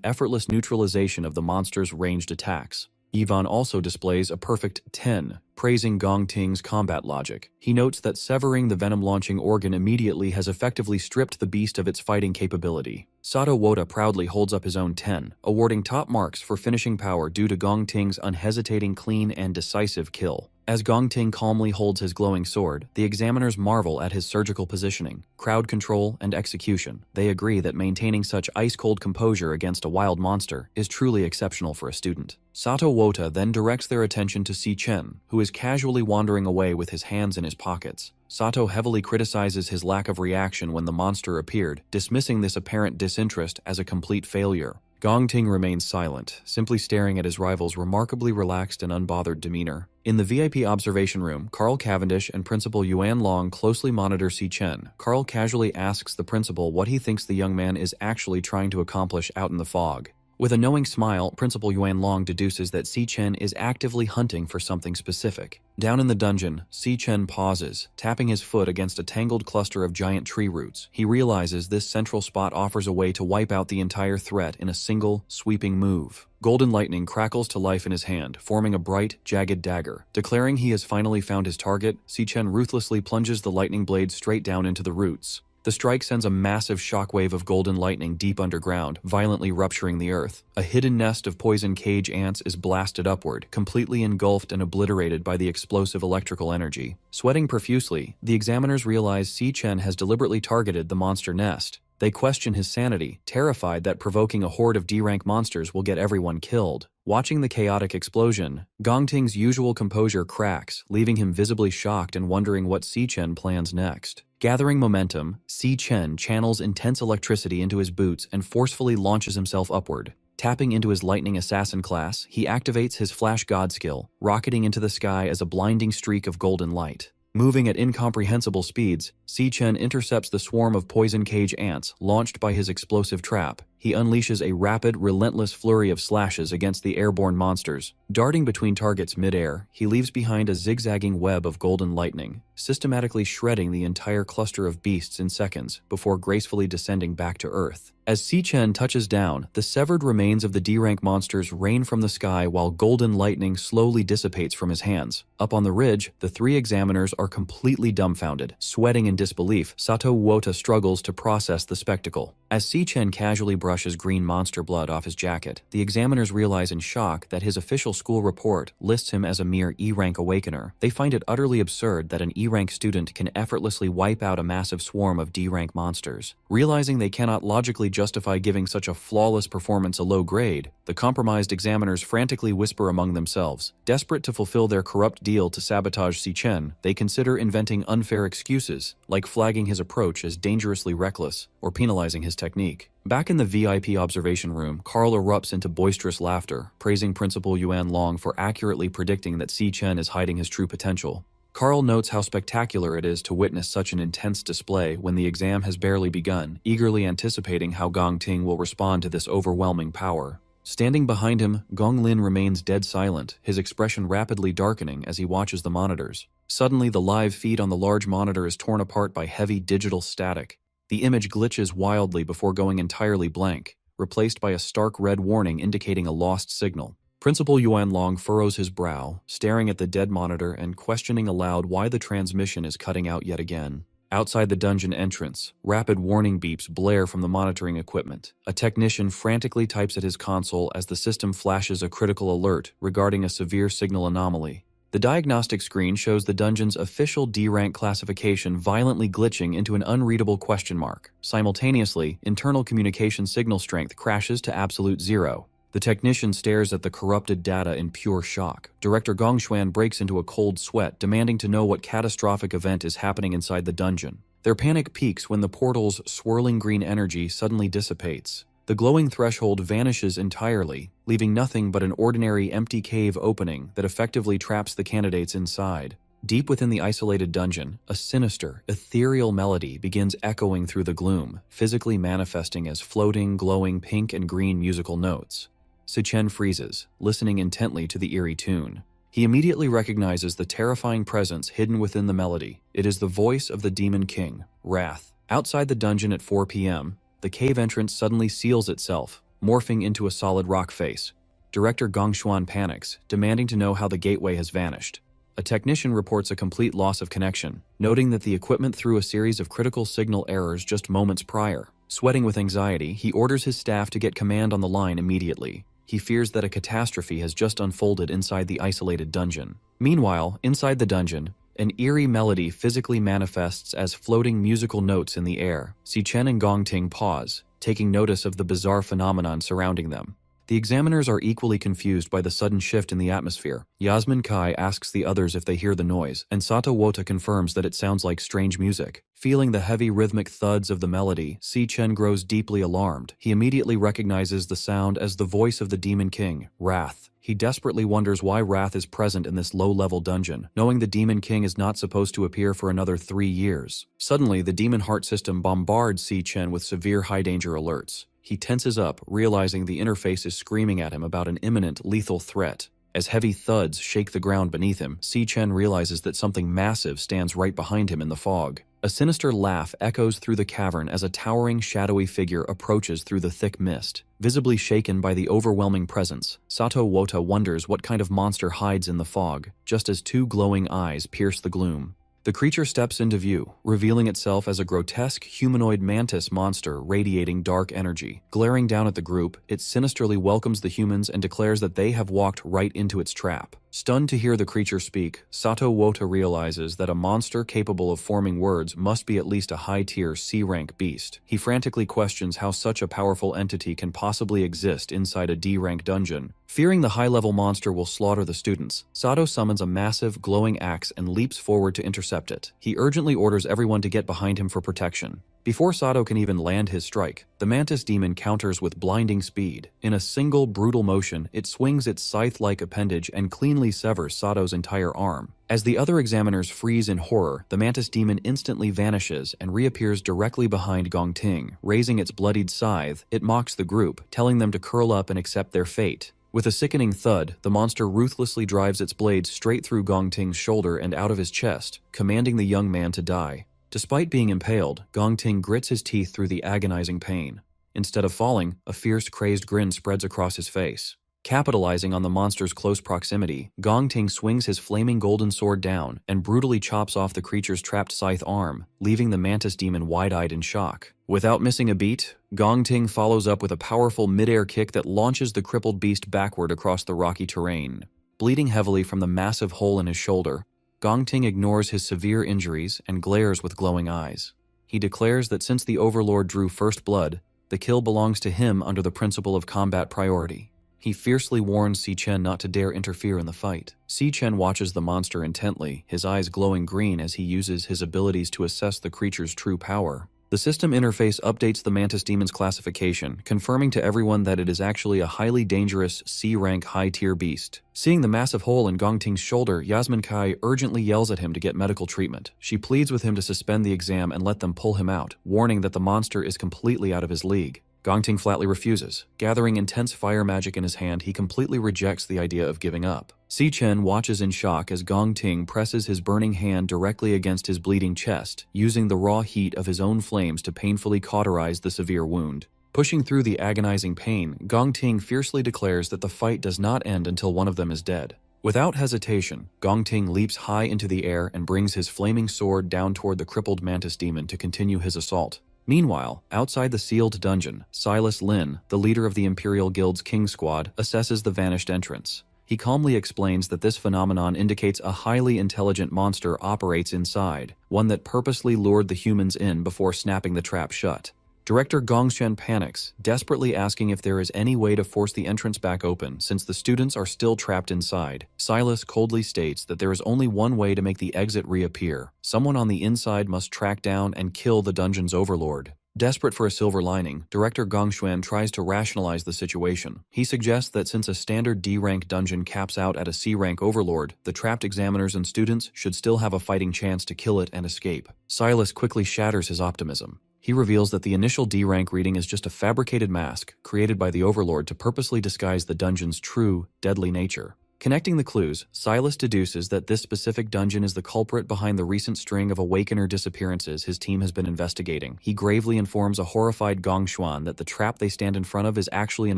effortless neutralization of the monster's ranged attacks. Ivan also displays a perfect 10, praising Gong Ting's combat logic. He notes that severing the venom-launching organ immediately has effectively stripped the beast of its fighting capability. Sato Woda proudly holds up his own 10, awarding top marks for finishing power due to Gong Ting's unhesitating, clean, and decisive kill. As Gong Ting calmly holds his glowing sword, the examiners marvel at his surgical positioning, crowd control, and execution. They agree that maintaining such ice-cold composure against a wild monster is truly exceptional for a student. Sato Woda then directs their attention to Si Chen, who is casually wandering away with his hands in his pockets. Sato heavily criticizes his lack of reaction when the monster appeared, dismissing this apparent disinterest as a complete failure. Gong Ting remains silent, simply staring at his rival's remarkably relaxed and unbothered demeanor. In the VIP observation room, Carl Cavendish and Principal Yuan Long closely monitor Si Chen. Carl casually asks the principal what he thinks the young man is actually trying to accomplish out in the fog. With a knowing smile, Principal Yuan Long deduces that Si Chen is actively hunting for something specific. Down in the dungeon, Si Chen pauses, tapping his foot against a tangled cluster of giant tree roots. He realizes this central spot offers a way to wipe out the entire threat in a single, sweeping move. Golden lightning crackles to life in his hand, forming a bright, jagged dagger. Declaring he has finally found his target, Si Chen ruthlessly plunges the lightning blade straight down into the roots. The strike sends a massive shockwave of golden lightning deep underground, violently rupturing the earth. A hidden nest of poison cage ants is blasted upward, completely engulfed and obliterated by the explosive electrical energy. Sweating profusely, the examiners realize Si Chen has deliberately targeted the monster nest. They question his sanity, terrified that provoking a horde of D-rank monsters will get everyone killed. Watching the chaotic explosion, Gong Ting's usual composure cracks, leaving him visibly shocked and wondering what Si Chen plans next. Gathering momentum, Si Chen channels intense electricity into his boots and forcefully launches himself upward. Tapping into his Lightning Assassin class, he activates his Flash God skill, rocketing into the sky as a blinding streak of golden light. Moving at incomprehensible speeds, Si Chen intercepts the swarm of poison cage ants launched by his explosive trap. He unleashes a rapid, relentless flurry of slashes against the airborne monsters. Darting between targets mid-air, he leaves behind a zigzagging web of golden lightning, systematically shredding the entire cluster of beasts in seconds before gracefully descending back to Earth. As Si Chen touches down, the severed remains of the D-rank monsters rain from the sky while golden lightning slowly dissipates from his hands. Up on the ridge, the three examiners are completely dumbfounded. Sweating in disbelief, Sato Woda struggles to process the spectacle. As Si Chen casually brushes green monster blood off his jacket, the examiners realize in shock that his official school report lists him as a mere E-rank awakener. They find it utterly absurd that an E-rank student can effortlessly wipe out a massive swarm of D-rank monsters. Realizing they cannot logically justify giving such a flawless performance a low grade, the compromised examiners frantically whisper among themselves. Desperate to fulfill their corrupt deal to sabotage Si Chen, they consider inventing unfair excuses, like flagging his approach as dangerously reckless or penalizing his technique. Back in the VIP observation room, Carl erupts into boisterous laughter, praising Principal Yuan Long for accurately predicting that Si Chen is hiding his true potential. Carl notes how spectacular it is to witness such an intense display when the exam has barely begun, eagerly anticipating how Gong Ting will respond to this overwhelming power. Standing behind him, Gong Lin remains dead silent, his expression rapidly darkening as he watches the monitors. Suddenly, the live feed on the large monitor is torn apart by heavy digital static. The image glitches wildly before going entirely blank, replaced by a stark red warning indicating a lost signal. Principal Yuan Long furrows his brow, staring at the dead monitor and questioning aloud why the transmission is cutting out yet again. Outside the dungeon entrance, rapid warning beeps blare from the monitoring equipment. A technician frantically types at his console as the system flashes a critical alert regarding a severe signal anomaly. The diagnostic screen shows the dungeon's official D-rank classification violently glitching into an unreadable question mark. Simultaneously, internal communication signal strength crashes to absolute zero. The technician stares at the corrupted data in pure shock. Director Gong Xuan breaks into a cold sweat, demanding to know what catastrophic event is happening inside the dungeon. Their panic peaks when the portal's swirling green energy suddenly dissipates. The glowing threshold vanishes entirely, leaving nothing but an ordinary empty cave opening that effectively traps the candidates inside. Deep within the isolated dungeon, a sinister, ethereal melody begins echoing through the gloom, physically manifesting as floating, glowing pink and green musical notes. Sichen freezes, listening intently to the eerie tune. He immediately recognizes the terrifying presence hidden within the melody. It is the voice of the Demon King, Wrath. Outside the dungeon at 4 p.m., the cave entrance suddenly seals itself, morphing into a solid rock face. Director Gong Xuan panics, demanding to know how the gateway has vanished. A technician reports a complete loss of connection, noting that the equipment threw a series of critical signal errors just moments prior. Sweating with anxiety, he orders his staff to get command on the line immediately. He fears that a catastrophe has just unfolded inside the isolated dungeon. Meanwhile, inside the dungeon, an eerie melody physically manifests as floating musical notes in the air. Sichen and Gongting pause, taking notice of the bizarre phenomenon surrounding them. The examiners are equally confused by the sudden shift in the atmosphere. Yasmin Kai asks the others if they hear the noise, and Sato Wota confirms that it sounds like strange music. Feeling the heavy rhythmic thuds of the melody, Sichen grows deeply alarmed. He immediately recognizes the sound as the voice of the Demon King, Wrath. He desperately wonders why Wrath is present in this low-level dungeon, knowing the Demon King is not supposed to appear for another 3 years. Suddenly, the Demon Heart system bombards Sichen with severe high-danger alerts. He tenses up, realizing the interface is screaming at him about an imminent, lethal threat. As heavy thuds shake the ground beneath him, Sichen realizes that something massive stands right behind him in the fog. A sinister laugh echoes through the cavern as a towering, shadowy figure approaches through the thick mist. Visibly shaken by the overwhelming presence, Sato Wota wonders what kind of monster hides in the fog, just as 2 glowing eyes pierce the gloom. The creature steps into view, revealing itself as a grotesque humanoid mantis monster radiating dark energy. Glaring down at the group, it sinisterly welcomes the humans and declares that they have walked right into its trap. Stunned to hear the creature speak, Sato Wota realizes that a monster capable of forming words must be at least a high-tier C-rank beast. He frantically questions how such a powerful entity can possibly exist inside a D-rank dungeon. Fearing the high-level monster will slaughter the students, Sato summons a massive, glowing axe and leaps forward to intercept it. He urgently orders everyone to get behind him for protection. Before Sato can even land his strike, the mantis demon counters with blinding speed. In a single, brutal motion, it swings its scythe-like appendage and cleanly severs Sato's entire arm. As the other examiners freeze in horror, the mantis demon instantly vanishes and reappears directly behind Gongting. Raising its bloodied scythe, it mocks the group, telling them to curl up and accept their fate. With a sickening thud, the monster ruthlessly drives its blade straight through Gongting's shoulder and out of his chest, commanding the young man to die. Despite being impaled, Gongting grits his teeth through the agonizing pain. Instead of falling, a fierce, crazed grin spreads across his face. Capitalizing on the monster's close proximity, Gongting swings his flaming golden sword down and brutally chops off the creature's trapped scythe arm, leaving the mantis demon wide-eyed in shock. Without missing a beat, Gongting follows up with a powerful mid-air kick that launches the crippled beast backward across the rocky terrain. Bleeding heavily from the massive hole in his shoulder, Gongting ignores his severe injuries and glares with glowing eyes. He declares that since the Overlord drew first blood, the kill belongs to him under the principle of combat priority. He fiercely warns Sichen not to dare interfere in the fight. Sichen watches the monster intently, his eyes glowing green as he uses his abilities to assess the creature's true power. The system interface updates the mantis demon's classification, confirming to everyone that it is actually a highly dangerous C-rank high-tier beast. Seeing the massive hole in Gongting's shoulder, Yasmin Kai urgently yells at him to get medical treatment. She pleads with him to suspend the exam and let them pull him out, warning that the monster is completely out of his league. Gongting flatly refuses. Gathering intense fire magic in his hand, he completely rejects the idea of giving up. Si Chen watches in shock as Gongting presses his burning hand directly against his bleeding chest, using the raw heat of his own flames to painfully cauterize the severe wound. Pushing through the agonizing pain, Gongting fiercely declares that the fight does not end until one of them is dead. Without hesitation, Gongting leaps high into the air and brings his flaming sword down toward the crippled mantis demon to continue his assault. Meanwhile, outside the sealed dungeon, Silas Lin, the leader of the Imperial Guild's King Squad, assesses the vanished entrance. He calmly explains that this phenomenon indicates a highly intelligent monster operates inside, one that purposely lured the humans in before snapping the trap shut. Director Gongshen panics, desperately asking if there is any way to force the entrance back open since the students are still trapped inside. Silas coldly states that there is only one way to make the exit reappear. Someone on the inside must track down and kill the dungeon's overlord. Desperate for a silver lining, Director Gongshuan tries to rationalize the situation. He suggests that since a standard D-rank dungeon caps out at a C-rank overlord, the trapped examiners and students should still have a fighting chance to kill it and escape. Silas quickly shatters his optimism. He reveals that the initial D-rank reading is just a fabricated mask created by the overlord to purposely disguise the dungeon's true, deadly nature. Connecting the clues, Silas deduces that this specific dungeon is the culprit behind the recent string of Awakener disappearances his team has been investigating. He gravely informs a horrified Gongshuan that the trap they stand in front of is actually an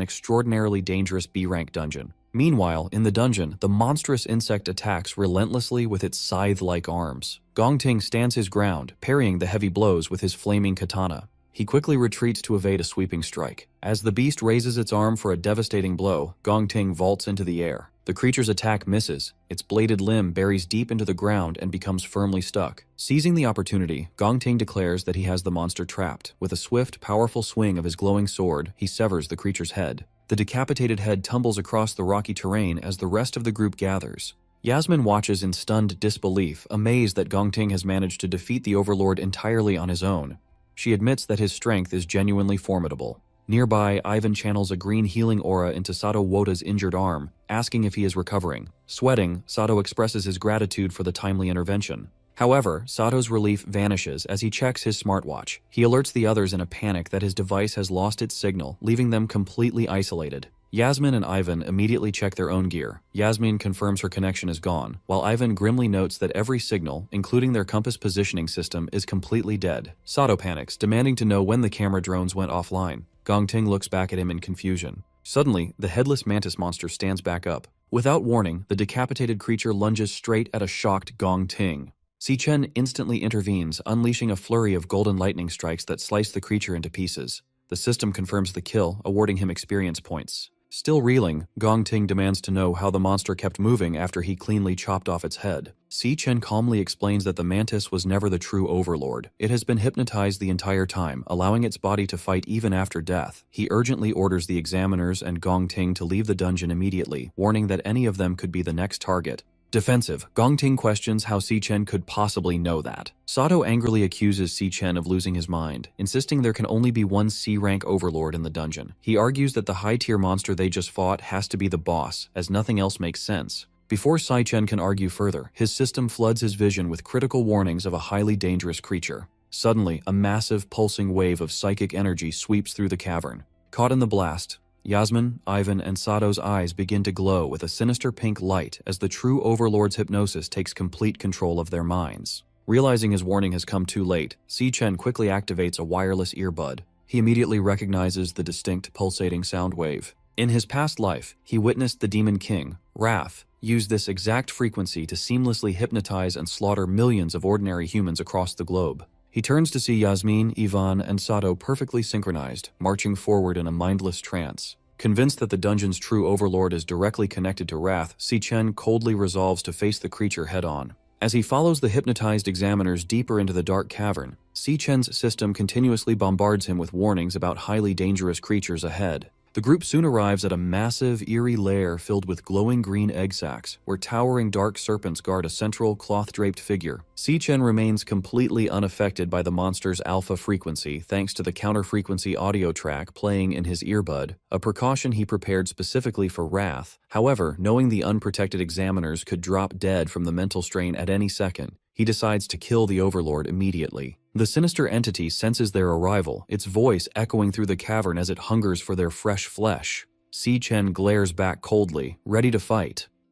extraordinarily dangerous B-rank dungeon. Meanwhile, in the dungeon, the monstrous insect attacks relentlessly with its scythe-like arms. Gongting stands his ground, parrying the heavy blows with his flaming katana. He quickly retreats to evade a sweeping strike. As the beast raises its arm for a devastating blow, Gongting vaults into the air. The creature's attack misses. Its bladed limb buries deep into the ground and becomes firmly stuck. Seizing the opportunity, Gongting declares that he has the monster trapped. With a swift, powerful swing of his glowing sword, he severs the creature's head. The decapitated head tumbles across the rocky terrain as the rest of the group gathers. Yasmin watches in stunned disbelief, amazed that Gongting has managed to defeat the overlord entirely on his own. She admits that his strength is genuinely formidable. Nearby, Ivan channels a green healing aura into Sato Wota's injured arm, asking if he is recovering. Sweating, Sato expresses his gratitude for the timely intervention. However, Sato's relief vanishes as he checks his smartwatch. He alerts the others in a panic that his device has lost its signal, leaving them completely isolated. Yasmin and Ivan immediately check their own gear. Yasmin confirms her connection is gone, while Ivan grimly notes that every signal, including their compass positioning system, is completely dead. Sato panics, demanding to know when the camera drones went offline. Gongting looks back at him in confusion. Suddenly, the headless mantis monster stands back up. Without warning, the decapitated creature lunges straight at a shocked Gongting. Si Chen instantly intervenes, unleashing a flurry of golden lightning strikes that slice the creature into pieces. The system confirms the kill, awarding him experience points. Still reeling, Gongting demands to know how the monster kept moving after he cleanly chopped off its head. Si Chen calmly explains that the mantis was never the true overlord. It has been hypnotized the entire time, allowing its body to fight even after death. He urgently orders the examiners and Gongting to leave the dungeon immediately, warning that any of them could be the next target. Defensive, Gongting questions how Si Chen could possibly know that. Sato angrily accuses Si Chen of losing his mind, insisting there can only be one C-rank overlord in the dungeon. He argues that the high-tier monster they just fought has to be the boss, as nothing else makes sense. Before Si Chen can argue further, his system floods his vision with critical warnings of a highly dangerous creature. Suddenly, a massive, pulsing wave of psychic energy sweeps through the cavern. Caught in the blast, Yasmin, Ivan, and Sato's eyes begin to glow with a sinister pink light as the true overlord's hypnosis takes complete control of their minds. Realizing his warning has come too late, Si Chen quickly activates a wireless earbud. He immediately recognizes the distinct pulsating sound wave. In his past life, he witnessed the Demon King, Wrath, use this exact frequency to seamlessly hypnotize and slaughter millions of ordinary humans across the globe. He turns to see Yasmin, Ivan, and Sato perfectly synchronized, marching forward in a mindless trance. Convinced that the dungeon's true overlord is directly connected to Wrath, Si Chen coldly resolves to face the creature head-on. As he follows the hypnotized examiners deeper into the dark cavern, Si Chen's system continuously bombards him with warnings about highly dangerous creatures ahead. The group soon arrives at a massive, eerie lair filled with glowing green egg sacs, where towering dark serpents guard a central, cloth-draped figure. Si Chen remains completely unaffected by the monster's alpha frequency thanks to the counter-frequency audio track playing in his earbud, a precaution he prepared specifically for Wrath. However, knowing the unprotected examiners could drop dead from the mental strain at any second, he decides to kill the overlord immediately. The sinister entity senses their arrival, its voice echoing through the cavern as it hungers for their fresh flesh. Si Chen glares back coldly, ready to fight.